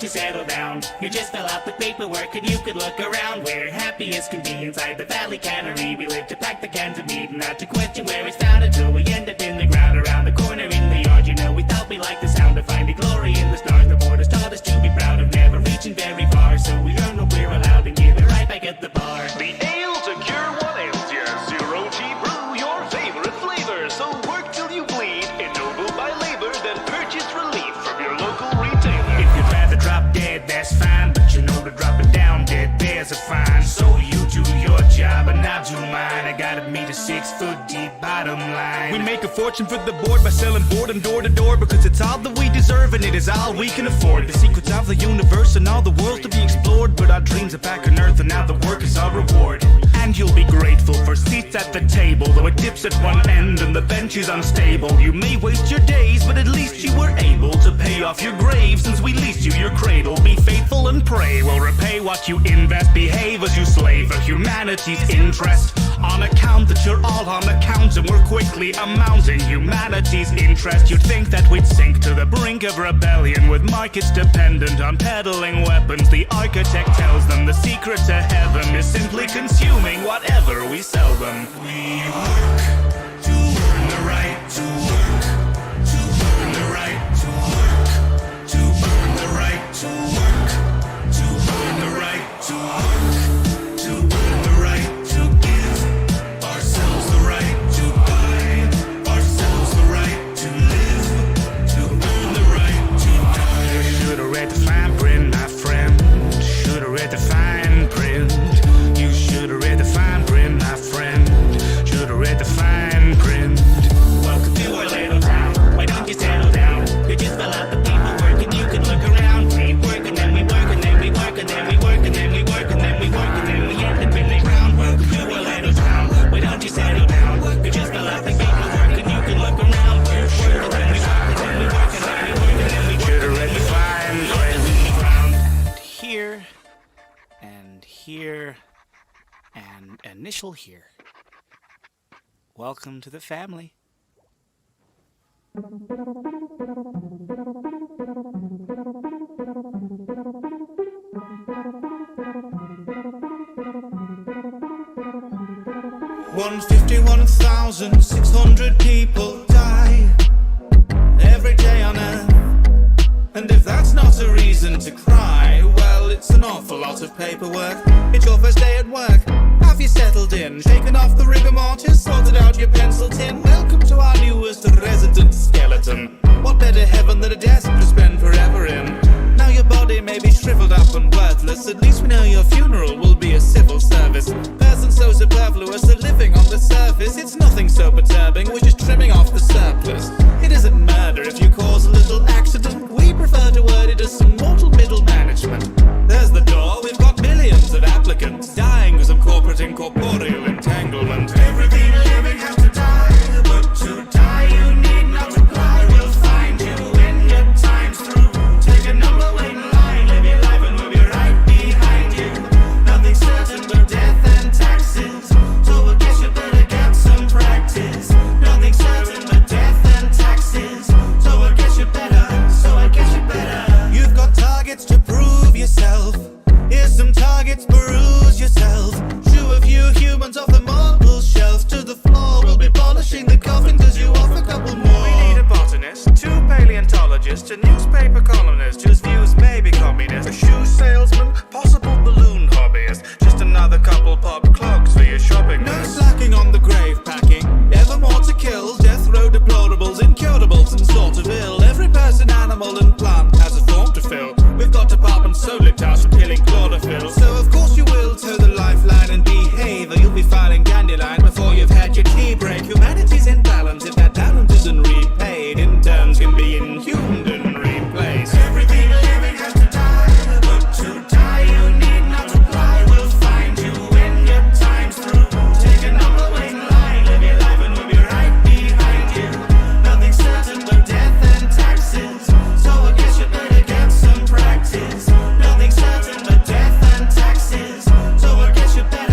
Settle down. You just fill out the paperwork and you could look around. We're happy as can be inside the valley cannery. We live to pack the cans of meat and not to question where it's found until we end up in the ground around the corner in the yard. You know, we thought we liked the sound of finding glory in the stars. The borders taught us to be proud of never reaching very far. So we earn what we're allowed and give it right back at the bar. The ale to cure what ails you. Zero tea brew, your favorite flavor. So work till you bleed. Ennobled by labor, then purchase relief from your local retailer. If you'd rather drop dead, that's fine, but you know to drop it down dead, there's a fine. So you do your job and I'll do mine. I gotta meet a 6 foot deep bottom line. We make a fortune for the board by selling boredom door to door, because it's all that we deserve and it is all we can afford. The secrets of the universe and all the worlds to be explored, but our dreams are back on earth and now the work is our reward. And you'll be grateful for seats at the table, though it dips at one end and the bench is unstable. You may waste your days, but at least you were able to pay off your grave since we leased you your cradle. Be faithful and pray, we'll repay what you invest. Behave as you slave for humanity's interest. On account that you're all on account and we're quickly amounting humanity's interest. You'd think that we'd sink to the brink of rebellion with markets dependent on peddling weapons. The architect tells them the secret to heaven is simply consuming whatever we sell them. We work to earn the right to work, to earn the right to work, to earn the right to work, to earn the right to work, to earn the right to give ourselves the right to buy ourselves the right to live, to earn the right to die. You should have read the fine print, my friend. Should have read the fine print. You should have read the fine print, my friend. Should have read the fine print. Welcome to our little town. Why don't you settle down? You just fill out the paperwork and you can look around. We work and then we work and then we work and then we work and then we work and then we work and then we end up in the ground. Welcome to our little town. Why don't you settle down? You just fill out the paperwork and you can look around. We work and then we work and then we work and then we work and then we work. Should have read the fine print. And here, and here, and initial here. Welcome to the family. $151,600 people die every day on Earth. And if that's not a reason to cry, well, it's an awful lot of paperwork. It's your first day at work. Have you settled in? Shaken off the rigor mortis? Sorted out your pencil tin? Welcome to our newest resident skeleton. What better heaven than a desk to spend forever in? Now your body may be shriveled up and worthless. At least we know your funeral will be a civil service. Person so superfluous, a living on the surface. It's nothing so perturbing, we're just trimming off the surplus. It isn't murder if you cause a little accident. We prefer to word it as some mortal middle management. There's the door, we've got millions of applicants dying because of corporate incorporeal entanglement. Everything living has to die, but to die you need not apply. We'll find you when your time's through. Take a number, wait in line, live your life and we'll be right behind you. Nothing certain but death and taxes, so I guess you better get some practice. Nothing certain but death and taxes, so I guess you better. You've got targets to prove yourself. Here's some targets, peruse yourself. Shoo a few humans off the marble shelf to the floor. We'll be polishing the coffin cause you off a couple more. We need a botanist, 2 paleontologists, a newspaper columnist whose views may be communist, a shoe salesman, possible balloon hobbyist, just another couple pop clogs for your shopping list. No slacking on the grave packing, ever more to kill. Death row deplorables, incurables and sort of ill. Every person, animal and plant has a form to fill. We've got departments solely tasked with killing chlorophyll. So of course you will toe the lifeline and behave, or you'll be filing dandelion before you've had your tea break. Humanity's in balance if that talent isn't repaid. Interns can be inhumed and replaced. Everything living has to die, but to die you need not apply. We'll find you when your time's through. Take a number, wait in line, live your life and we'll be right behind you. Nothing certain but death and taxes, so I guess you better get some practice. Nothing certain but death and taxes, so I guess you better.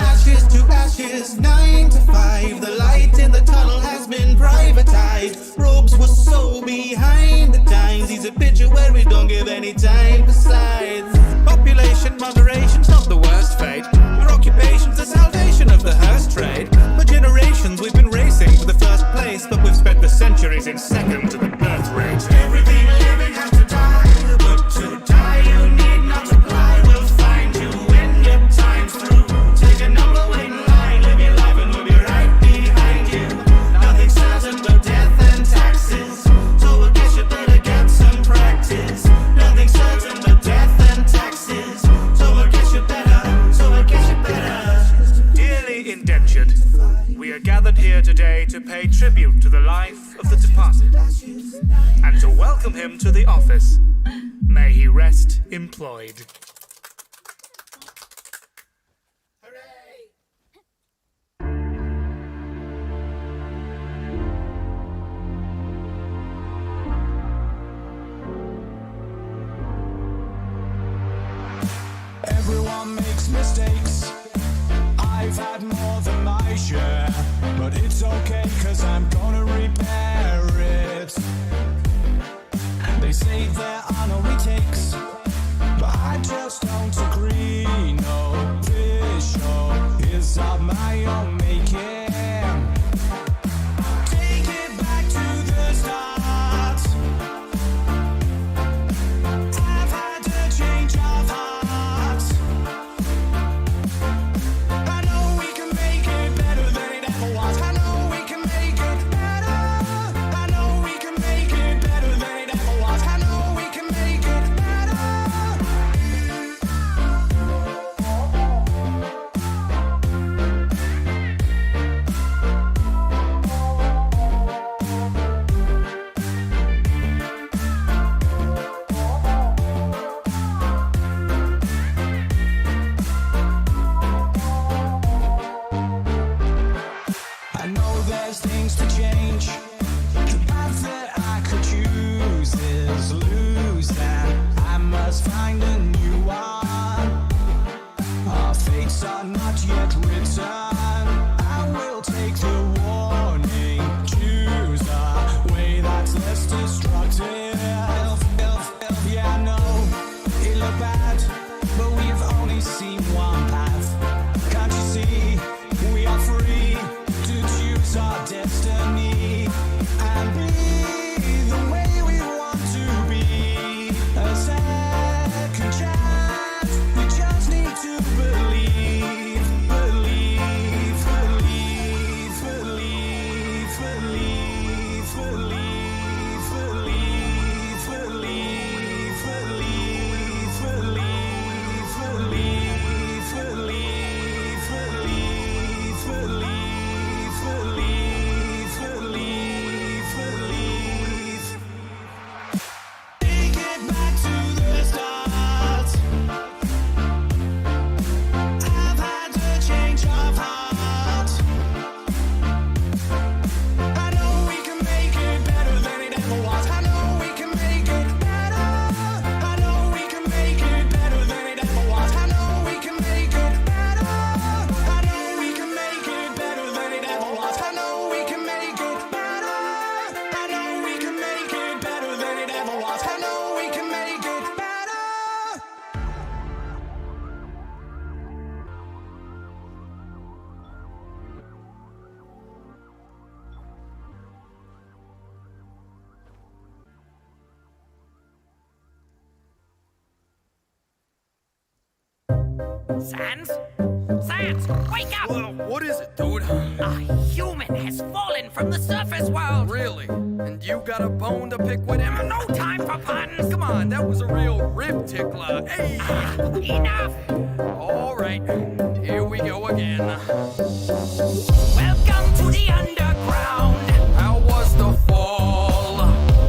Ashes to ashes, 9 to 5. The light in the tunnel has been privatized. Robes were so behind the times. He's a picture where we don't give any time. Besides, population moderation's not the worst fate. Your occupation's the salvation of the hearse trade. For generations we've been racing for the first place, but we've spent the centuries in second to the birth rate. Everything living has to die, but to die you need not apply. We'll find you when your time's through. Take a number, wait in line, live your life and we'll be right behind you. Nothing certain but death and taxes, so I guess you better get some practice. Nothing certain but death and taxes, so I guess you better. Dearly indentured, we are gathered here today to pay tribute to the life of the departed, and to welcome him to the office. May he rest employed. Everyone makes mistakes. I've had more than my share, but it's okay cause I'm gonna repair it. They say there are no retakes, but I just don't agree. No, this show is of my own making. Take it back to the start. I've had a change of heart. I know we can make it better than it ever was. I know we can Sans? Sans, wake up! What is it, dude? A human has fallen from the surface world! Really? And you got a bone to pick with him? No time for puns! Come on, that was a real rib tickler. Hey! Enough! All right, here we go again. Welcome to the underground! How was the fall?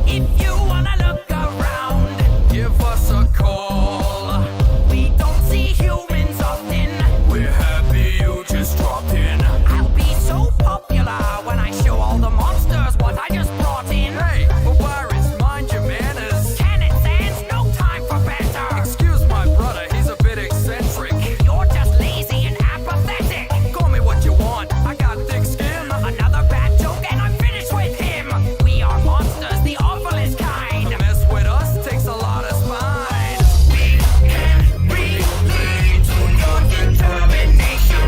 If you wanna look around, give us a call. We don't see humans often. We're happy you just dropped in. I'll be so popular when I show all the monsters what I just brought in. Hey, Papyrus, mind your manners. Can it, Sans? No time for banter. Excuse my brother, he's a bit eccentric. You're just lazy and apathetic. Call me what you want, I got thick skin. Another bad joke and I'm finished with him. We are monsters, the awfulest kind. To mess with us takes a lot of spine. We can relate to your determination,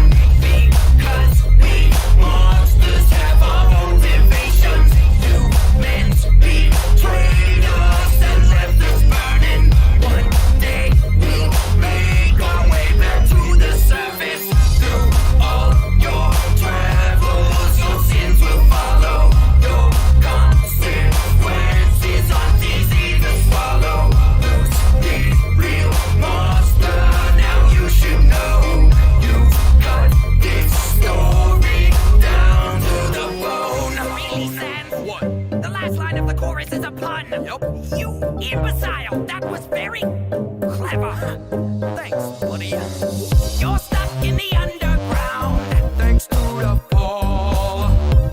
because we monsters have our motivations. You meant betrayed us and left us burning. One day we'll make our way back to the surface. Through all your travels, your sins will follow. Your consequences aren't easy to swallow. Who's the real monster? Now you should know. You've got this story down to the bone. Really, Sans? What? The last line of the chorus is a pun. Yep. You imbecile! That was very clever. Thanks, buddy. You're stuck in the underground. Thanks to the fall.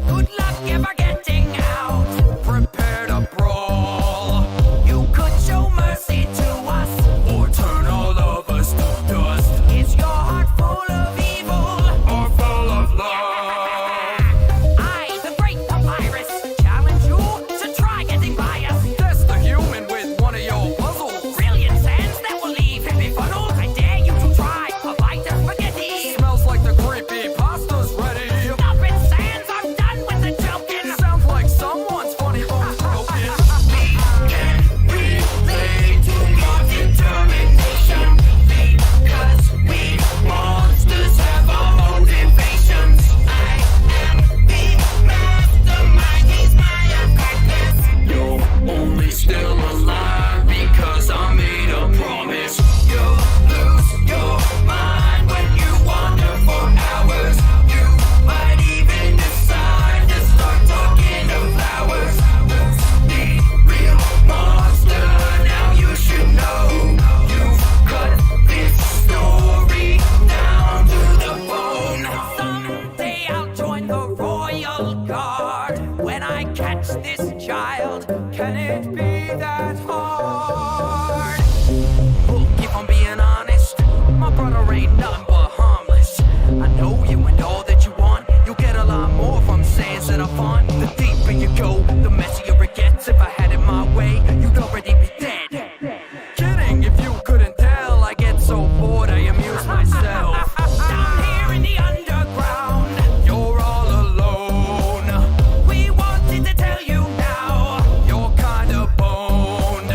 Good luck ever getting out. Prepare to brawl. You could show mercy to us, Or turn all of us to dust. is your heart full of evil? Or full of love. I, the great Papyrus, challenge you to try getting by us. Test the human with one of your puzzles. Brilliant, Sans, that will leave him befuddled. I dare you to try a bite of spaghetti. Smells like the creepy pasta's ready. Stop it, Sans, I'm done with the joking. Sounds like someone's funny bone's broken. We can relate to your determination, because we monsters have our motivations. I am the mastermind, he's my apprentice. You're only still alive because I made a promise. You'll lose your mind when you wander for hours. You might even decide to start talking to flowers. Who's the real monster? Now you should know. You've cut this story down to the bone. Someday I'll join the royal guard. When I catch this child, can it be that hard? If I'm being honest, my brother ain't nothing but harmless. I know you and all that you want. You'll get a lot more from saying that I'm fun. The deeper you go, the messier it gets. If I had it my way, you'd already be dead. Kidding, if you couldn't tell, I get so bored I amuse myself. Down here in the underground, You're all alone. we wanted to tell you now. You're kinda boned.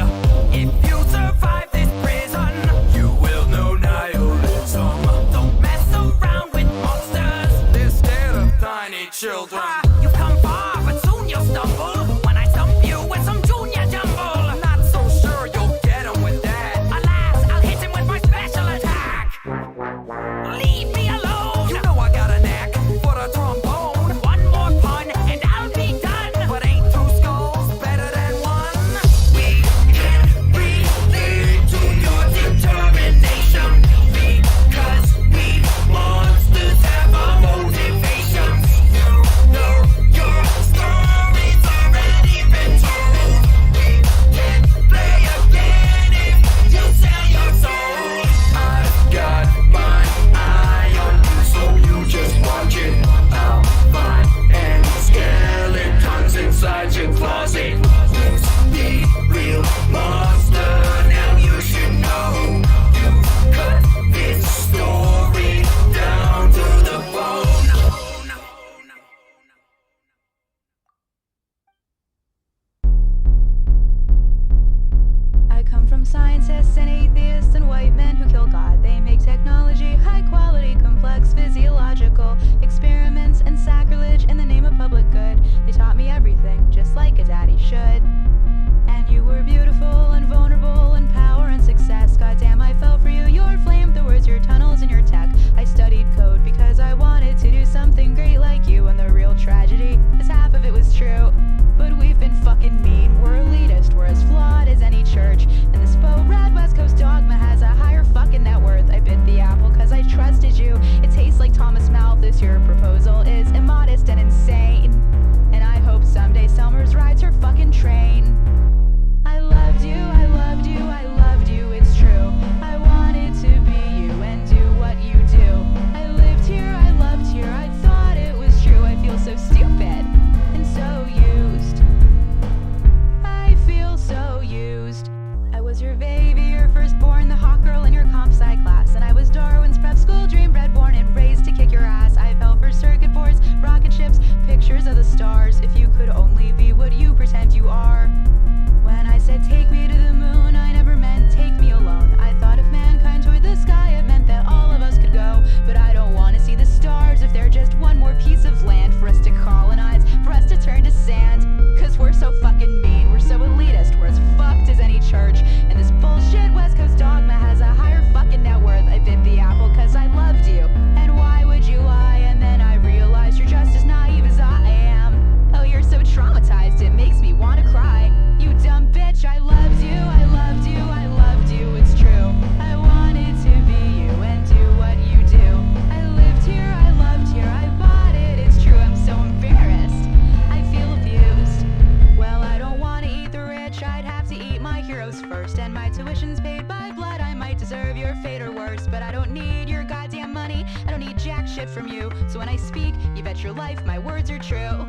If you survive this prison, You will know nihilism. don't mess around with monsters. They're scared of tiny children. You've come far and atheists and white men who kill God. They make technology high quality, complex, physiological experiments and sacrilege in the name of public good. They taught me everything, just like a daddy should. And you were beautiful and vulnerable and power and success. Goddamn, I fell for you. Your flamethrowers, your tunnels, and your tech. I studied code because I wanted to do something great like you. And the real tragedy is half of it was true. But we've been fucking mean. We're elitist. We're as flawed as any church. And this faux red West Coast dogma has a higher fucking net worth. I bit the apple cause I trusted you. It tastes like Thomas Malthus. Your proposal is immodest and insane. And I hope someday Selmer's rides her fucking train. I loved you, I loved you, I loved you, it's true. I wanted to be you and do what you do. I lived here, I loved here, I thought it was true. I feel so stupid and so used. I feel so used. I was your baby, your firstborn, the hot girl in your comp sci class. And I was Darwin's prep school dream, bred, born, and raised to kick your ass. I fell for circuit boards, rocket ships, pictures of the stars. If you could only be what you pretend you are. When I said take me to the moon, I never meant take me alone. I thought if mankind toured the sky, it meant that all of us could go. But I don't want to see the stars if they're just one more piece of land for us to colonize, for us to turn to sand. Cause we're so fucking mean, we're so elitist, we're as fucked as any church. And this bullshit West Coast dogma has a higher fucking net worth. I bit the apple cause I loved you. And why would you lie? And then I realized you're just as naive as I am. Oh, you're so traumatized, it makes me wanna cry. You dumb bitch, I loved you, I loved you, I loved you, it's true. I wanted to be you and do what you do. I lived here, I loved here, I bought it, it's true. I'm so embarrassed, I feel abused. Well, I don't want to eat the rich, I'd have to eat my heroes first. And my tuition's paid by blood, I might deserve your fate or worse. But I don't need your goddamn money, I don't need jack shit from you. So when I speak, you bet your life my words are true.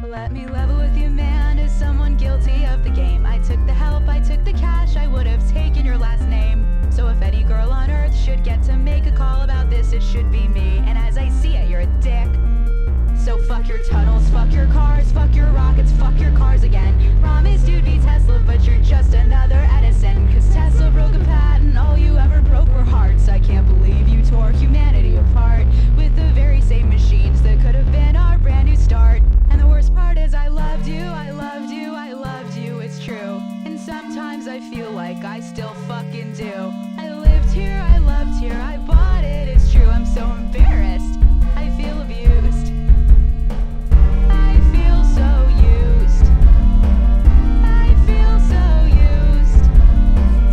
Let me level with you, man, as someone guilty of the game. I took the help, I took the cash, I would have taken your last name. So if any girl on earth should get to make a call about this, it should be me. And as I see it, you're a dick. So fuck your tunnels, fuck your cars, fuck your rockets, fuck your cars again. You promised you'd be Tesla, but you're just another Edison. Cause Tesla broke a patent, all you ever broke were hearts. I can't believe you tore humanity apart with the very same machines that could have been our brand new start. And the worst part is I loved you, I loved you, I loved you, it's true. And sometimes I feel like I still fucking do. I lived here, I loved here, I bought it, it's true. I'm so embarrassed, I feel abused. I feel so used. I feel so used.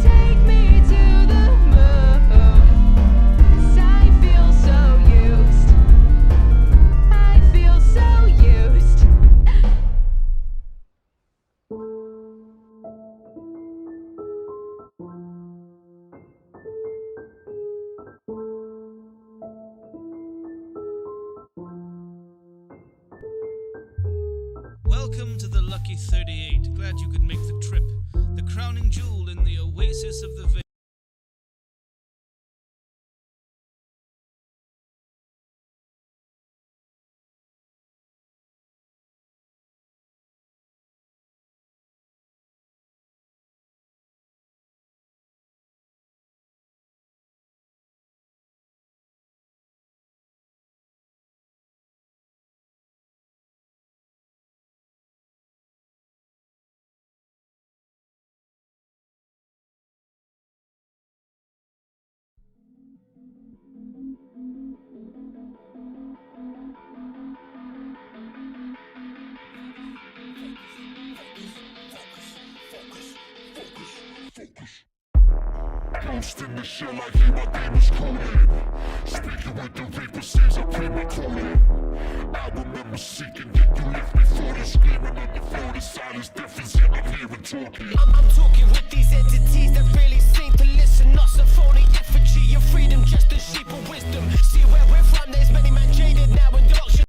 Take me to the moon. 'Cause I feel so used. I feel so used. Welcome to the Lucky 38. Glad you could make the trip. The crowning jewel in the oasis of the Ghost in the shell, I hear my demons calling. Speaking with the reaper, seems I play my calling. I remember seeking, yet you left me for the screaming on the floor. The silence deafens, yet I'm here and talking. I'm talking with these entities that really seem to listen. Not some phony effigy of freedom, just a sheep of wisdom. See where we're from, there's many men jaded now in doctrine.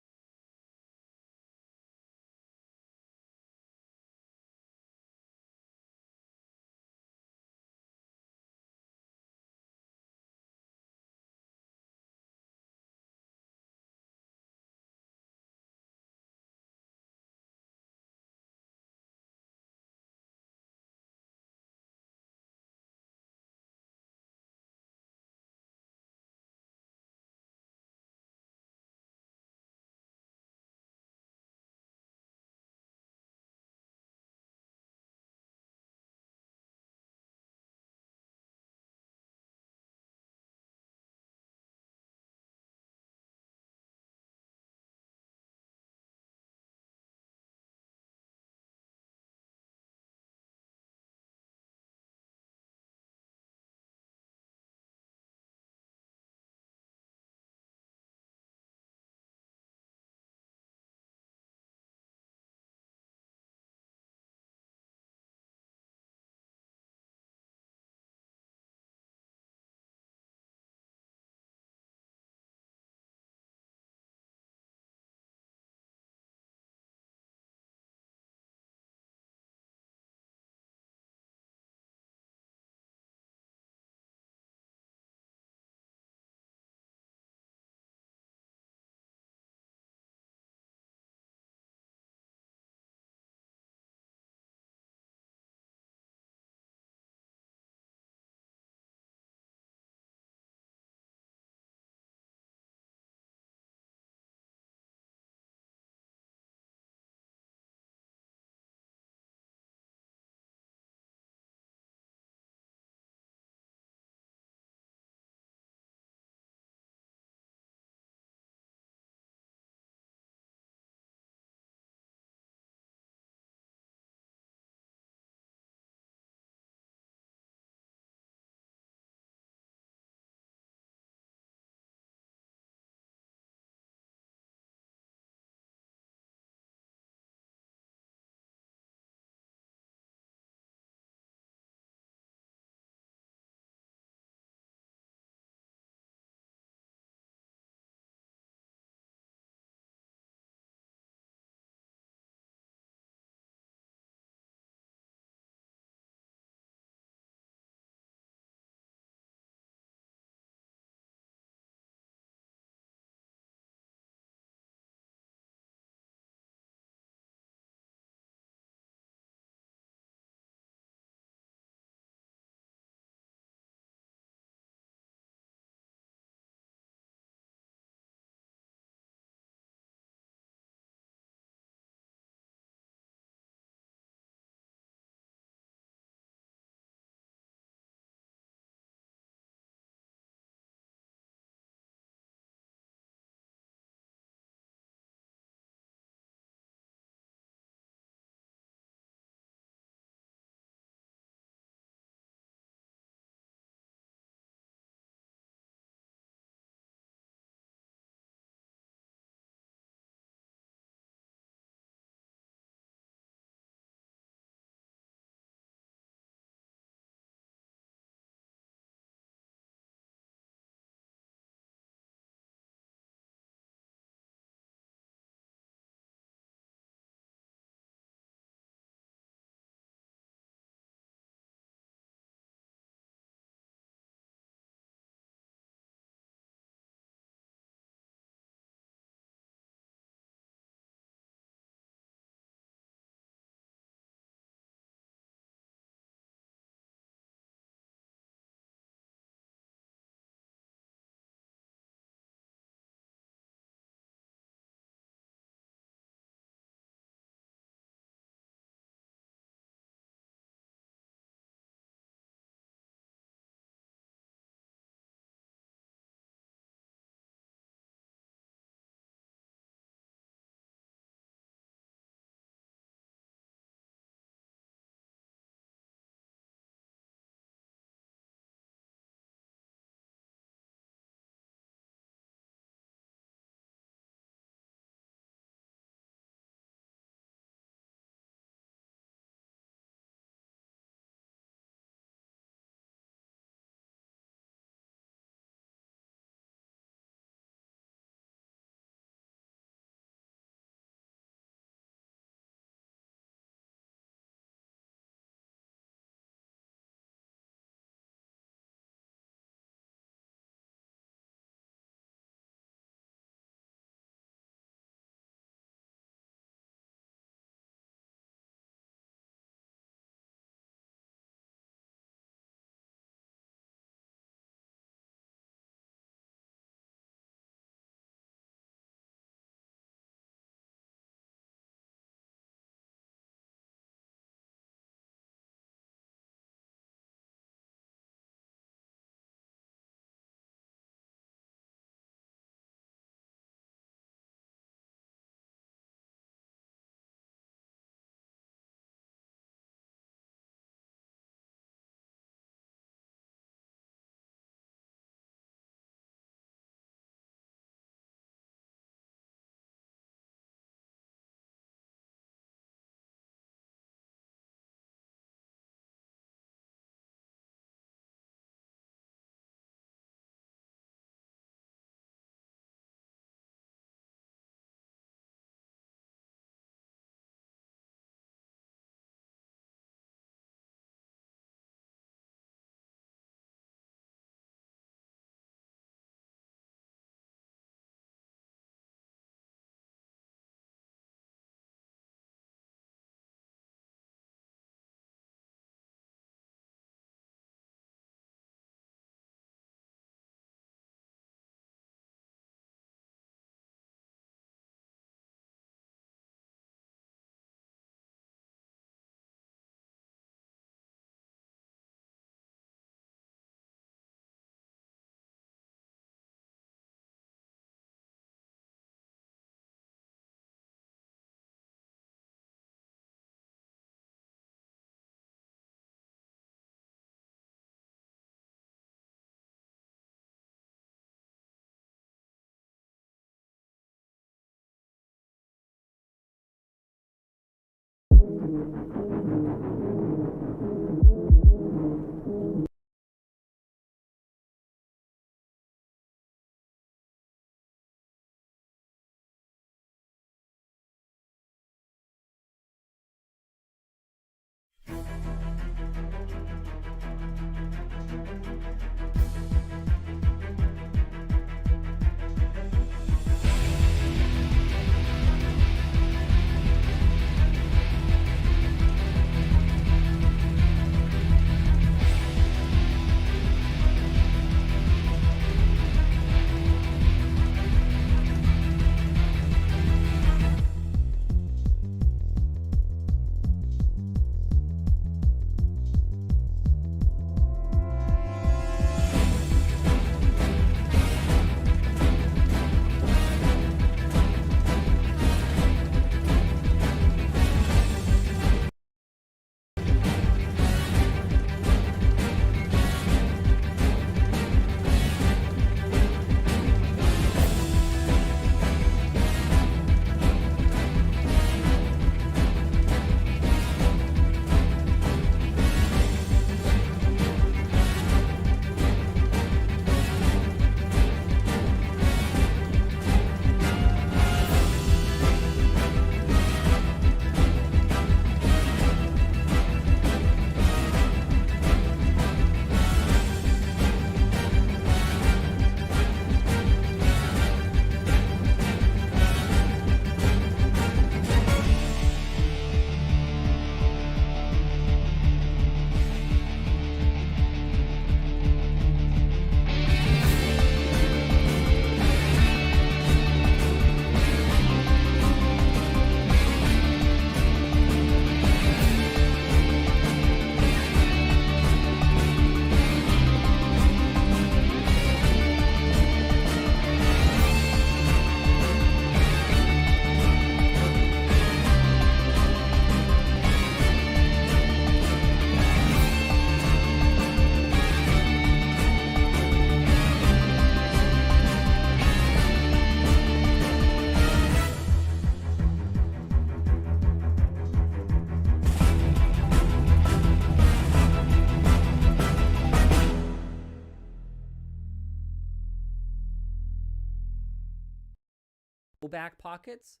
back pockets,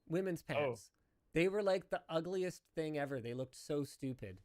women's pants. They were like the ugliest thing ever. They looked so stupid.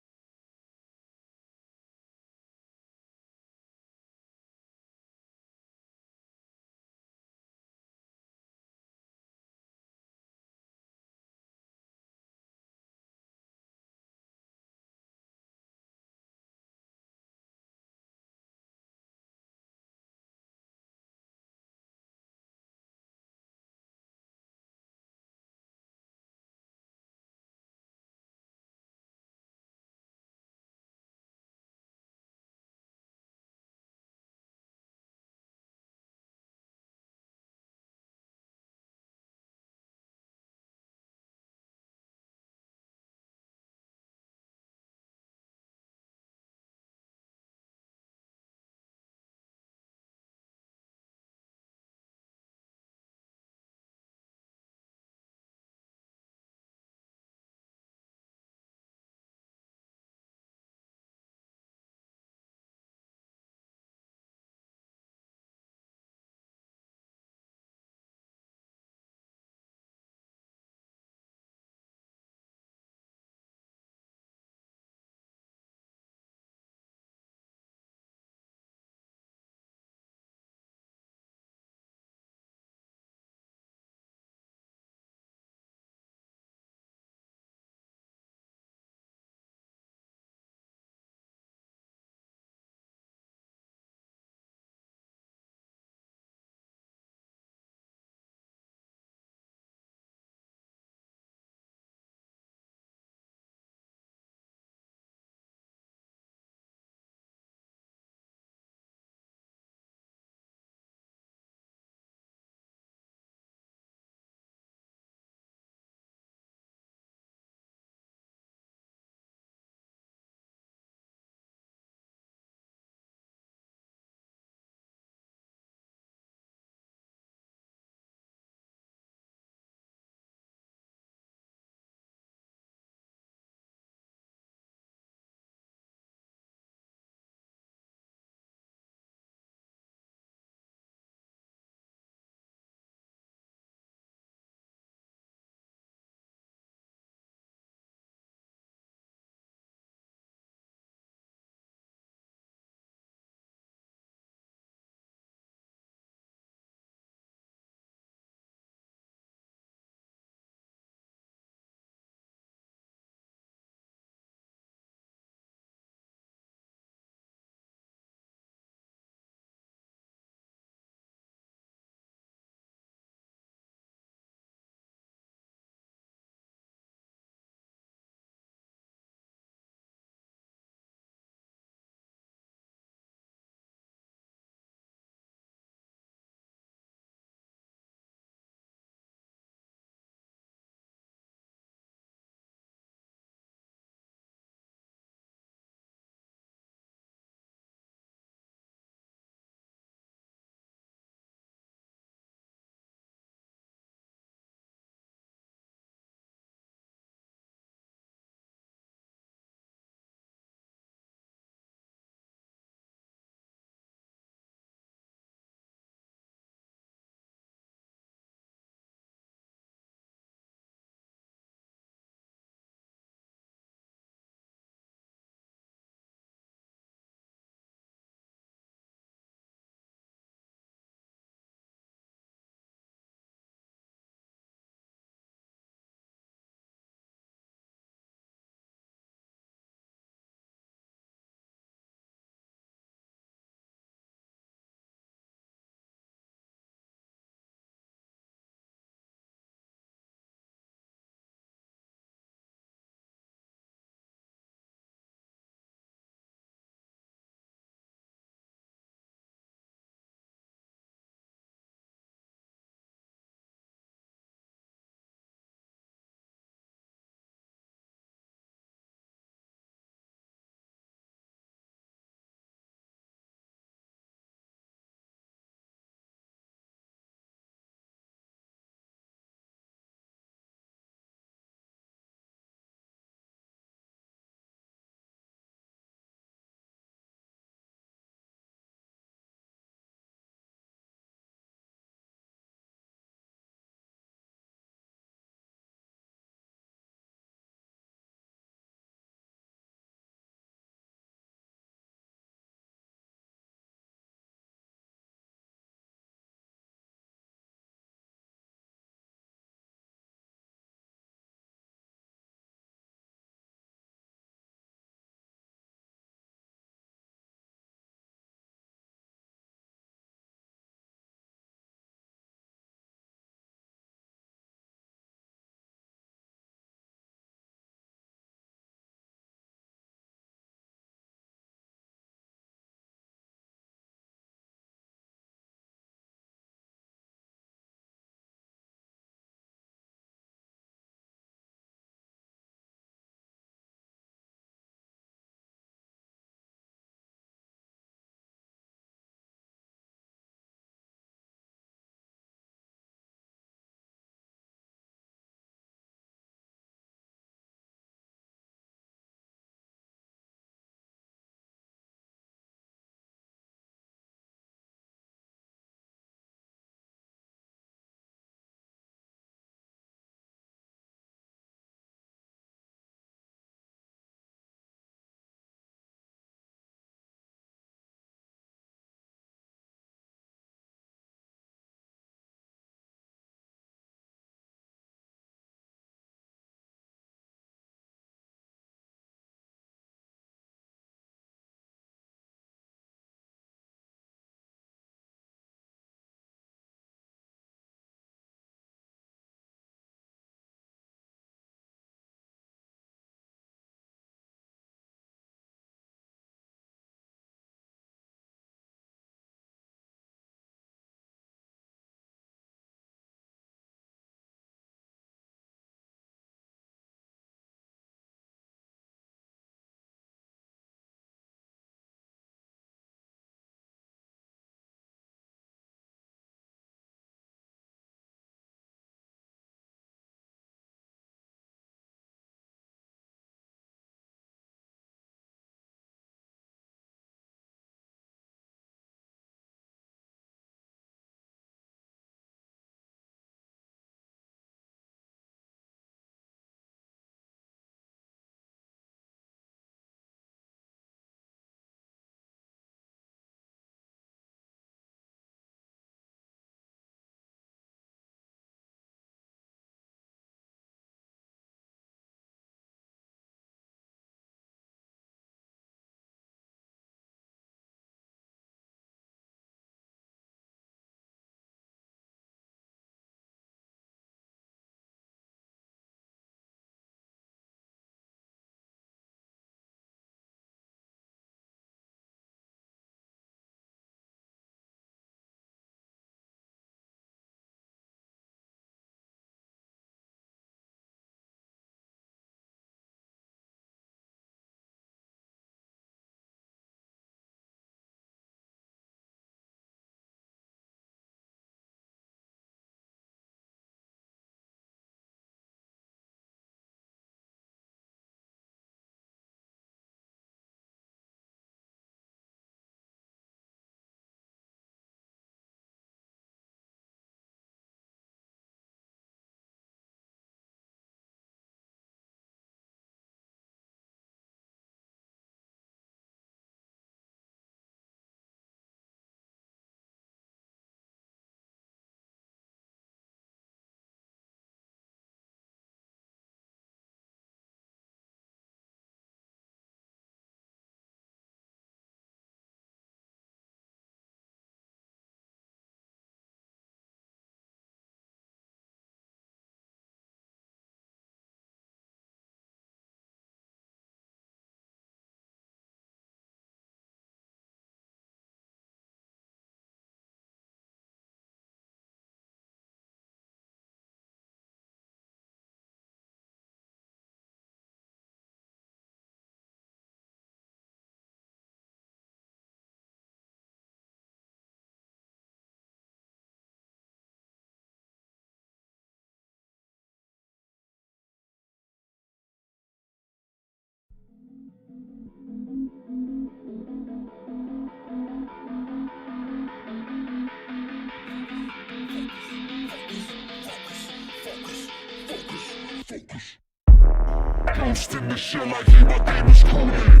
the shell, I hear my demons calling.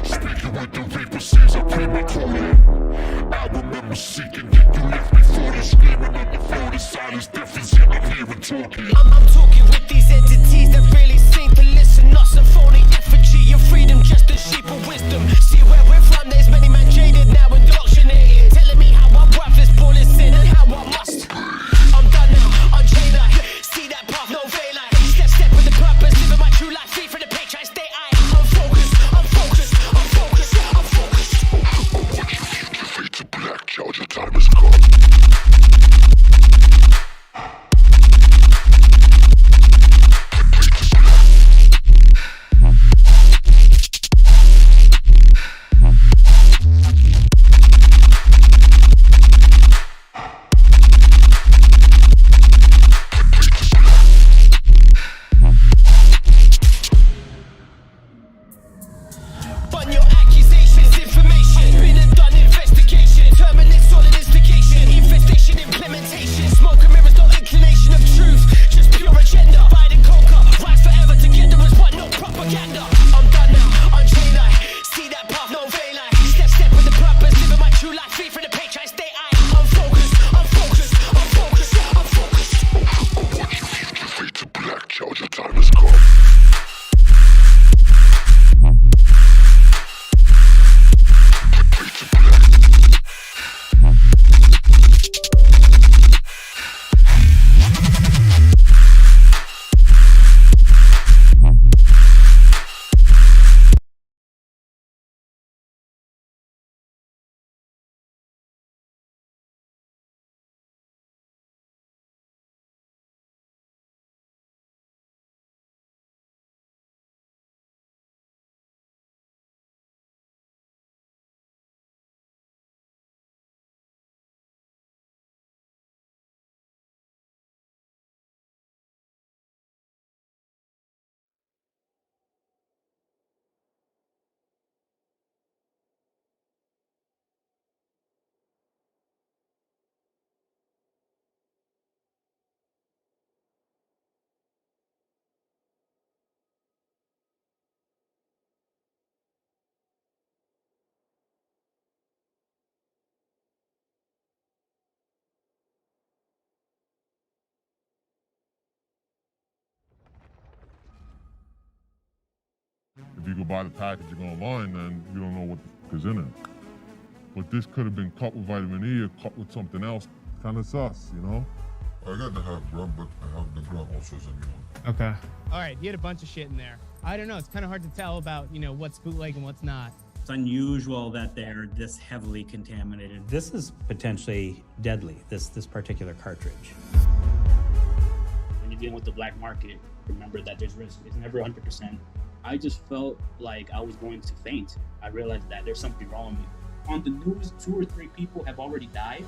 Speaking with the vapor seas, I pay my calling. I remember seeking you, you left me for the screaming on the floor. The silence difference, yeah, I'm hearing talking. I'm talking with these entities that really seem to listen. Not some phony effigy of freedom, just a sheep of wisdom. See where we're from, there's many men jaded, now indoctrinated, telling me how I'm worthless, born in sin, and how I must. I'm done now, unchained I see that path, no veil I step with the purpose, living my true life, free from the page I stay I'm focused, I'm focused, I'm focused, I'm focused. Oh, when you feel your fate to black, child, your time has come. Bun your accusations, information, been and done investigation, terminate solid instigation, infestation, implementation, smoke and mirrors, no inclination of truth, just pure agenda, fight and conquer, rise forever together as one, no propaganda. I'm done now, unchained I see that path, no veil I step with the purpose, living my true life, free from the page I stay I'm focused, I'm focused, I'm focused, I'm focused. Oh, when you feel your fate to black, child, your time has come. If you go buy the packaging online, then you don't know what the f is in it. But this could have been cut with vitamin E or cut with something else. Kind of sus, you know? I got the half grub, but I have the grub also as anyone. Okay. All right, you had a bunch of shit in there. I don't know, it's kind of hard to tell about, you know, what's bootleg and what's not. It's unusual that they're this heavily contaminated. This is potentially deadly, this particular cartridge. When you're dealing with the black market, remember that there's risk. It's never 100%. I just felt like I was going to faint. I realized that there's something wrong with me. On the news, 2 or 3 people have already died.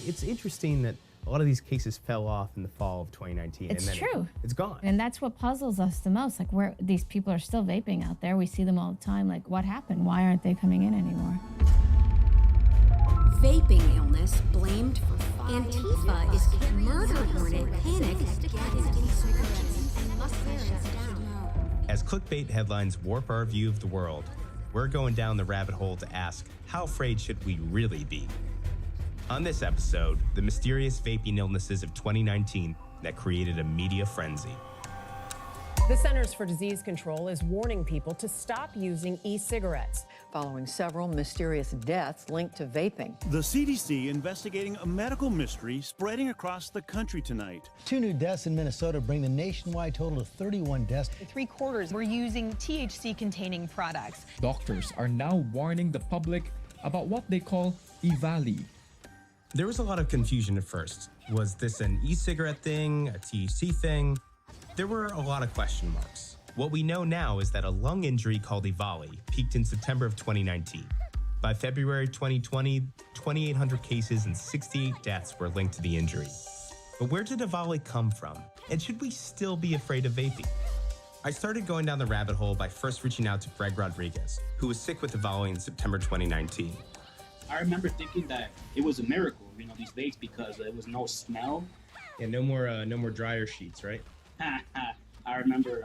It's interesting that a lot of these cases fell off in the fall of 2019. It's and then true. It's gone. And that's what puzzles us the most. Like, where these people are still vaping out there. We see them all the time. Like, what happened? Why aren't they coming in anymore? Vaping illness blamed for Antifa is murder hornet panic. As clickbait headlines warp our view of the world, we're going down the rabbit hole to ask, how afraid should we really be? On this episode, the mysterious vaping illnesses of 2019 that created a media frenzy. The Centers for Disease Control is warning people to stop using e-cigarettes following several mysterious deaths linked to vaping. The CDC investigating a medical mystery spreading across the country tonight. 2 new deaths in Minnesota bring the nationwide total to 31 deaths. 3/4 were using THC-containing products. Doctors are now warning the public about what they call EVALI. There was a lot of confusion at first. Was this an e-cigarette thing, a THC thing? There were a lot of question marks. What we know now is that a lung injury called EVALI peaked in September of 2019. By February 2020, 2,800 cases and 68 deaths were linked to the injury. But where did EVALI come from? And should we still be afraid of vaping? I started going down the rabbit hole by first reaching out to Greg Rodriguez, who was sick with EVALI in September 2019. I remember thinking that it was a miracle, you know, these vapes, because there was no smell. Yeah, no more dryer sheets, right? I remember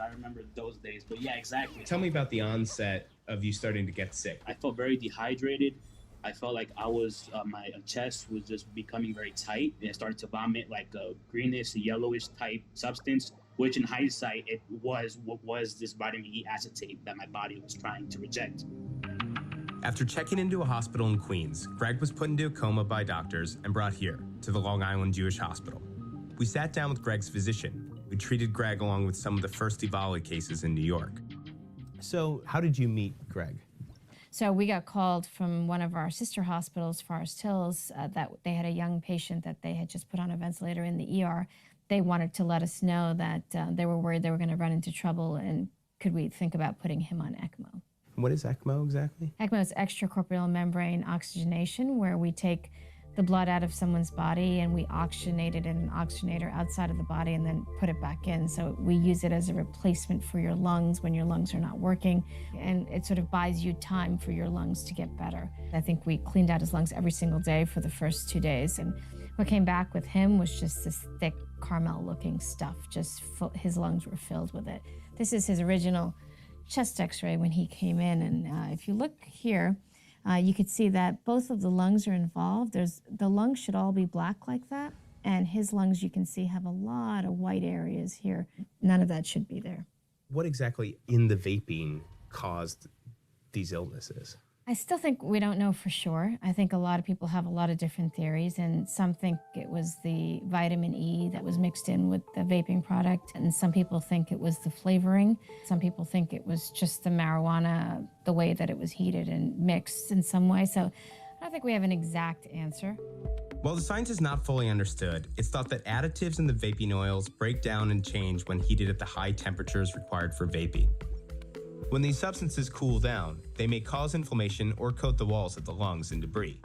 those days. But yeah, exactly. Tell me about the onset of you starting to get sick. I felt very dehydrated. I felt like I was, my chest was just becoming very tight, and I started to vomit like a greenish, yellowish type substance, which in hindsight, it was what was this vitamin E acetate that my body was trying to reject. After checking into a hospital in Queens, Greg was put into a coma by doctors and brought here to the Long Island Jewish Hospital. We sat down with Greg's physician, who treated Greg along with some of the first Ebola cases in New York. So how did you meet Greg? So we got called from one of our sister hospitals, Forest Hills, that they had a young patient that they had just put on a ventilator in the ER. They wanted to let us know that they were worried they were going to run into trouble, and could we think about putting him on ECMO. What is ECMO exactly? ECMO is extracorporeal membrane oxygenation, where we take the blood out of someone's body and we oxygenate it in an oxygenator outside of the body and then put it back in. So we use it as a replacement for your lungs when your lungs are not working, and it sort of buys you time for your lungs to get better. I think we cleaned out his lungs every single day for the first 2 days, and what came back with him was just this thick caramel-looking stuff. His lungs were filled with it. This is his original chest x-ray when he came in, and if you look here, you could see that both of the lungs are involved. The lungs should all be black like that, and his lungs, you can see, have a lot of white areas here. None of that should be there. What exactly in the vaping caused these illnesses? I still think we don't know for sure. I think a lot of people have a lot of different theories, and some think it was the vitamin E that was mixed in with the vaping product, and some people think it was the flavoring. Some people think it was just the marijuana, the way that it was heated and mixed in some way. So I don't think we have an exact answer. While the science is not fully understood, it's thought that additives in the vaping oils break down and change when heated at the high temperatures required for vaping. When these substances cool down, they may cause inflammation or coat the walls of the lungs in debris.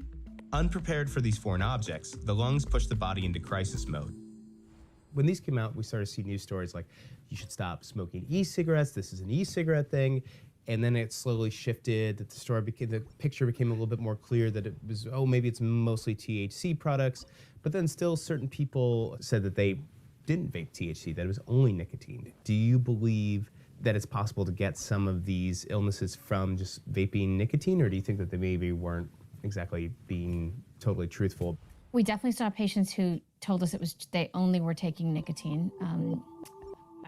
Unprepared for these foreign objects, the lungs push the body into crisis mode. When these came out, we started to see news stories like, you should stop smoking e-cigarettes, this is an e-cigarette thing, and then it slowly shifted, that the picture became a little bit more clear that it was, oh, maybe it's mostly THC products, but then still certain people said that they didn't vape THC, that it was only nicotine. Do you believe that it's possible to get some of these illnesses from just vaping nicotine, or do you think that they maybe weren't exactly being totally truthful? We definitely saw patients who told us they only were taking nicotine.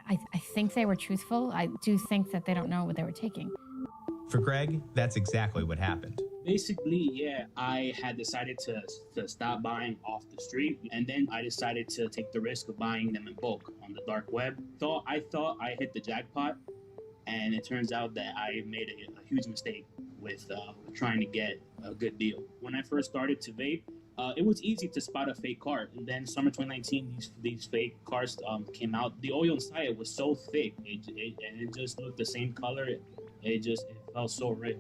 I think they were truthful. I do think that they don't know what they were taking. For Greg, that's exactly what happened. Basically, yeah, I had decided to stop buying off the street, and then I decided to take the risk of buying them in bulk on the dark web. I thought I hit the jackpot, and it turns out that I made a huge mistake with trying to get a good deal. When I first started to vape, it was easy to spot a fake card, and then summer 2019, these fake cards came out. The oil inside was so thick, and it just looked the same color. It felt so real.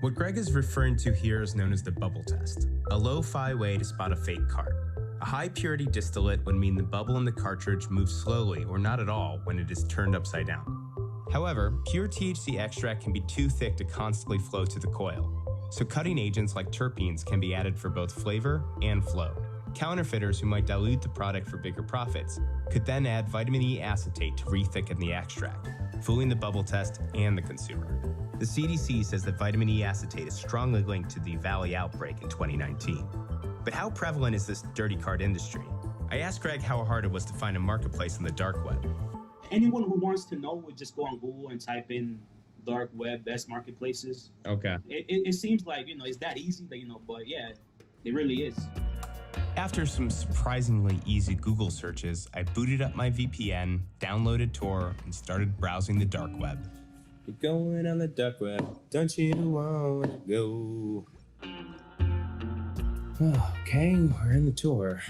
What Greg is referring to here is known as the bubble test, a lo-fi way to spot a fake cart. A high purity distillate would mean the bubble in the cartridge moves slowly or not at all when it is turned upside down. However, pure THC extract can be too thick to constantly flow to the coil, so cutting agents like terpenes can be added for both flavor and flow. Counterfeiters who might dilute the product for bigger profits could then add vitamin E acetate to re-thicken the extract, fooling the bubble test and the consumer. The CDC says that vitamin E acetate is strongly linked to the Valley outbreak in 2019. But how prevalent is this dirty card industry? I asked Greg how hard it was to find a marketplace on the dark web. Anyone who wants to know would just go on Google and type in dark web best marketplaces. Okay. It seems like, it's that easy, but yeah, it really is. After some surprisingly easy Google searches, I booted up my VPN, downloaded Tor, and started browsing the dark web. You're going on the dark web, don't you wanna go? Okay, we're in the Tor.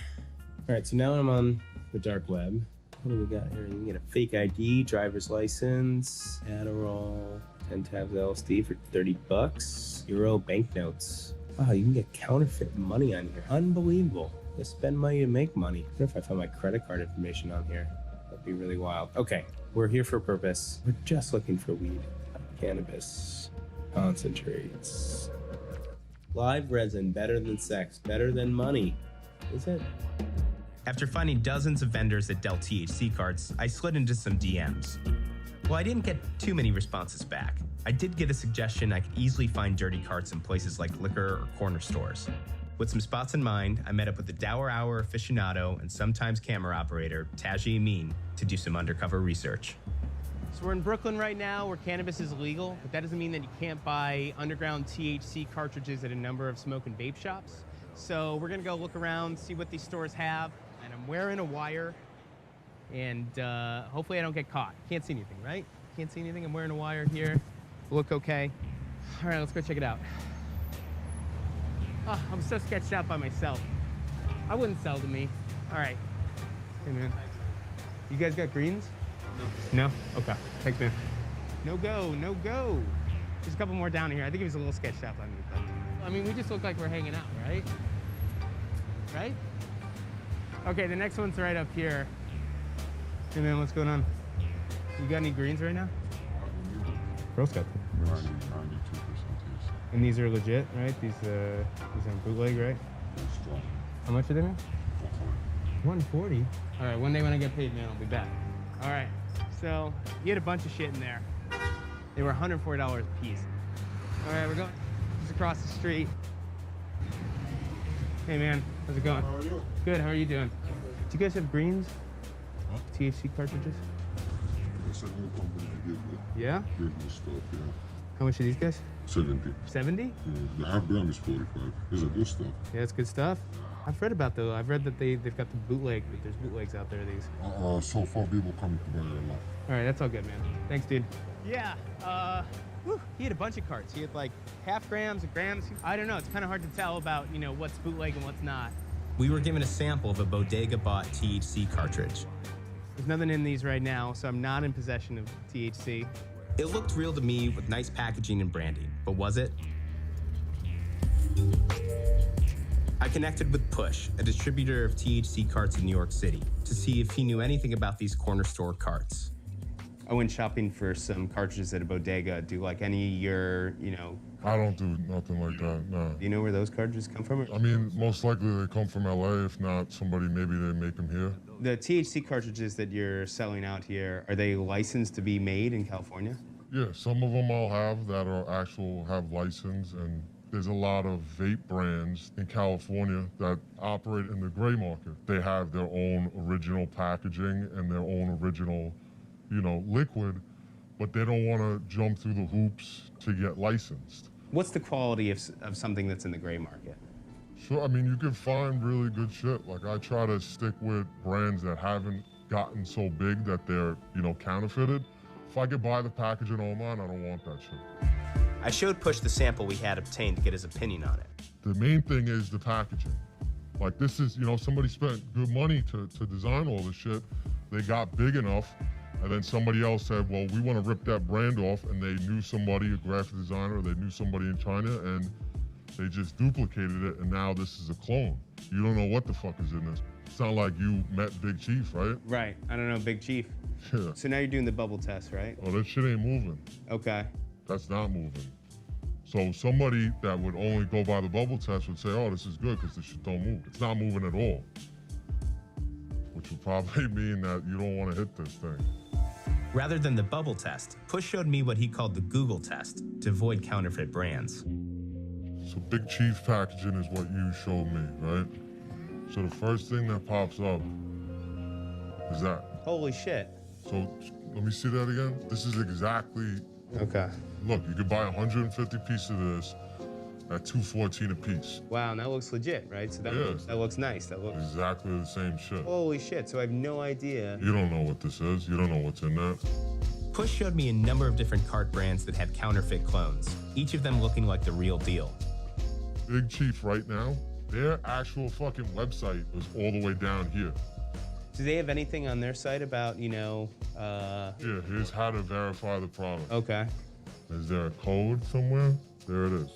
All right, so now I'm on the dark web. What do we got here? You can get a fake ID, driver's license, Adderall, 10 tabs LSD for $30, Euro banknotes. Wow, you can get counterfeit money on here. Unbelievable. You spend money to make money. What if I found my credit card information on here? That'd be really wild. Okay, we're here for a purpose. We're just looking for weed. Cannabis. Concentrates. Live resin, better than sex, better than money. Is it? After finding dozens of vendors that dealt THC carts, I slid into some DMs. While I didn't get too many responses back, I did get a suggestion I could easily find dirty carts in places like liquor or corner stores. With some spots in mind, I met up with the Dower Hour aficionado and sometimes camera operator, Taji Amin, to do some undercover research. So we're in Brooklyn right now where cannabis is illegal, but that doesn't mean that you can't buy underground THC cartridges at a number of smoke and vape shops. So we're gonna go look around, see what these stores have, and I'm wearing a wire, and hopefully I don't get caught. Can't see anything, right? Can't see anything, I'm wearing a wire here. Look okay. All right, let's go check it out. Oh, I'm so sketched out by myself. I wouldn't sell to me. All right. Hey, man. You guys got greens? No? Okay. Thanks, man. No go, no go. There's a couple more down here. I think he was a little sketched out by me, but I mean, we just look like we're hanging out, right? Right? Okay, the next one's right up here. Hey, man, what's going on? You got any greens right now? Girl Scout. 92%. And these are legit, right? These are bootleg, right? How much are they, man? 140. All right, one day when I get paid, man, I'll be back. All right, so you had a bunch of shit in there. They were $140 a piece. All right, we're going just across the street. Hey, man, how's it going? How are you? Good, how are you doing? Do you guys have greens? Huh? THC cartridges? It's a new company I give me. Yeah? Give me stuff, yeah. How much are these guys? 70. 70? Yeah, the half gram is 45. It's a good stuff. Yeah, it's good stuff. I've read about those. I've read that they've got the bootleg, but there's bootlegs out there of these. So far people coming to buy it a lot. All right, that's all good, man. Thanks, dude. Yeah, he had a bunch of carts. He had like half grams, grams. I don't know. It's kind of hard to tell about, you know, what's bootleg and what's not. We were given a sample of a bodega-bought THC cartridge. There's nothing in these right now, so I'm not in possession of THC. It looked real to me with nice packaging and branding, but was it? I connected with Push, a distributor of THC carts in New York City, to see if he knew anything about these corner store carts. I went shopping for some cartridges at a bodega. Do like any of your, you know... I don't do nothing like that, no. Do you know where those cartridges come from? I mean, most likely they come from LA. If not, somebody, maybe they make them here. The THC cartridges that you're selling out here, are they licensed to be made in California? Yeah, some of them I'll have that are have license, and there's a lot of vape brands in California that operate in the gray market. They have their own original packaging and their own original, you know, liquid, but they don't want to jump through the hoops to get licensed. What's the quality of something that's in the gray market? Sure, I mean, you can find really good shit. Like, I try to stick with brands that haven't gotten so big that they're, you know, counterfeited. If I could buy the packaging online, I don't want that shit. I showed Push the sample we had obtained to get his opinion on it. The main thing is the packaging. Like, this is, you know, somebody spent good money to design all this shit. They got big enough, and then somebody else said, well, we want to rip that brand off, and they knew somebody, a graphic designer, or they knew somebody in China, and they just duplicated it, and now this is a clone. You don't know what the fuck is in this. It's not like you met Big Chief, right? Right, I don't know Big Chief. Yeah. So now you're doing the bubble test, right? Oh, that shit ain't moving. Okay. That's not moving. So somebody that would only go by the bubble test would say, oh, this is good because this shit don't move. It's not moving at all. Which would probably mean that you don't want to hit this thing. Rather than the bubble test, Push showed me what he called the Google test to avoid counterfeit brands. So Big Chief packaging is what you showed me, right? So the first thing that pops up is that. Holy shit. So let me see that again. This is exactly. Okay. Look, you could buy 150 pieces of this at $214 a piece. Wow, and that looks legit, right? So that looks nice. That looks exactly the same shit. Holy shit! So I have no idea. You don't know what this is. You don't know what's in that. Push showed me a number of different cart brands that had counterfeit clones, each of them looking like the real deal. Big Chief right now, their actual fucking website was all the way down here. Do they have anything on their site about, you know, Yeah, here's how to verify the product. Okay. Is there a code somewhere? There it is.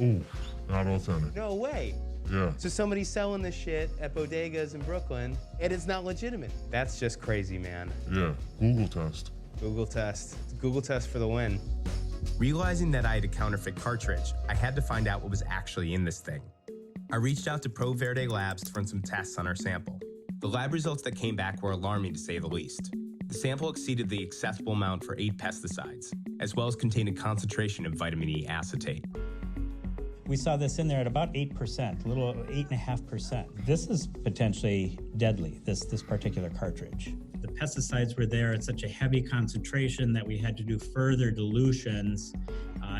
Ooh, not authentic. No way. Yeah. So somebody's selling this shit at bodegas in Brooklyn, and it's not legitimate. That's just crazy, man. Yeah, Google test. Google test. It's Google test for the win. Realizing that I had a counterfeit cartridge, I had to find out what was actually in this thing. I reached out to Pro Verde Labs to run some tests on our sample. The lab results that came back were alarming to say the least. The sample exceeded the acceptable amount for 8 pesticides, as well as contained a concentration of vitamin E acetate. We saw this in there at about 8%, a little 8.5%. This is potentially deadly, this particular cartridge. The pesticides were there at such a heavy concentration that we had to do further dilutions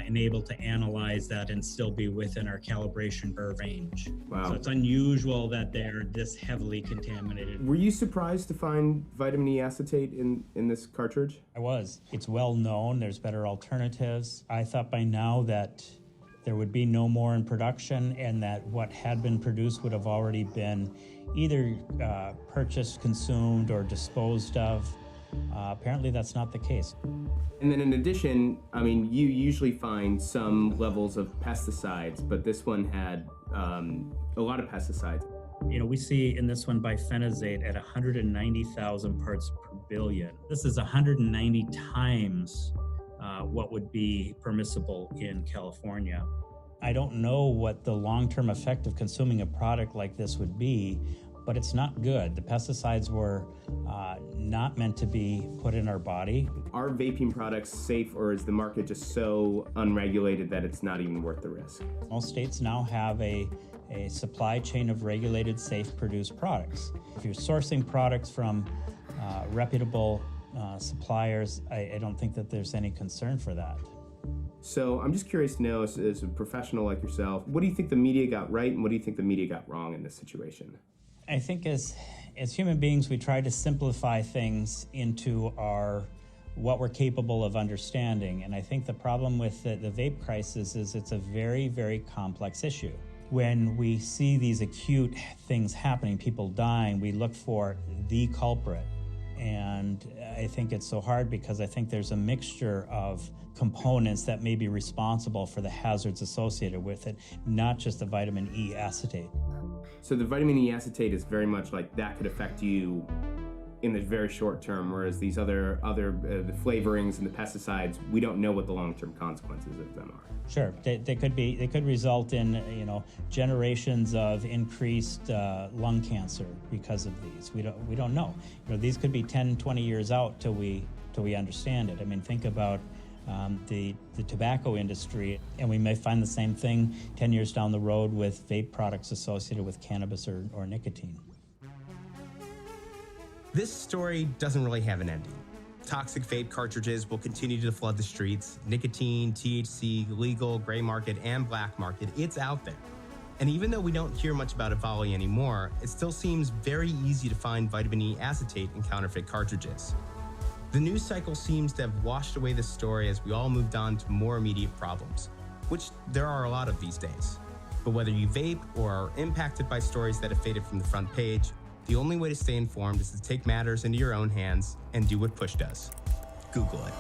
and able to analyze that and still be within our calibration range. Wow. So it's unusual that they're this heavily contaminated. Were you surprised to find vitamin E acetate in this cartridge? I was. It's well known, there's better alternatives. I thought by now that there would be no more in production and that what had been produced would have already been either purchased, consumed, or disposed of. Apparently that's not the case. And then in addition, I mean, you usually find some levels of pesticides, but this one had a lot of pesticides. You know, we see in this one bifenazate at 190,000 parts per billion. This is 190 times what would be permissible in California. I don't know what the long-term effect of consuming a product like this would be, but it's not good. The pesticides were not meant to be put in our body. Are vaping products safe, or is the market just so unregulated that it's not even worth the risk? Most states now have a supply chain of regulated, safe produced products. If you're sourcing products from reputable suppliers, I don't think that there's any concern for that. So I'm just curious to know, as a professional like yourself, what do you think the media got right and what do you think the media got wrong in this situation? I think as human beings, we try to simplify things into what we're capable of understanding. And I think the problem with the vape crisis is it's a very, very complex issue. When we see these acute things happening, people dying, we look for the culprit. And I think it's so hard because I think there's a mixture of components that may be responsible for the hazards associated with it, not just the vitamin E acetate. So the vitamin E acetate is very much like that could affect you in the very short term, whereas these other the flavorings and the pesticides, we don't know what the long-term consequences of them are. Sure, they could result in generations of increased lung cancer because of these. We don't know. These could be 10, 20 years out till we understand it. I mean, think about the tobacco industry, and we may find the same thing 10 years down the road with vape products associated with cannabis or nicotine. This story doesn't really have an ending. Toxic vape cartridges will continue to flood the streets. Nicotine, THC, legal, gray market, and black market, it's out there. And even though we don't hear much about EVALI anymore, it still seems very easy to find vitamin E acetate in counterfeit cartridges. The news cycle seems to have washed away this story as we all moved on to more immediate problems, which there are a lot of these days. But whether you vape or are impacted by stories that have faded from the front page, the only way to stay informed is to take matters into your own hands and do what Push does. Google it.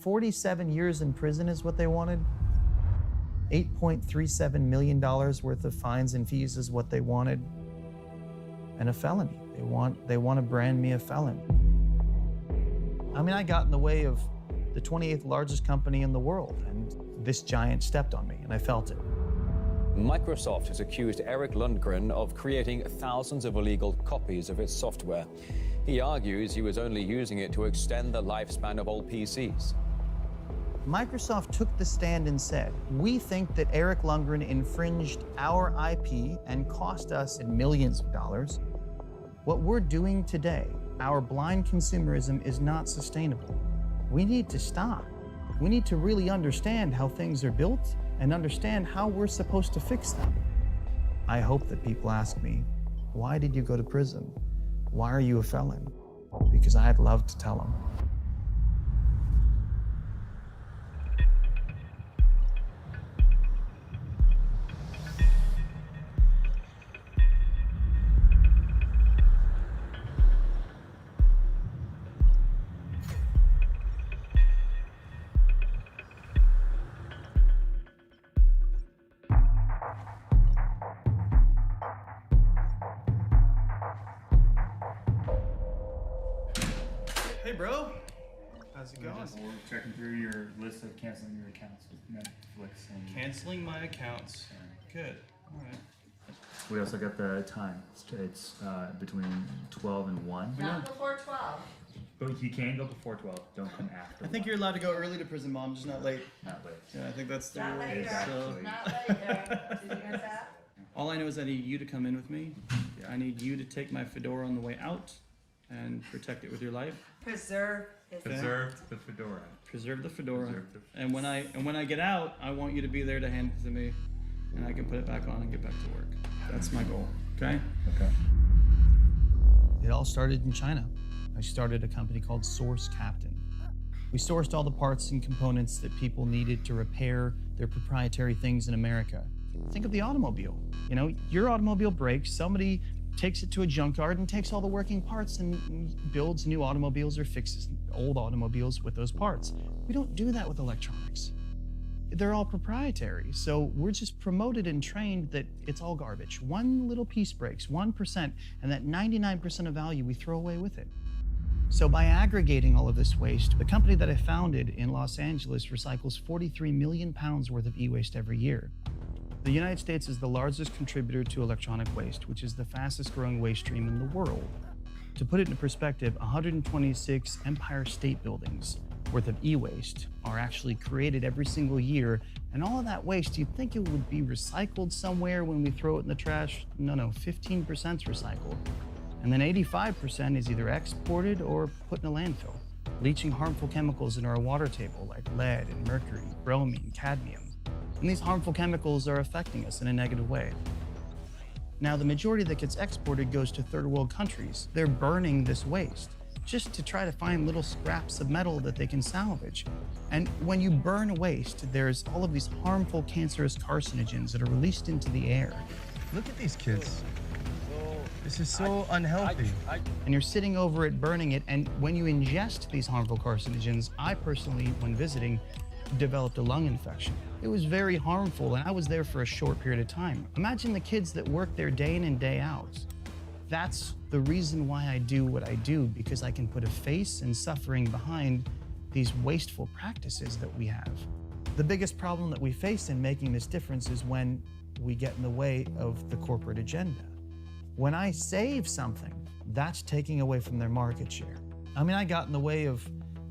$47 years in prison is what they wanted. $8.37 million worth of fines and fees is what they wanted. And a felony. They want to brand me a felon. I mean, I got in the way of the 28th largest company in the world, and this giant stepped on me, and I felt it. Microsoft has accused Eric Lundgren of creating thousands of illegal copies of its software. He argues he was only using it to extend the lifespan of old PCs. Microsoft took the stand and said, we think that Eric Lundgren infringed our IP and cost us millions of dollars. What we're doing today, our blind consumerism, is not sustainable. We need to stop. We need to really understand how things are built and understand how we're supposed to fix them. I hope that people ask me, why did you go to prison? Why are you a felon? Because I'd love to tell them. We're checking through your list of canceling your accounts with Netflix and canceling my accounts. Good. All right. we also got the time. It's between 12 and 1. Not before 12. But you can go before 12. Don't come after. I think you're allowed to go early to prison, Mom, just not late. Not late. Yeah, I think that's the Not rule. later. Exactly. Not later. Did you hear that? All I know is I need you to come in with me. I need you to take my fedora on the way out and protect it with your life. Preserve his Preserve the fedora. Preserve the fedora. Preserve the- And when I get out, I want you to be there to hand it to me, and I can put it back on and get back to work. That's my goal. Okay? Okay. It all started in China. I started a company called Source Captain. We sourced all the parts and components that people needed to repair their proprietary things in America. Think of the automobile. You know, your automobile breaks, somebody takes it to a junkyard and takes all the working parts and builds new automobiles or fixes old automobiles with those parts. We don't do that with electronics. They're all proprietary. So we're just promoted and trained that it's all garbage. One little piece breaks, 1%, and that 99% of value we throw away with it. So by aggregating all of this waste, the company that I founded in Los Angeles recycles 43 million pounds worth of e-waste every year. The United States is the largest contributor to electronic waste, which is the fastest growing waste stream in the world. To put it in perspective, 126 Empire State Buildings worth of e-waste are actually created every single year. And all of that waste, you'd think it would be recycled somewhere when we throw it in the trash. No, 15% is recycled. And then 85% is either exported or put in a landfill, leaching harmful chemicals in our water table like lead and mercury, bromine, cadmium. And these harmful chemicals are affecting us in a negative way. Now, the majority that gets exported goes to third world countries. They're burning this waste just to try to find little scraps of metal that they can salvage. And when you burn waste, there's all of these harmful cancerous carcinogens that are released into the air. Look at these kids. This is so unhealthy. And you're sitting over it, burning it, and when you ingest these harmful carcinogens, I personally, when visiting, developed a lung infection. It was very harmful, and I was there for a short period of time. Imagine the kids that work there day in and day out. That's the reason why I do what I do, because I can put a face and suffering behind these wasteful practices that we have. The biggest problem that we face in making this difference is when we get in the way of the corporate agenda. When I save something, that's taking away from their market share. I mean, I got in the way of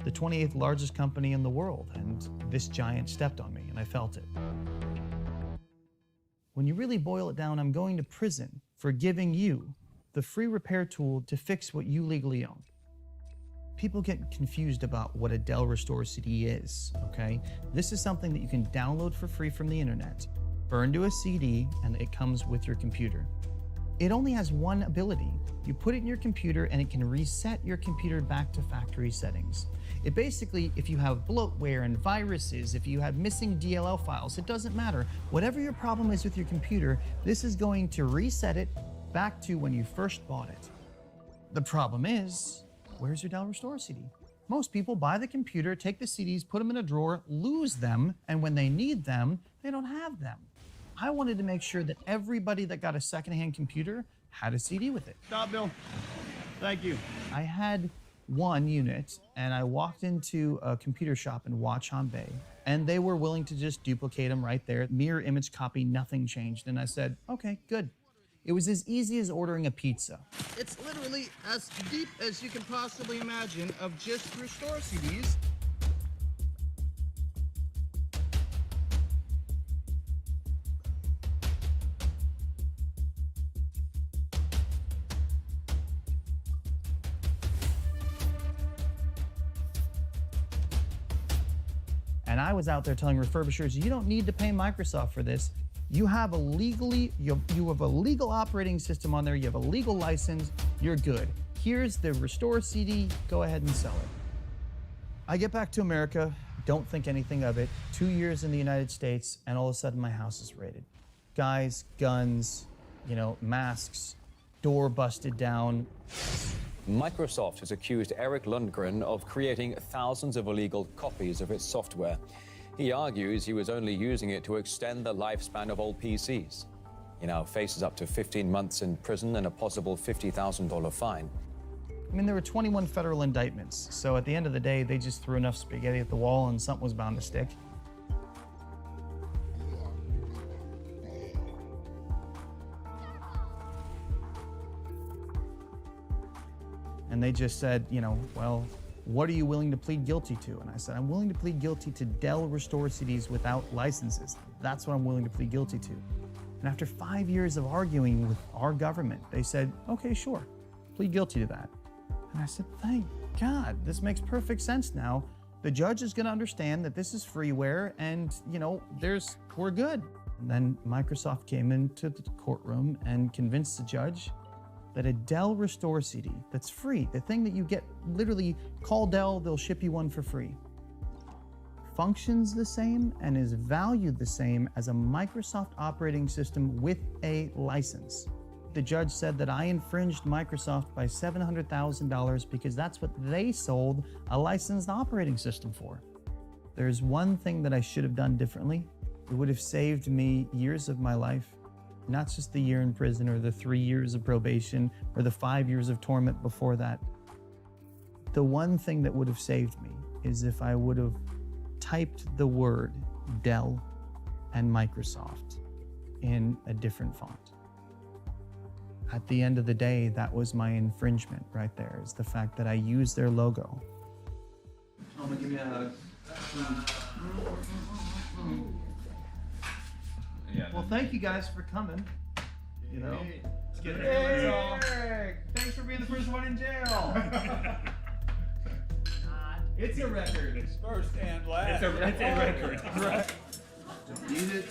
the 28th largest company in the world, and this giant stepped on me, and I felt it. When you really boil it down, I'm going to prison for giving you the free repair tool to fix what you legally own. People get confused about what a Dell Restore CD is, okay? This is something that you can download for free from the internet, burn to a CD, and it comes with your computer. It only has one ability. You put it in your computer and it can reset your computer back to factory settings. It basically, if you have bloatware and viruses, if you have missing DLL files, it doesn't matter. Whatever your problem is with your computer, this is going to reset it back to when you first bought it. The problem is, where's your Dell Restore CD? Most people buy the computer, take the CDs, put them in a drawer, lose them, and when they need them, they don't have them. I wanted to make sure that everybody that got a secondhand computer had a CD with it. Stop, Bill. Thank you. I had one unit, and I walked into a computer shop in Watchon Bay, and they were willing to just duplicate them right there, mirror image copy, nothing changed. And I said, okay, good. It was as easy as ordering a pizza. It's literally as deep as you can possibly imagine of just Restore CDs. And I was out there telling refurbishers, you don't need to pay Microsoft for this. You have a you have a legal operating system on there, you have a legal license, you're good. Here's the Restore CD, go ahead and sell it. I get back to America, don't think anything of it. 2 years in the United States, and all of a sudden my house is raided. Guys, guns, masks, door busted down. Microsoft has accused Eric Lundgren of creating thousands of illegal copies of its software. He argues he was only using it to extend the lifespan of old PCs. He now faces up to 15 months in prison and a possible $50,000 fine. I mean, there were 21 federal indictments, so at the end of the day, they just threw enough spaghetti at the wall and something was bound to stick. And they just said, you know, well, what are you willing to plead guilty to? And I said, I'm willing to plead guilty to Dell Restore CDs without licenses. That's what I'm willing to plead guilty to. And after 5 years of arguing with our government, they said, okay, sure, plead guilty to that. And I said, thank God, this makes perfect sense now. The judge is gonna understand that this is freeware and, you know, we're good. And then Microsoft came into the courtroom and convinced the judge that a Dell Restore CD that's free, the thing that you get, literally call Dell, they'll ship you one for free, functions the same and is valued the same as a Microsoft operating system with a license. The judge said that I infringed Microsoft by $700,000 because that's what they sold a licensed operating system for. There's one thing that I should have done differently. It would have saved me years of my life, not just the year in prison or the 3 years of probation or the 5 years of torment before that. The one thing that would have saved me is if I would have typed the word Dell and Microsoft in a different font. At the end of the day, that was my infringement right there, is the fact that I used their logo. I'm gonna give you a hug. Yeah. Well, thank you guys for coming. You know, Let's get Eric, thanks for being the first one in jail. It's a record. It's first and last. It's a record. Right. Don't need it.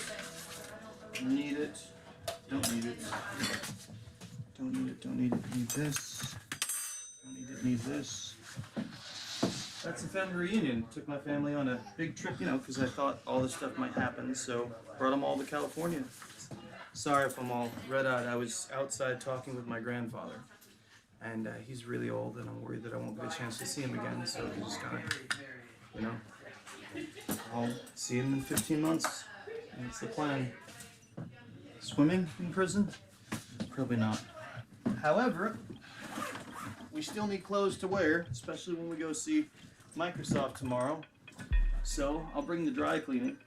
Need it. Don't need it. Don't need it. Don't need it. Need this. Don't need it. Need this. That's a family reunion. Took my family on a big trip, you know, because I thought all this stuff might happen, so brought them all to California. Sorry if I'm all red-eyed. I was outside talking with my grandfather, and he's really old, and I'm worried that I won't get a chance to see him again, so we just gotta, you know, I'll see him in 15 months. That's the plan. Swimming in prison? Probably not. However, we still need clothes to wear, especially when we go see Microsoft tomorrow. So I'll bring the dry cleaning.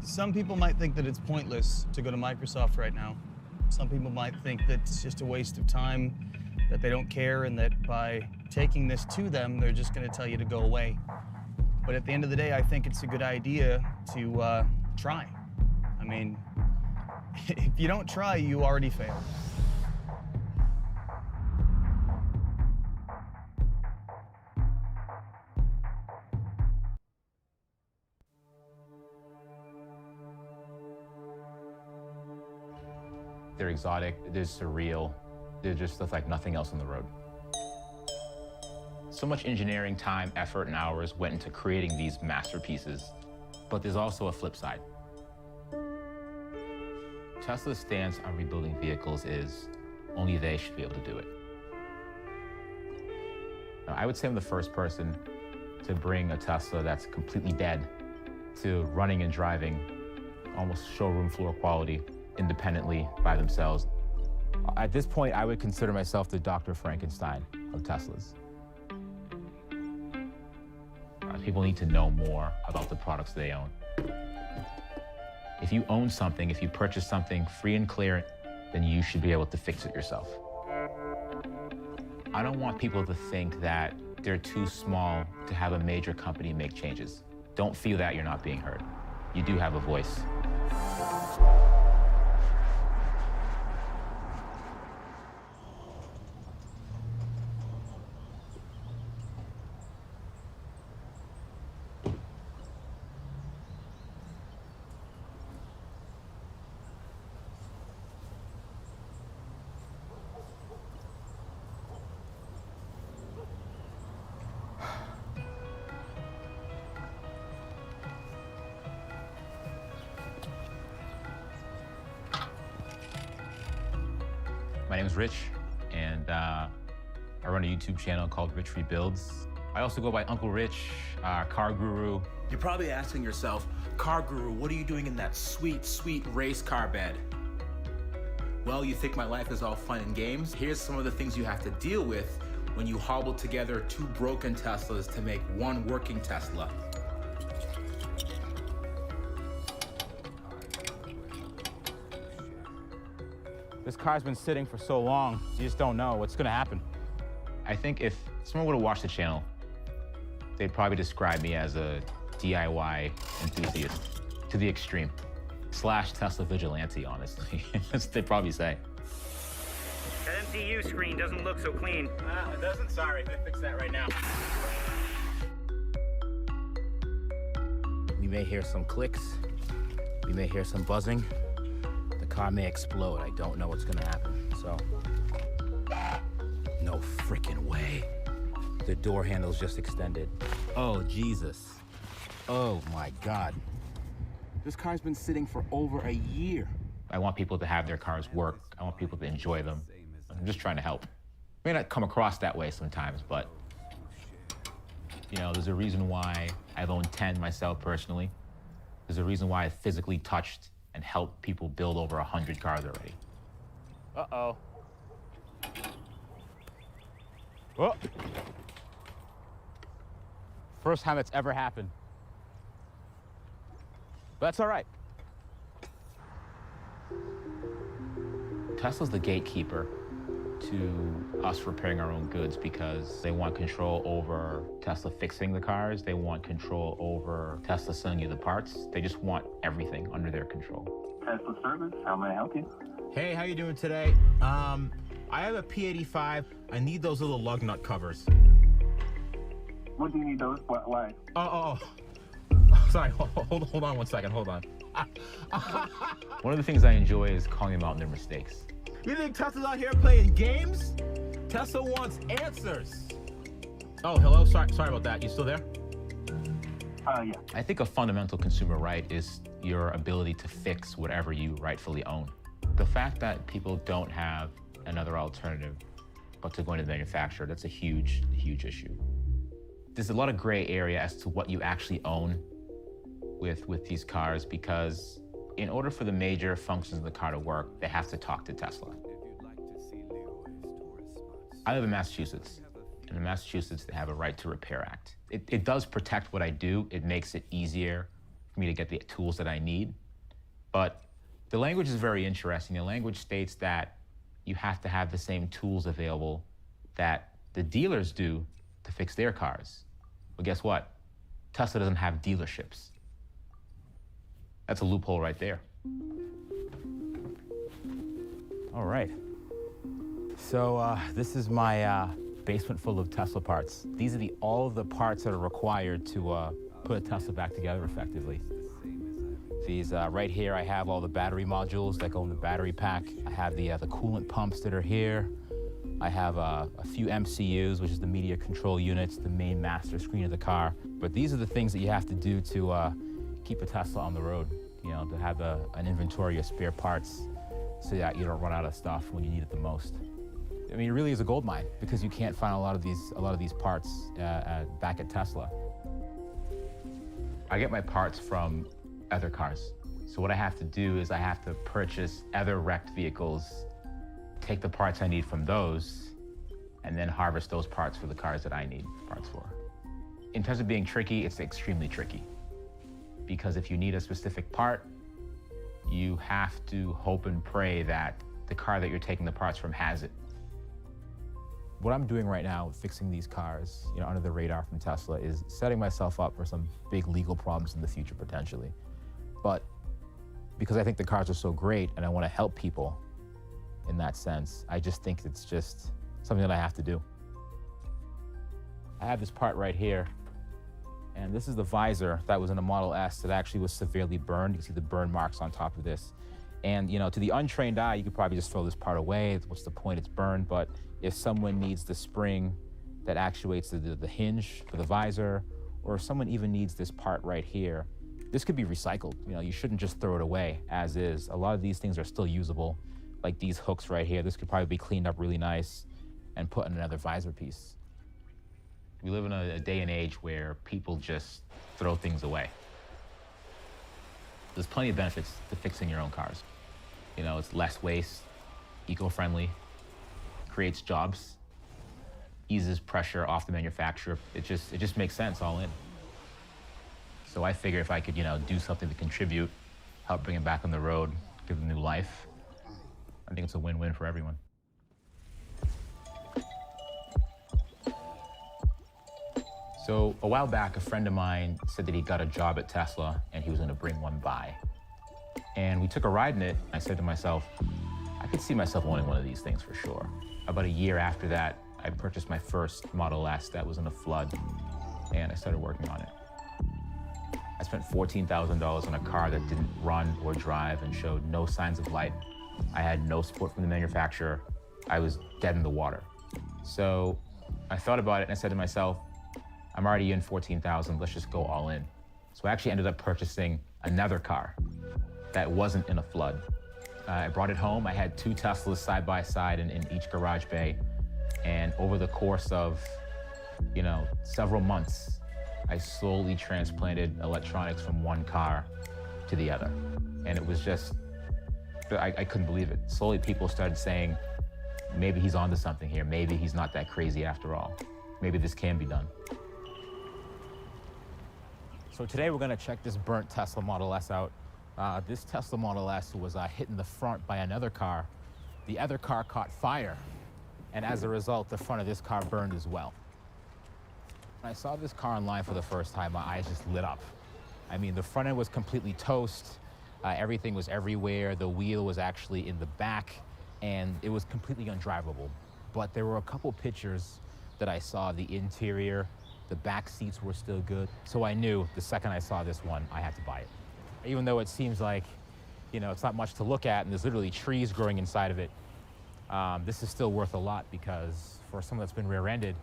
Some people might think that it's pointless to go to Microsoft right now. Some people might think that it's just a waste of time, that they don't care, and that by taking this to them, they're just going to tell you to go away. But at the end of the day, I think it's a good idea to try. I mean, if you don't try, you already failed. They're exotic, they're surreal, they're just stuff like nothing else on the road. So much engineering, time, effort, and hours went into creating these masterpieces, but there's also a flip side. Tesla's stance on rebuilding vehicles is only they should be able to do it. Now, I would say I'm the first person to bring a Tesla that's completely dead to running and driving, almost showroom floor quality, independently by themselves. At this point, I would consider myself the Dr. Frankenstein of Teslas. People need to know more about the products they own. If you own something, if you purchase something free and clear, then you should be able to fix it yourself. I don't want people to think that they're too small to have a major company make changes. Don't feel that you're not being heard. You do have a voice. My name is Rich, and I run a YouTube channel called Rich Rebuilds. I also go by Uncle Rich, car guru. You're probably asking yourself, car guru, what are you doing in that sweet, sweet race car bed? Well, you think my life is all fun and games? Here's some of the things you have to deal with when you hobble together two broken Teslas to make one working Tesla. This car's been sitting for so long, you just don't know what's gonna happen. I think if someone would have watched the channel, they'd probably describe me as a DIY enthusiast to the extreme. / Tesla vigilante, honestly. They'd probably say. That MCU screen doesn't look so clean. It doesn't? Sorry, I fix that right now. We may hear some clicks. We may hear some buzzing. The car may explode. I don't know what's gonna happen, so. No frickin' way. The door handle's just extended. Oh, Jesus. Oh, my God. This car's been sitting for over a year. I want people to have their cars work. I want people to enjoy them. I'm just trying to help. May not come across that way sometimes, but you know, there's a reason why I've owned 10 myself personally. There's a reason why I've physically touched and helped people build over 100 cars already. Uh-oh. Oh. First time it's ever happened. But that's all right. Tesla's the gatekeeper to us repairing our own goods because they want control over Tesla fixing the cars. They want control over Tesla selling you the parts. They just want everything under their control. Tesla service, how may I help you? Hey, how you doing today? I have a P85. I need those little lug nut covers. What do you need those? Why? Oh. Sorry, hold on one second, hold on. One of the things I enjoy is calling them out on their mistakes. You think Tesla's out here playing games? Tesla wants answers. Oh, hello, sorry about that. You still there? Yeah. I think a fundamental consumer right is your ability to fix whatever you rightfully own. The fact that people don't have another alternative but to going to the manufacturer, that's a huge, huge issue. There's a lot of gray area as to what you actually own with these cars because in order for the major functions of the car to work, they have to talk to Tesla. I live in Massachusetts, and in Massachusetts, they have a Right to Repair Act. It does protect what I do. It makes it easier for me to get the tools that I need. But the language is very interesting. The language states that you have to have the same tools available that the dealers do to fix their cars. But guess what? Tesla doesn't have dealerships. That's a loophole right there. All right. So this is my basement full of Tesla parts. These are all of the parts that are required to put a Tesla back together effectively. These right here, I have all the battery modules that go in the battery pack. I have the coolant pumps that are here. I have a few MCUs, which is the media control units, the main master screen of the car. But these are the things that you have to do to keep a Tesla on the road. You know, to have an inventory of spare parts so that you don't run out of stuff when you need it the most. I mean, it really is a gold mine because you can't find a lot of these parts back at Tesla. I get my parts from other cars. So what I have to do is I have to purchase other wrecked vehicles, take the parts I need from those, and then harvest those parts for the cars that I need parts for. In terms of being tricky, it's extremely tricky. Because if you need a specific part, you have to hope and pray that the car that you're taking the parts from has it. What I'm doing right now, fixing these cars, you know, under the radar from Tesla, is setting myself up for some big legal problems in the future, potentially. But because I think the cars are so great and I want to help people in that sense, I just think it's just something that I have to do. I have this part right here. And this is the visor that was in a Model S that actually was severely burned. You can see the burn marks on top of this. And you know, to the untrained eye, you could probably just throw this part away. What's the point? It's burned. But if someone needs the spring that actuates the hinge for the visor, or if someone even needs this part right here, this could be recycled. You know, you shouldn't just throw it away as is. A lot of these things are still usable. Like these hooks right here, this could probably be cleaned up really nice and put in another visor piece. We live in a day and age where people just throw things away. There's plenty of benefits to fixing your own cars. You know, it's less waste, eco-friendly, creates jobs, eases pressure off the manufacturer. It just makes sense all in. So I figure if I could, you know, do something to contribute, help bring it back on the road, give them new life, I think it's a win-win for everyone. So a while back, a friend of mine said that he got a job at Tesla and he was gonna bring one by. And we took a ride in it. I said to myself, I could see myself owning one of these things for sure. About a year after that, I purchased my first Model S that was in a flood, and I started working on it. I spent $14,000 on a car that didn't run or drive and showed no signs of life. I had no support from the manufacturer. I was dead in the water. So I thought about it and I said to myself, I'm already in $14,000, let's just go all in. So I actually ended up purchasing another car that wasn't in a flood. I brought it home. I had 2 Teslas side by side in each garage bay. And over the course of, you know, several months, I slowly transplanted electronics from one car to the other. And it was just, I couldn't believe it. Slowly people started saying, maybe he's onto something here. Maybe he's not that crazy after all. Maybe this can be done. So today we're gonna check this burnt Tesla Model S out. This Tesla Model S was hit in the front by another car. The other car caught fire. And as a result, the front of this car burned as well. When I saw this car online for the first time, my eyes just lit up. I mean, the front end was completely toast. Everything was everywhere. The wheel was actually in the back, and it was completely undrivable. But there were a couple pictures that I saw. The interior, the back seats were still good. So I knew the second I saw this one, I had to buy it. Even though it seems like, you know, it's not much to look at, and there's literally trees growing inside of it, this is still worth a lot because for someone that's been rear-ended,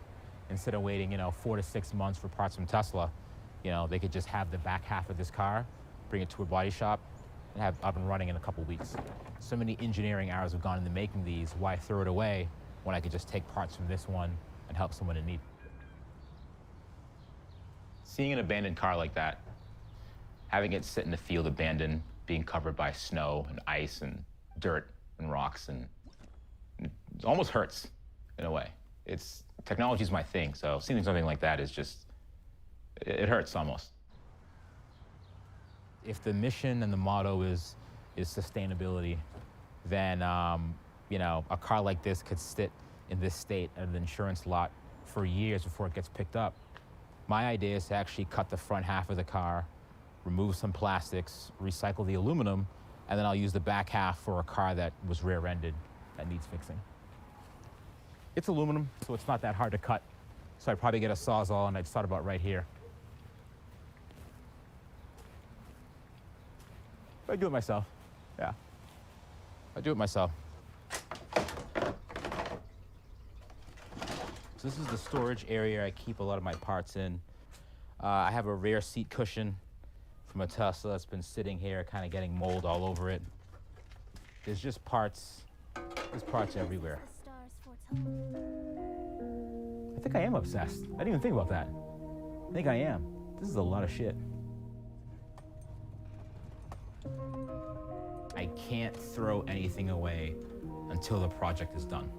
instead of waiting, you know, 4 to 6 months for parts from Tesla, you know, they could just have the back half of this car, bring it to a body shop, and have it up and running in a couple weeks. So many engineering hours have gone into making these. Why throw it away when I could just take parts from this one and help someone in need? Seeing an abandoned car like that, having it sit in the field abandoned, being covered by snow and ice and dirt and rocks, and it almost hurts in a way. Technology's my thing, so seeing something like that is just, it hurts almost. If the mission and the motto is sustainability, then you know, a car like this could sit in this state at an insurance lot for years before it gets picked up. My idea is to actually cut the front half of the car, remove some plastics, recycle the aluminum, and then I'll use the back half for a car that was rear-ended that needs fixing. It's aluminum, so it's not that hard to cut. So I'd probably get a Sawzall and I'd start about right here. I do it myself, yeah. I do it myself. So this is the storage area I keep a lot of my parts in. I have a rear seat cushion from a Tesla that's been sitting here, kind of getting mold all over it. There's just parts, there's parts everywhere. I think I am obsessed. I didn't even think about that. I think I am. This is a lot of shit. I can't throw anything away until the project is done.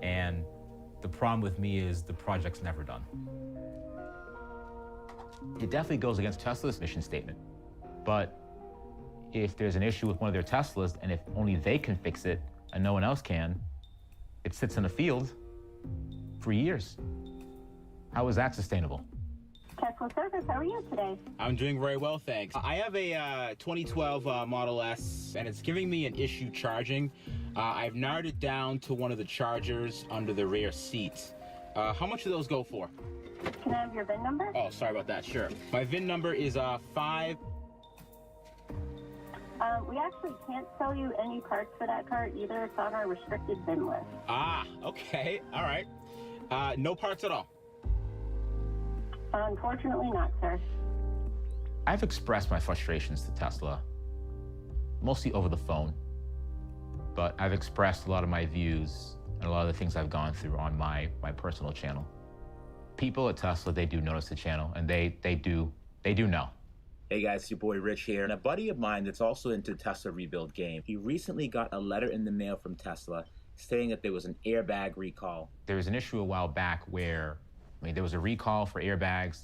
And the problem with me is the project's never done. It definitely goes against Tesla's mission statement. But if there's an issue with one of their Teslas, and if only they can fix it and no one else can, it sits in a field for years. How is that sustainable? Tesla Service, how are you today? I'm doing very well, thanks. I have a 2012 Model S, and it's giving me an issue charging. I've narrowed it down to one of the chargers under the rear seat. How much do those go for? Can I have your VIN number? Oh, sorry about that, sure. My VIN number is 5... We actually can't sell you any parts for that car either. It's on our restricted VIN list. Ah, okay, all right. No parts at all? Unfortunately not, sir. I've expressed my frustrations to Tesla, mostly over the phone, but I've expressed a lot of my views and a lot of the things I've gone through on my personal channel. People at Tesla, they do notice the channel, and they do know. Hey guys, it's your boy Rich here. And a buddy of mine that's also into Tesla rebuild game, he recently got a letter in the mail from Tesla saying that there was an airbag recall. There was an issue a while back where, there was a recall for airbags,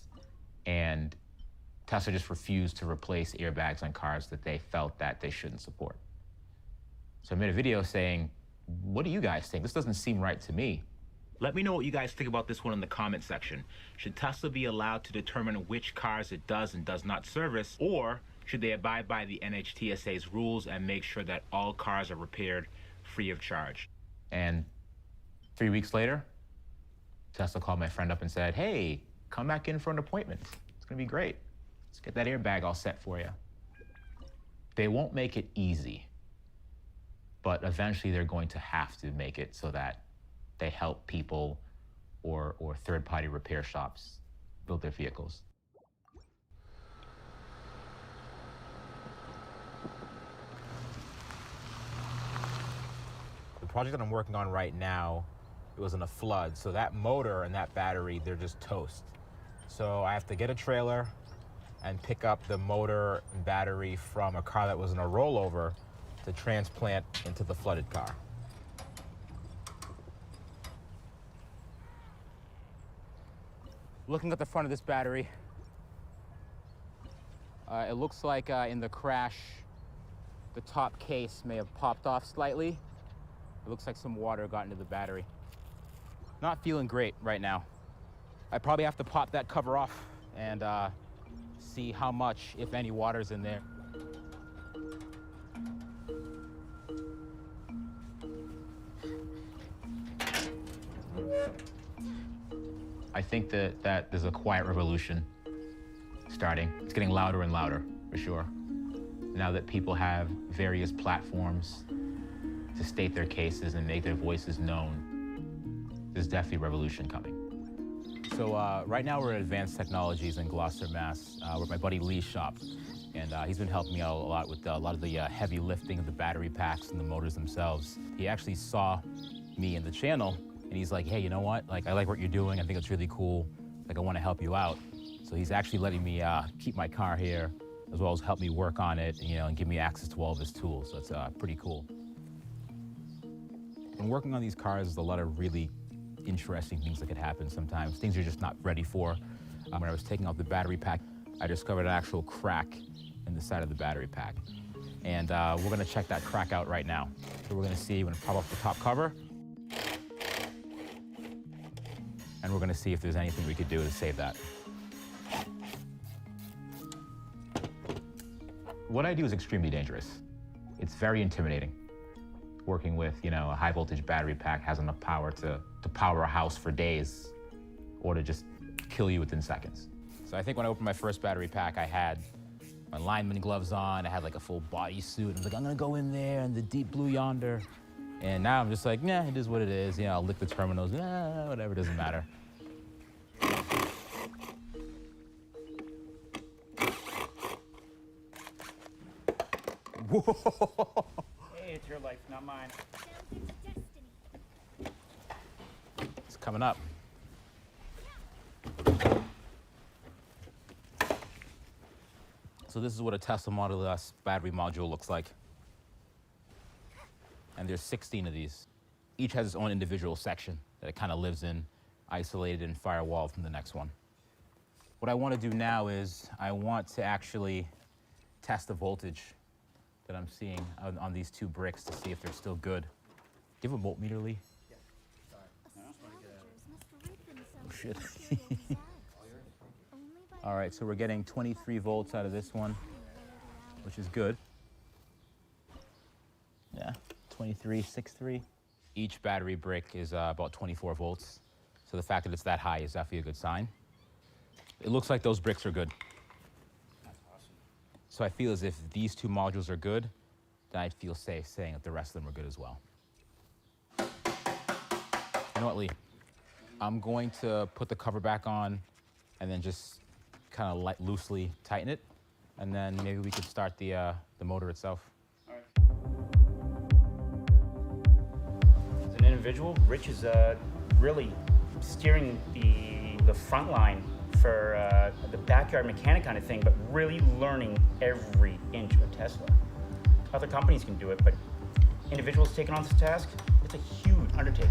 and Tesla just refused to replace airbags on cars that they felt that they shouldn't support. So I made a video saying, what do you guys think? This doesn't seem right to me. Let me know what you guys think about this one in the comment section. Should Tesla be allowed to determine which cars it does and does not service, or should they abide by the NHTSA's rules and make sure that all cars are repaired free of charge? And 3 weeks later, Tesla called my friend up and said, hey, come back in for an appointment. It's gonna be great. Let's get that airbag all set for you. They won't make it easy, but eventually they're going to have to make it so that they help people or third-party repair shops build their vehicles. The project that I'm working on right now, it was in a flood, so that motor and that battery, they're just toast. So I have to get a trailer and pick up the motor and battery from a car that was in a rollover to transplant into the flooded car. Looking at the front of this battery, it looks like in the crash, the top case may have popped off slightly. It looks like some water got into the battery. Not feeling great right now. I probably have to pop that cover off and see how much, if any, water's in there. I think that there's a quiet revolution starting. It's getting louder and louder, for sure. Now that people have various platforms to state their cases and make their voices known, there's definitely a revolution coming. So right now we're at Advanced Technologies in Gloucester, Mass, where my buddy Lee's shop. And he's been helping me out a lot with a lot of the heavy lifting of the battery packs and the motors themselves. He actually saw me in the channel, and he's like, hey, you know what? Like, I like what you're doing. I think it's really cool. Like, I want to help you out. So he's actually letting me keep my car here, as well as help me work on it, and give me access to all of his tools. So it's pretty cool. When working on these cars, there's a lot of really interesting things that could happen sometimes, things you're just not ready for. When I was taking out the battery pack, I discovered an actual crack in the side of the battery pack. And we're gonna check that crack out right now. So we're gonna see, we're gonna pop off the top cover, and we're gonna see if there's anything we could do to save that. What I do is extremely dangerous. It's very intimidating. Working with, a high voltage battery pack has enough power to power a house for days, or to just kill you within seconds. So I think when I opened my first battery pack, I had my lineman gloves on, I had like a full body suit. I was like, I'm gonna go in there in the deep blue yonder. And now I'm just like, nah, it is what it is. I'll lick the terminals, whatever, doesn't matter. Whoa! Hey, it's your life, not mine. It's coming up. So this is what a Tesla Model S battery module looks like. And there's 16 of these. Each has its own individual section that it kind of lives in, isolated and firewalled from the next one. What I want to do now is I want to actually test the voltage that I'm seeing on these two bricks to see if they're still good. Do you have a voltmeter, Lee? Yeah. Oh, shit. All right, so we're getting 23 volts out of this one, which is good. Yeah, 23.63. Each battery brick is about 24 volts. So the fact that it's that high is definitely a good sign. It looks like those bricks are good. So I feel as if these two modules are good, then I'd feel safe saying that the rest of them are good as well. You know what, Lee? I'm going to put the cover back on and then just kind of loosely tighten it. And then maybe we could start the motor itself. All right. As an individual, Rich is really steering the front line for the backyard mechanic kind of thing, but really learning every inch of Tesla. Other companies can do it, but individuals taking on this task, it's a huge undertaking.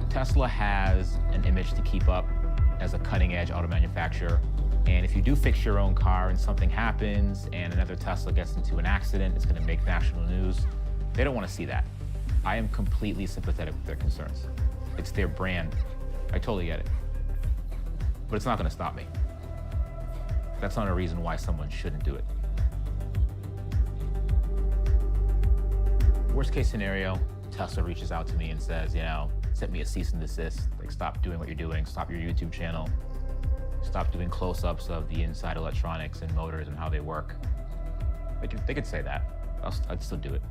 Tesla has an image to keep up as a cutting-edge auto manufacturer. And if you do fix your own car and something happens and another Tesla gets into an accident, it's going to make national news. They don't want to see that. I am completely sympathetic with their concerns. It's their brand. I totally get it. But it's not going to stop me. That's not a reason why someone shouldn't do it. Worst case scenario, Tesla reaches out to me and says, you know, send me a cease and desist. Like, stop doing what you're doing. Stop your YouTube channel. Stop doing close-ups of the inside electronics and motors and how they work. They could say that. I'd still do it.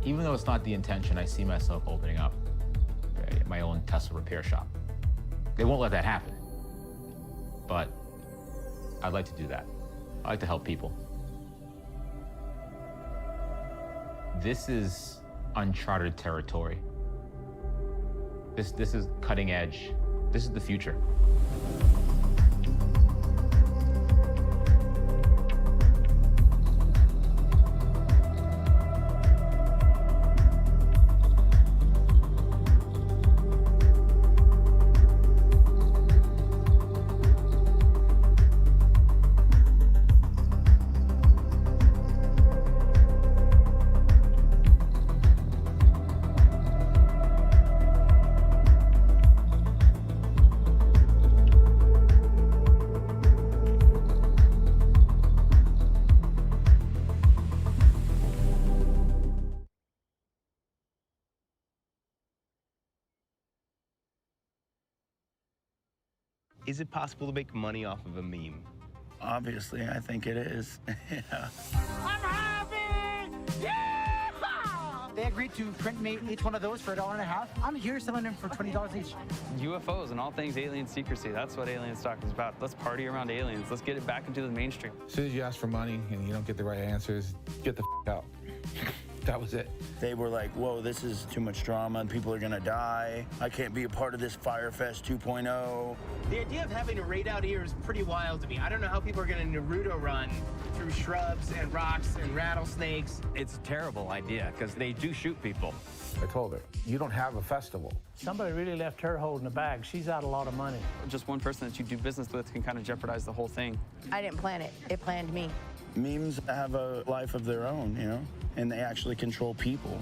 Even though it's not the intention, I see myself opening up my own Tesla repair shop. They won't let that happen. But I'd like to do that. I like to help people. This is uncharted territory. This is cutting edge. This is the future. Is it possible to make money off of a meme? Obviously, I think it is. Yeah. I'm happy! Yeah! They agreed to print me each one of those for $1.50. I'm here selling them for $20 each. UFOs and all things alien secrecy. That's what Alien Stock is about. Let's party around aliens. Let's get it back into the mainstream. As soon as you ask for money and you don't get the right answers, get the out. That was it. They were like, whoa, this is too much drama. People are gonna die. I can't be a part of this Firefest 2.0. The idea of having a raid out here is pretty wild to me. I don't know how people are gonna Naruto run through shrubs and rocks and rattlesnakes. It's a terrible idea because they do shoot people. I told her, you don't have a festival. Somebody really left her holding the bag. She's out a lot of money. Just one person that you do business with can kind of jeopardize the whole thing. I didn't plan it. It planned me. Memes have a life of their own, you know? And they actually control people.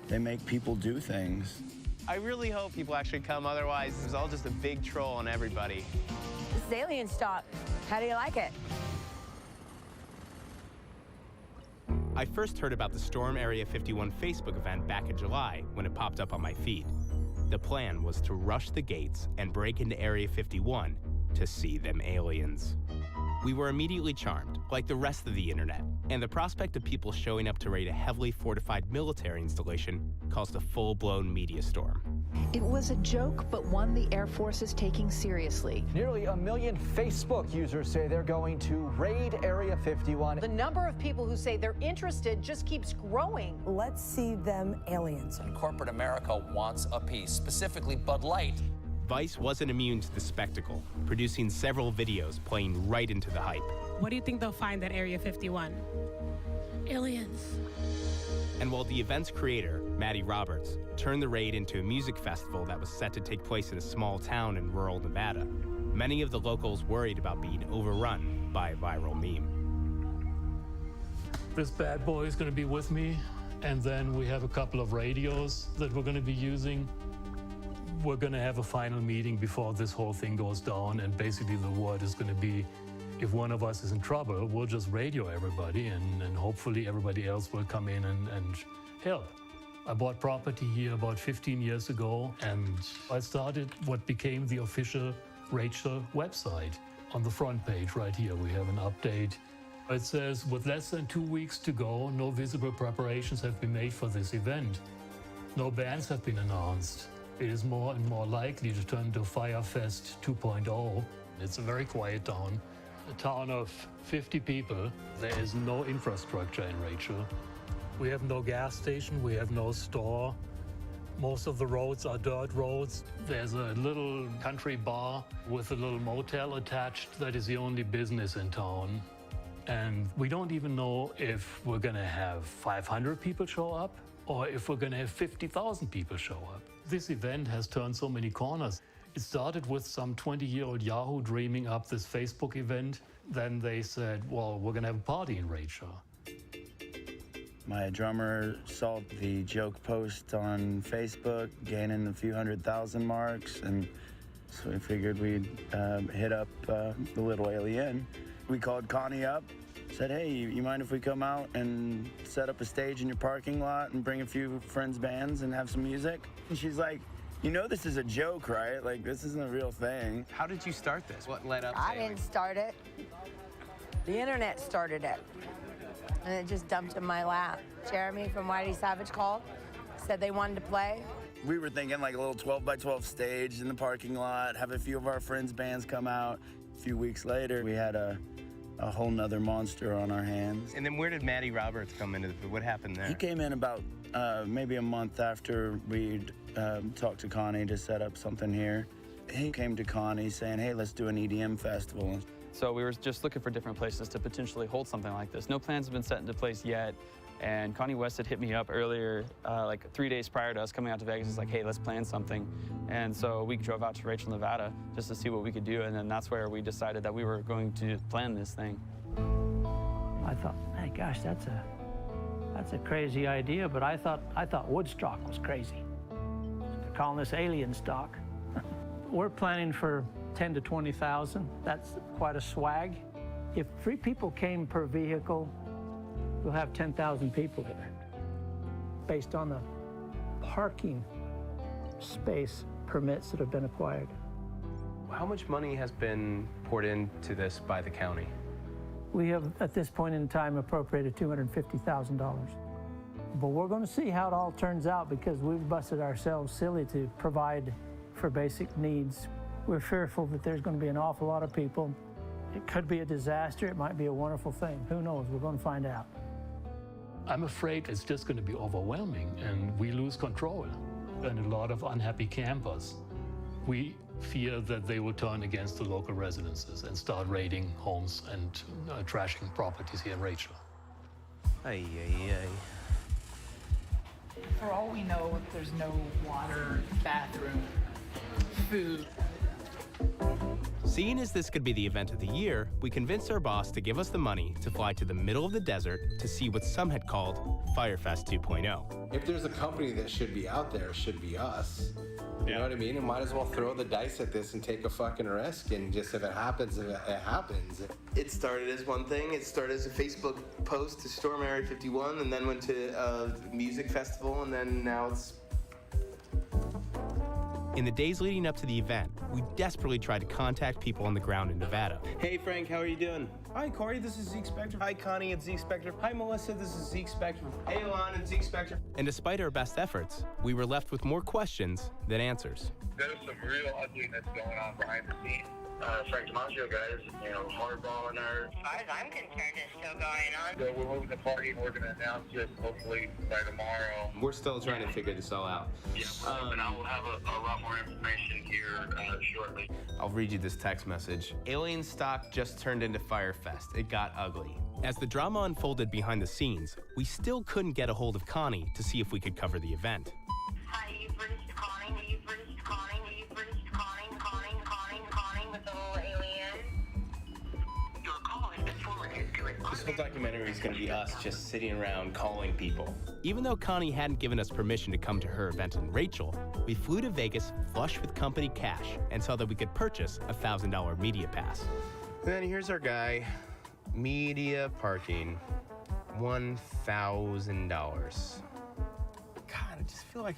They make people do things. I really hope people actually come, otherwise it's all just a big troll on everybody. This is Alien Stock. How do you like it? I first heard about the Storm Area 51 Facebook event back in July when it popped up on my feed. The plan was to rush the gates and break into Area 51 to see them aliens. We were immediately charmed, like the rest of the internet, and the prospect of people showing up to raid a heavily fortified military installation caused a full-blown media storm. It was a joke, but one the Air Force is taking seriously. Nearly 1 million Facebook users say they're going to raid Area 51. The number of people who say they're interested just keeps growing. Let's see them aliens. And corporate America wants a piece, specifically Bud Light. Vice wasn't immune to the spectacle, producing several videos playing right into the hype. What do you think they'll find at Area 51? Aliens. And while the event's creator, Maddie Roberts, turned the raid into a music festival that was set to take place in a small town in rural Nevada, many of the locals worried about being overrun by a viral meme. This bad boy is going to be with me, and then we have a couple of radios that we're going to be using. We're going to have a final meeting before this whole thing goes down, and basically the word is going to be, if one of us is in trouble, we'll just radio everybody, and hopefully everybody else will come in and help. I bought property here about 15 years ago, and I started what became the official Rachel website. On the front page right here, we have an update. It says, with less than 2 weeks to go, no visible preparations have been made for this event. No bans have been announced. It is more and more likely to turn into Firefest 2.0. It's a very quiet town. A town of 50 people. There is no infrastructure in Rachel. We have no gas station, we have no store. Most of the roads are dirt roads. There's a little country bar with a little motel attached that is the only business in town. And we don't even know if we're gonna have 500 people show up or if we're gonna have 50,000 people show up. This event has turned so many corners. It started with some 20-year-old Yahoo dreaming up this Facebook event. Then they said, well, we're gonna have a party in Rachel. My drummer saw the joke post on Facebook, gaining a few 100,000 marks, and so we figured we'd hit up the Little Alien. We called Connie up, said, hey, you mind if we come out and set up a stage in your parking lot and bring a few friends' bands and have some music? And she's like, you know this is a joke, right? Like, this isn't a real thing. How did you start this? What led up to I didn't start it. The internet started it. And it just dumped in my lap. Jeremy from Whitey Savage called, said they wanted to play. We were thinking like a little 12 by 12 stage in the parking lot, have a few of our friends' bands come out. A few weeks later, we had a whole nother monster on our hands. And then where did Matty Roberts come into the, what happened there? He came in about maybe a month after we'd talked to Connie to set up something here. He came to Connie saying, hey, let's do an EDM festival. So we were just looking for different places to potentially hold something like this. No plans have been set into place yet. And Connie West had hit me up earlier, like 3 days prior to us coming out to Vegas. It's like, hey, let's plan something. And so we drove out to Rachel, Nevada, just to see what we could do. And then that's where we decided that we were going to plan this thing. I thought, my gosh, that's a crazy idea. But I thought Woodstock was crazy. They're calling this alien stock. We're planning for 10 to 20,000. That's quite a swag. If 3 people came per vehicle, we'll have 10,000 people here, based on the parking space permits that have been acquired. How much money has been poured into this by the county? We have, at this point in time, appropriated $250,000. But we're going to see how it all turns out, because we've busted ourselves silly to provide for basic needs. We're fearful that there's going to be an awful lot of people. It could be a disaster. It might be a wonderful thing. Who knows? We're going to find out. I'm afraid it's just going to be overwhelming and we lose control. And a lot of unhappy campers. We fear that they will turn against the local residences and start raiding homes and trashing properties here in Rachel. Ay, ay, ay. For all we know, there's no water, bathroom, food. Seeing as this could be the event of the year, we convinced our boss to give us the money to fly to the middle of the desert to see what some had called Firefest 2.0. If there's a company that should be out there, it should be us. You know what I mean? And might as well throw the dice at this and take a fucking risk, and just if it happens, it happens. It started as one thing. It started as a Facebook post to storm Area 51, and then went to a music festival, and then now it's... In the days leading up to the event, we desperately tried to contact people on the ground in Nevada. Hey Frank, how are you doing? Hi Corey, this is Zeke Spector. Hi Connie, it's Zeke Spector. Hi Melissa, this is Zeke Spector. Hey Alon, it's Zeke Spector. And despite our best efforts, we were left with more questions than answers. There's some real ugliness going on behind the scenes. Frank DiMaggio, guys, hardball in our... As far as I'm concerned, it's still going on. So we're moving the party and we're going to announce it hopefully by tomorrow. We're still trying to figure this all out. Yeah, and I will have a lot more information here shortly. I'll read you this text message. Alien stock just turned into Firefest. It got ugly. As the drama unfolded behind the scenes, we still couldn't get a hold of Connie to see if we could cover the event. Hi, you've reached Connie. You've reached Connie. You've reached Connie with the little alien. Your call has been forwarded to an... This whole documentary is going to be us just sitting around calling people. Even though Connie hadn't given us permission to come to her event in Rachel, we flew to Vegas flush with company cash and saw that we could purchase a $1,000 media pass. And then here's our guy, media parking, $1,000. God, I just feel like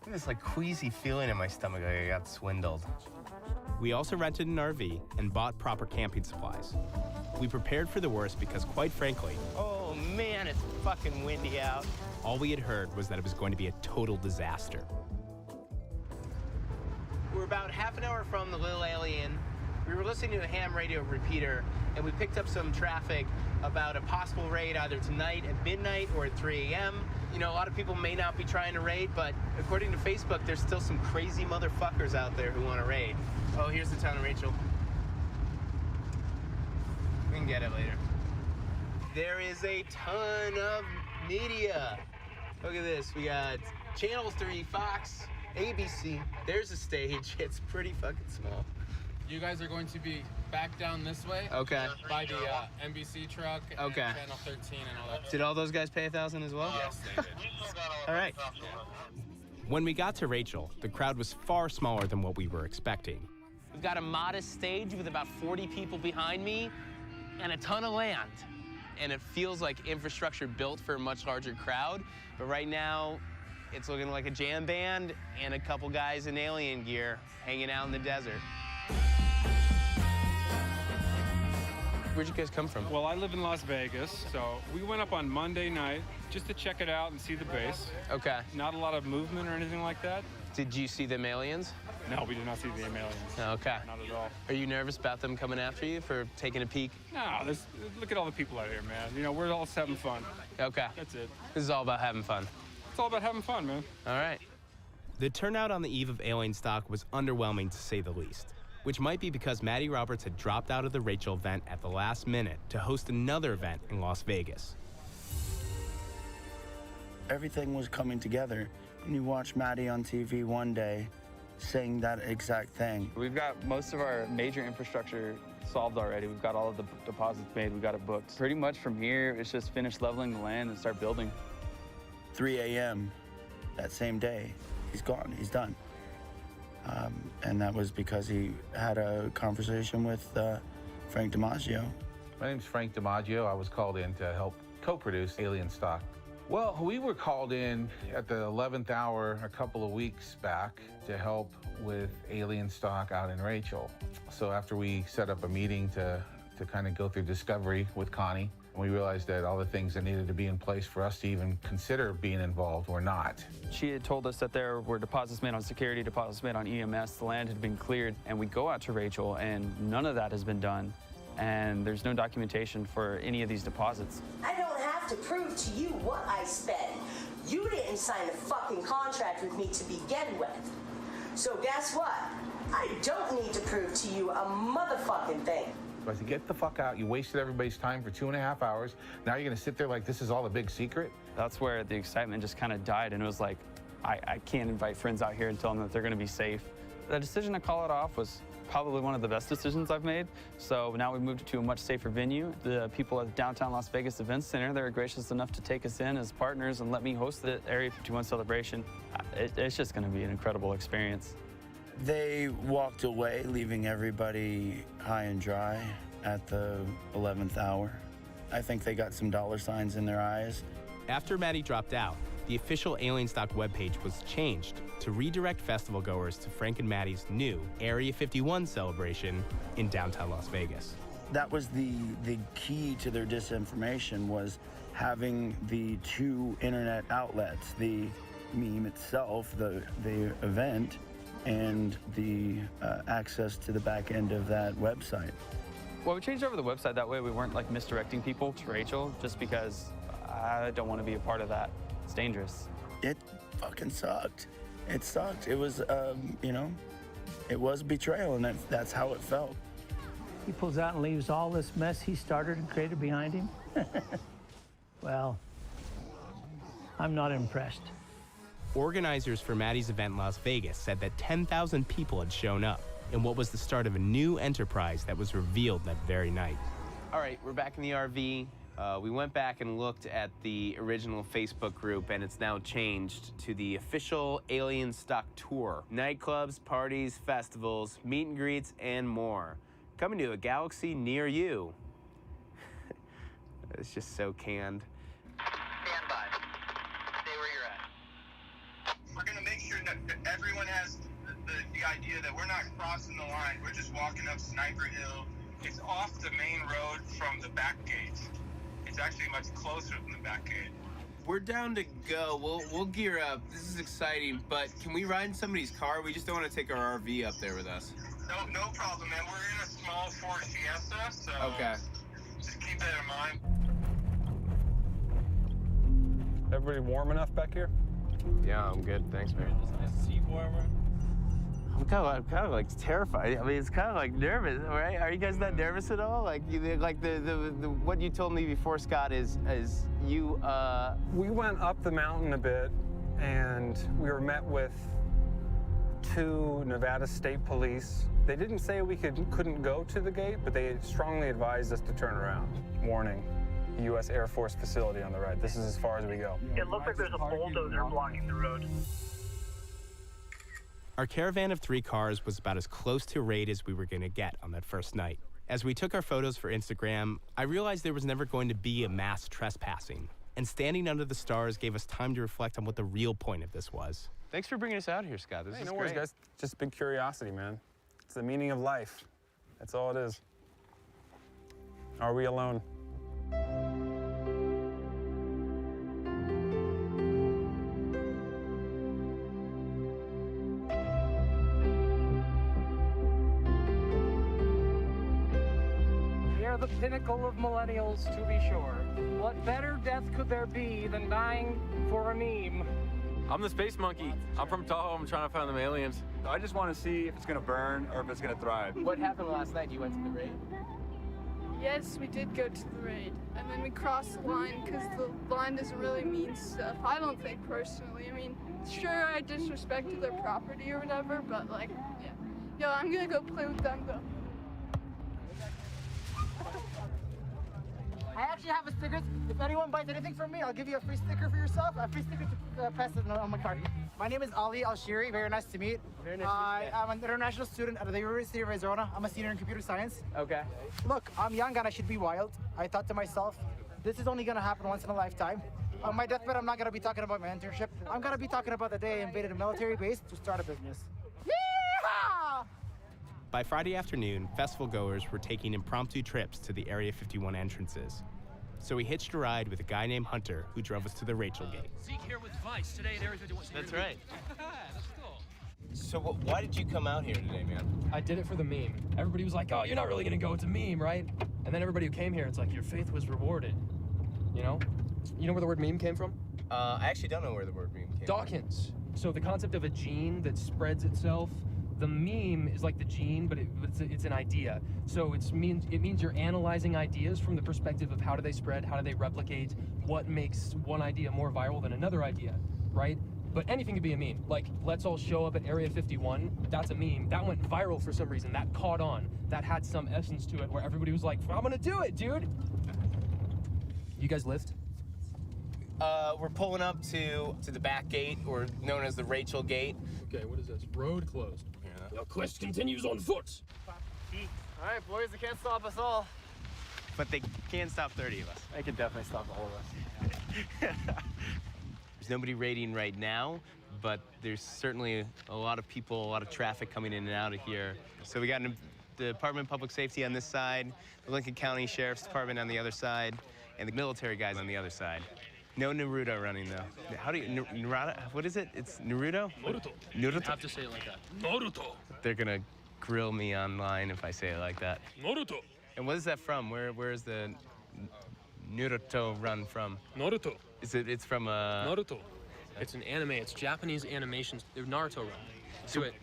this queasy feeling in my stomach, like I got swindled. We also rented an RV and bought proper camping supplies. We prepared for the worst because, quite frankly, Oh man, it's fucking windy out. all we had heard was that it was going to be a total disaster. We're about half an hour from the Little Alien. We were listening to a ham radio repeater, and we picked up some traffic about a possible raid either tonight at midnight or at 3 a.m. You know, a lot of people may not be trying to raid, but according to Facebook, there's still some crazy motherfuckers out there who want to raid. Oh, here's the town of Rachel. We can get it later. There is a ton of media. Look at this. We got Channel 3, Fox, ABC. There's a stage. It's pretty fucking small. You guys are going to be back down this way. Okay. By the NBC truck and Okay. Channel 13 and all that. Did all those guys pay $1,000 as well? Yes, they did. All right. When we got to Rachel, the crowd was far smaller than what we were expecting. We've got a modest stage with about 40 people behind me and a ton of land. And it feels like infrastructure built for a much larger crowd. But right now, it's looking like a jam band and a couple guys in alien gear hanging out in the desert. Where'd you guys come from? Well, I live in Las Vegas, so we went up on Monday night just to check it out and see the base. Okay. Not a lot of movement or anything like that. Did you see them aliens? No, we did not see the aliens. Okay. Not at all. Are you nervous about them coming after you for taking a peek? No, look at all the people out here, man. You know, we're all just having fun. Okay. That's it. This is all about having fun. It's all about having fun, man. All right. The turnout on the eve of Alien Stock was underwhelming, to say the least, which might be because Maddie Roberts had dropped out of the Rachel event at the last minute to host another event in Las Vegas. Everything was coming together. And you watch Maddie on TV one day saying that exact thing. We've got most of our major infrastructure solved already. We've got all of the deposits made. We've got it booked. Pretty much from here, it's just finish leveling the land and start building. 3 a.m. that same day, he's gone. He's done. And that was because he had a conversation with Frank DiMaggio. My name's Frank DiMaggio. I was called in to help co-produce Alien Stock. Well, we were called in at the 11th hour a couple of weeks back to help with Alien Stock out in Rachel. So after we set up a meeting to kind of go through discovery with Connie, we realized that all the things that needed to be in place for us to even consider being involved were not. She had told us that there were deposits made on security, deposits made on EMS, the land had been cleared, and we go out to Rachel and none of that has been done. And there's no documentation for any of these deposits. I don't have to prove to you what I spent. You didn't sign a fucking contract with me to begin with. So guess what? I don't need to prove to you a motherfucking thing. I said, get the fuck out. You wasted everybody's time for 2.5 hours. Now you're gonna sit there like this is all a big secret? That's where the excitement just kind of died, and it was like, I can't invite friends out here and tell them that they're gonna be safe. The decision to call it off was probably one of the best decisions I've made. So now we moved it to a much safer venue. The people at the downtown Las Vegas Event Center, they were gracious enough to take us in as partners and let me host the Area 51 celebration. It's just gonna be an incredible experience. They walked away, leaving everybody high and dry at the 11th hour. I think they got some dollar signs in their eyes. After Maddie dropped out, the official Alien Stock webpage was changed to redirect festival goers to Frank and Maddie's new Area 51 celebration in downtown Las Vegas. That was the key to their disinformation, was having the two internet outlets, the meme itself, the event, and the access to the back end of that website. Well, we changed over the website that way we weren't like misdirecting people to Rachel, just because I don't want to be a part of that. It's dangerous. It fucking sucked. It sucked. It was, you know, it was betrayal, and that's how it felt. He pulls out and leaves all this mess he started and created behind him. Well, I'm not impressed. Organizers for Maddie's event in Las Vegas said that 10,000 people had shown up in what was the start of a new enterprise that was revealed that very night. All right, we're back in the RV. We went back and looked at the original Facebook group, and it's now changed to the official Alien Stock Tour. Nightclubs, parties, festivals, meet and greets, and more. Coming to a galaxy near you. It's just so canned. Stand by. Stay where you're at. We're gonna make sure that everyone has the idea that we're not crossing the line. We're just walking up Sniper Hill. It's off the main road from the back gate. It's actually much closer than the back gate. We're down to go. We'll gear up. This is exciting, but can we ride in somebody's car? We just don't want to take our RV up there with us. No problem, man. We're in a small Ford Fiesta, so Okay. just keep that in mind. Everybody warm enough back here? Yeah, I'm good. Thanks, man. I'm kind of like terrified. I mean, it's kind of like nervous, right? Are you guys not nervous at all? Like, like the what you told me before, Scott, is you. We went up the mountain a bit, and we were met with 2 Nevada State Police. They didn't say we couldn't go to the gate, but they strongly advised us to turn around. Warning. U.S. Air Force facility on the right. This is as far as we go. It looks like there's a bulldozer blocking the road. Our caravan of 3 cars was about as close to raid as we were going to get on that first night. As we took our photos for Instagram, I realized there was never going to be a mass trespassing. And standing under the stars gave us time to reflect on what the real point of this was. Thanks for bringing us out here, Scott. This is no great. worries, guys. Just big curiosity, man. It's the meaning of life. That's all it is. Are we alone? We are the pinnacle of millennials, to be sure. What better death could there be than dying for a meme? I'm the space monkey. I'm from Tahoe. I'm trying to find them aliens. I just want to see if it's going to burn or if it's going to thrive. What happened last night? You went to the raid? Yes, we did go to the raid, and then we crossed the line because the line doesn't really mean stuff. I don't think personally. I mean, sure, I disrespected their property or whatever, but like, yeah. Yo, I'm gonna go play with them though. I actually have a sticker. If anyone buys anything from me, I'll give you a free sticker for yourself, a free sticker to pass it on my card. My name is Ali Al-Shiri. Very nice to meet. Very nice to meet you. I'm an international student at the University of Arizona. I'm a senior in computer science. Okay. Look, I'm young and I should be wild. I thought to myself, this is only gonna happen once in a lifetime. On my deathbed, I'm not gonna be talking about my internship. I'm gonna be talking about the day I invaded a military base to start a business. Yeehaw! By Friday afternoon, festival goers were taking impromptu trips to the Area 51 entrances. So we hitched a ride with a guy named Hunter who drove us to the Rachel Gate. Zeke here with Vice today at Area 51. That's right. That's cool. So why did you come out here today, man? I did it for the meme. Everybody was like, oh, you're not really gonna go. It's a meme, right? And then everybody who came here, it's like, your faith was rewarded. You know? You know where the word meme came from? I actually don't know where the word meme came Dawkins. So the concept of a gene that spreads itself, the meme is like the gene, but it's an idea. So it means you're analyzing ideas from the perspective of how do they spread, how do they replicate, what makes one idea more viral than another idea, right? But anything could be a meme. Like, let's all show up at Area 51, that's a meme. That went viral for some reason, that caught on. That had some essence to it where everybody was like, I'm gonna do it, dude. You guys lift? We're pulling up to the back gate, or known as the Rachel Gate. Okay, what is this? Road closed. The quest continues on foot. All right, boys, they can't stop us all. But they can't stop 30 of us. They can definitely stop all of us. There's nobody raiding right now, but there's certainly a lot of people, a lot of traffic coming in and out of here. So we got the Department of Public Safety on this side, the Lincoln County Sheriff's Department on the other side, and the military guys on the other side. No Naruto running, though. How do you, Naruto? What is it? It's Naruto? Naruto. Naruto? You have to say it like that. Naruto. They're gonna grill me online if I say it like that. Naruto. And what is that from? Where is the Naruto run from? Naruto. It's from Naruto. It's an anime. It's Japanese animation. Naruto run. Do it.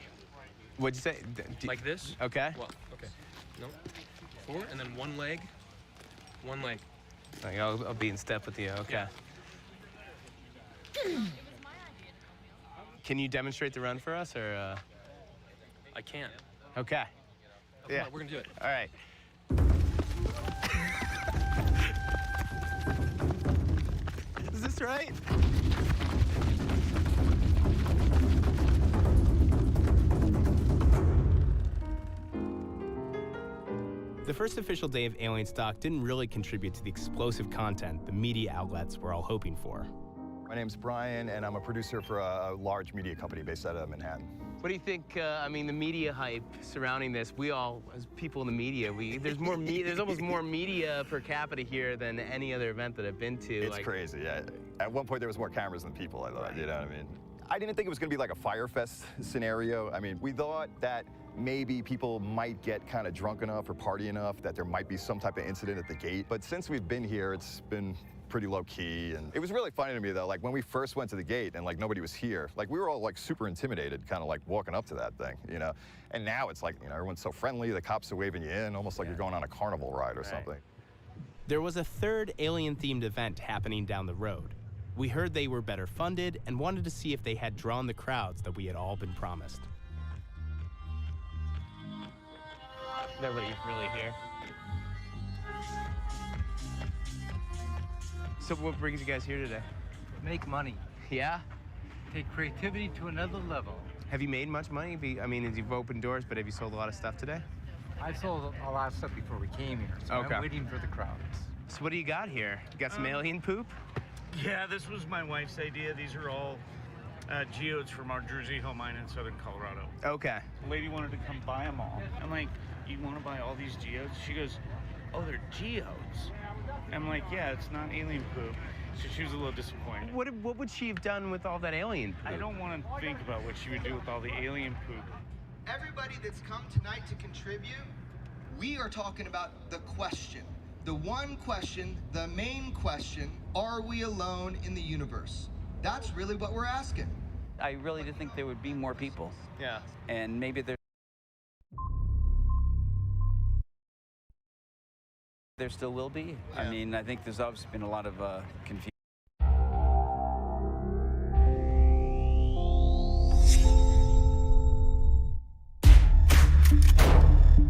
What'd you say? Like this? Okay. Well, okay. No. 4, and then one leg. One leg. Like, I'll be in step with you. Okay. Yeah. Can you demonstrate the run for us, or? I can't. Okay. Come Yeah. on, we're gonna do it. All right. Is this right? The first official day of Alien Stock didn't really contribute to the explosive content the media outlets were all hoping for. My name's Brian, and I'm a producer for a large media company based out of Manhattan. What do you think? I mean, the media hype surrounding this. We all, as people in the media, there's almost more media per capita here than any other event that I've been to. It's crazy. Yeah. At one point, there was more cameras than people. I thought, you know what I mean? I didn't think it was going to be like a Fire Fest scenario. I mean, we thought that maybe people might get kind of drunk enough or party enough that there might be some type of incident at the gate. But since we've been here, it's been pretty low key. And it was really funny to me though, like when we first went to the gate and like nobody was here, like we were all like super intimidated, kind of like walking up to that thing, you know? And now it's like, you know, everyone's so friendly, the cops are waving you in, almost like you're going on a carnival ride or something. There was a third alien-themed event happening down the road. We heard they were better funded and wanted to see if they had drawn the crowds that we had all been promised. Nobody's really here. So what brings you guys here today? Make money. Yeah? Take creativity to another level. Have you made much money? I mean, as you've opened doors, but have you sold a lot of stuff today? I sold a lot of stuff before we came here, so Okay. I'm waiting for the crowds. So what do you got here? You got some alien poop? Yeah, this was my wife's idea. These are all geodes from our Jersey Hill mine in southern Colorado. Okay. The lady wanted to come buy them all. I'm like, you want to buy all these geodes? She goes, oh, they're geodes. I'm like, yeah, it's not alien poop. So she was a little disappointed. What would she have done with all that alien poop? I don't want to think about what she would do with all the alien poop. Everybody that's come tonight to contribute, we are talking about the question. The one question, the main question, are we alone in the universe? That's really what we're asking. I really did think there would be more people. Yeah. And maybe there still will be. Yeah. I mean, I think there's obviously been a lot of confusion.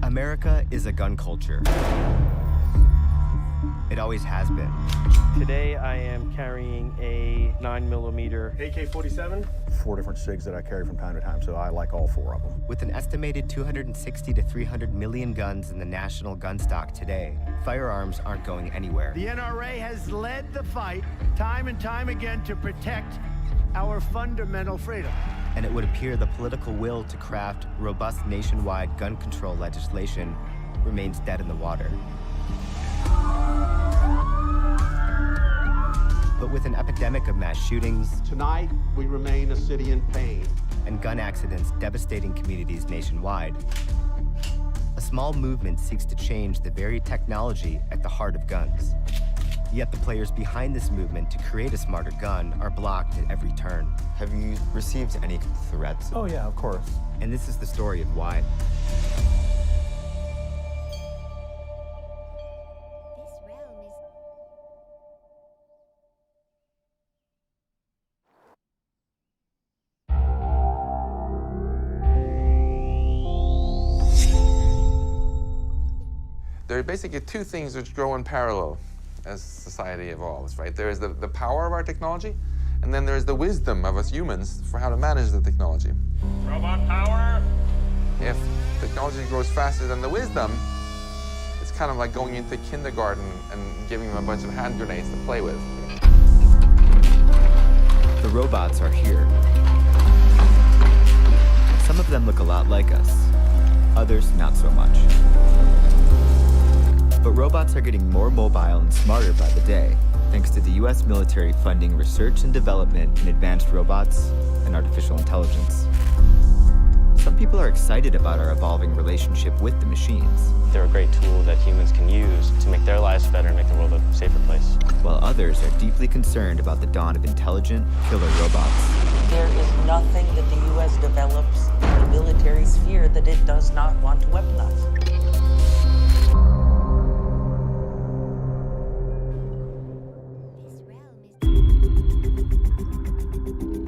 America is a gun culture. It always has been. Today I am carrying a 9mm AK-47. 4 different SIGs that I carry from time to time, so I like all 4 of them. With an estimated 260 to 300 million guns in the national gun stock today, firearms aren't going anywhere. The NRA has led the fight time and time again to protect our fundamental freedom. And it would appear the political will to craft robust nationwide gun control legislation remains dead in the water. But with an epidemic of mass shootings, tonight we remain a city in pain, and gun accidents devastating communities nationwide, a small movement seeks to change the very technology at the heart of guns. Yet the players behind this movement to create a smarter gun are blocked at every turn. Have you received any threats? Oh yeah, of course. And this is the story of why. There are basically 2 things which grow in parallel as society evolves, right? There is the power of our technology, and then there is the wisdom of us humans for how to manage the technology. Robot power. If technology grows faster than the wisdom, it's kind of like going into kindergarten and giving them a bunch of hand grenades to play with. The robots are here. Some of them look a lot like us, others not so much. But robots are getting more mobile and smarter by the day, thanks to the US military funding research and development in advanced robots and artificial intelligence. Some people are excited about our evolving relationship with the machines. They're a great tool that humans can use to make their lives better and make the world a safer place. While others are deeply concerned about the dawn of intelligent, killer robots. There is nothing that the US develops in the military sphere that it does not want to weaponize.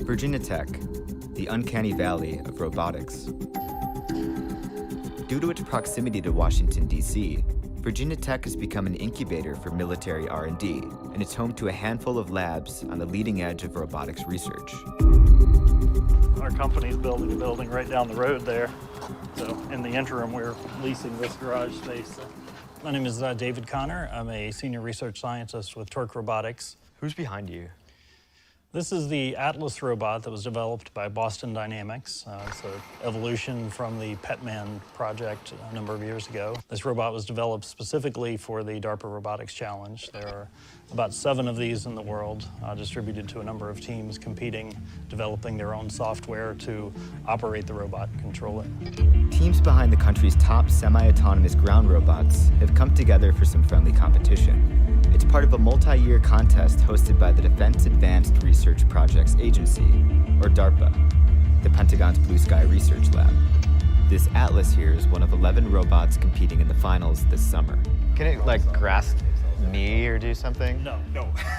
Virginia Tech, the uncanny valley of robotics. Due to its proximity to Washington, D.C., Virginia Tech has become an incubator for military R&D, and it's home to a handful of labs on the leading edge of robotics research. Our company's building a building right down the road there. So in the interim, we're leasing this garage space. My name is David Connor. I'm a senior research scientist with Torque Robotics. Who's behind you? This is the Atlas robot that was developed by Boston Dynamics. It's an evolution from the Petman project a number of years ago. This robot was developed specifically for the DARPA Robotics Challenge. There are about 7 of these in the world, distributed to a number of teams competing, developing their own software to operate the robot and control it. Teams behind the country's top semi-autonomous ground robots have come together for some friendly competition. It's part of a multi-year contest hosted by the Defense Advanced Research Projects Agency, or DARPA, the Pentagon's Blue Sky Research Lab. This Atlas here is one of 11 robots competing in the finals this summer. Can it, like, grasp me or do something? No.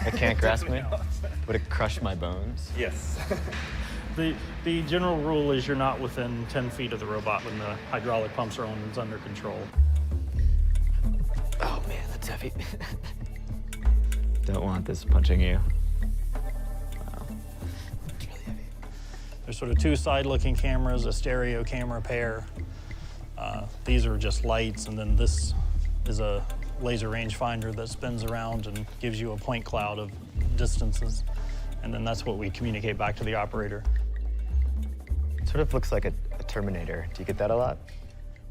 It can't grasp me? No. Would it crush my bones? Yes. The general rule is you're not within 10 feet of the robot when the hydraulic pumps are on and it's under control. Oh man, that's heavy. Don't want this punching you. Wow. It's really heavy. There's sort of 2 side-looking cameras, a stereo camera pair. These are just lights, and then this is a laser rangefinder that spins around and gives you a point cloud of distances. And then that's what we communicate back to the operator. It sort of looks like a Terminator. Do you get that a lot?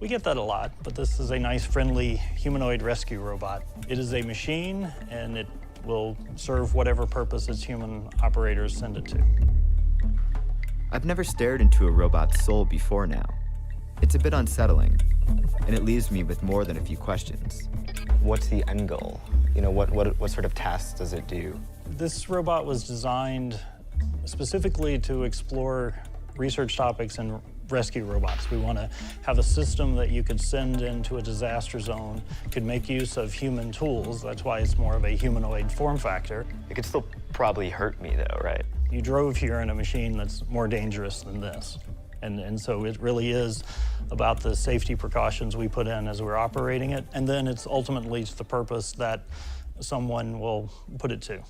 We get that a lot, but this is a nice, friendly humanoid rescue robot. It is a machine, and it will serve whatever purpose its human operators send it to. I've never stared into a robot's soul before now. It's a bit unsettling, and it leaves me with more than a few questions. What's the end goal? You know, what sort of tasks does it do? This robot was designed specifically to explore research topics in rescue robots. We want to have a system that you could send into a disaster zone, could make use of human tools. That's why it's more of a humanoid form factor. It could still probably hurt me though, right? You drove here in a machine that's more dangerous than this. And so it really is about the safety precautions we put in as we're operating it, and then it's ultimately to the purpose that someone will put it to.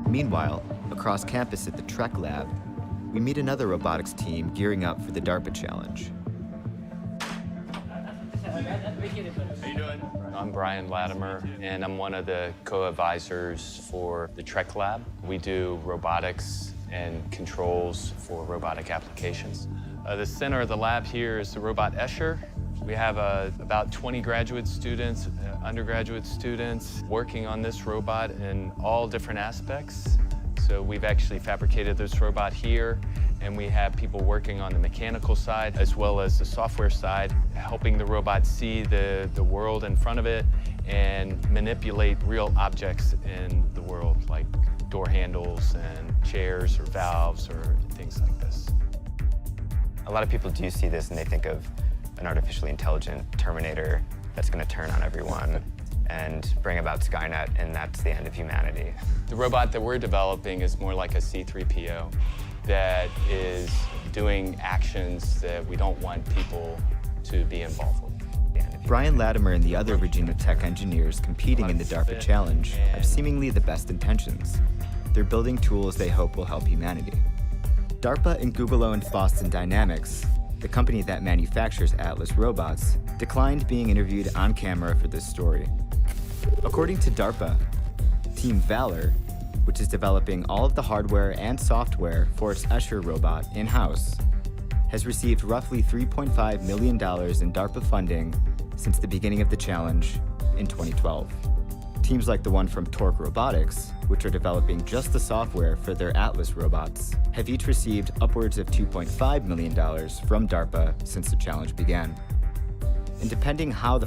Meanwhile, across campus at the Trek Lab, we meet another robotics team gearing up for the DARPA challenge. How you doing? I'm Brian Latimer, and I'm one of the co-advisors for the Trek Lab. We do robotics and controls for robotic applications. The center of the lab here is the robot Escher. We have about 20 graduate students, undergraduate students working on this robot in all different aspects. So we've actually fabricated this robot here, and we have people working on the mechanical side as well as the software side, helping the robot see the world in front of it and manipulate real objects in the world, like door handles and chairs or valves or things like this. A lot of people do see this and they think of an artificially intelligent Terminator that's going to turn on everyone and bring about Skynet, and that's the end of humanity. The robot that we're developing is more like a C-3PO that is doing actions that we don't want people to be involved with. Brian Latimer and the other Virginia Tech engineers competing in the DARPA challenge have seemingly the best intentions. They're building tools they hope will help humanity. DARPA and Google-owned Boston Dynamics, the company that manufactures Atlas robots, declined being interviewed on camera for this story. According to DARPA, Team Valor, which is developing all of the hardware and software for its Escher robot in-house, has received roughly $3.5 million in DARPA funding since the beginning of the challenge in 2012. Teams like the one from Torque Robotics, which are developing just the software for their Atlas robots, have each received upwards of $2.5 million from DARPA since the challenge began. And depending how the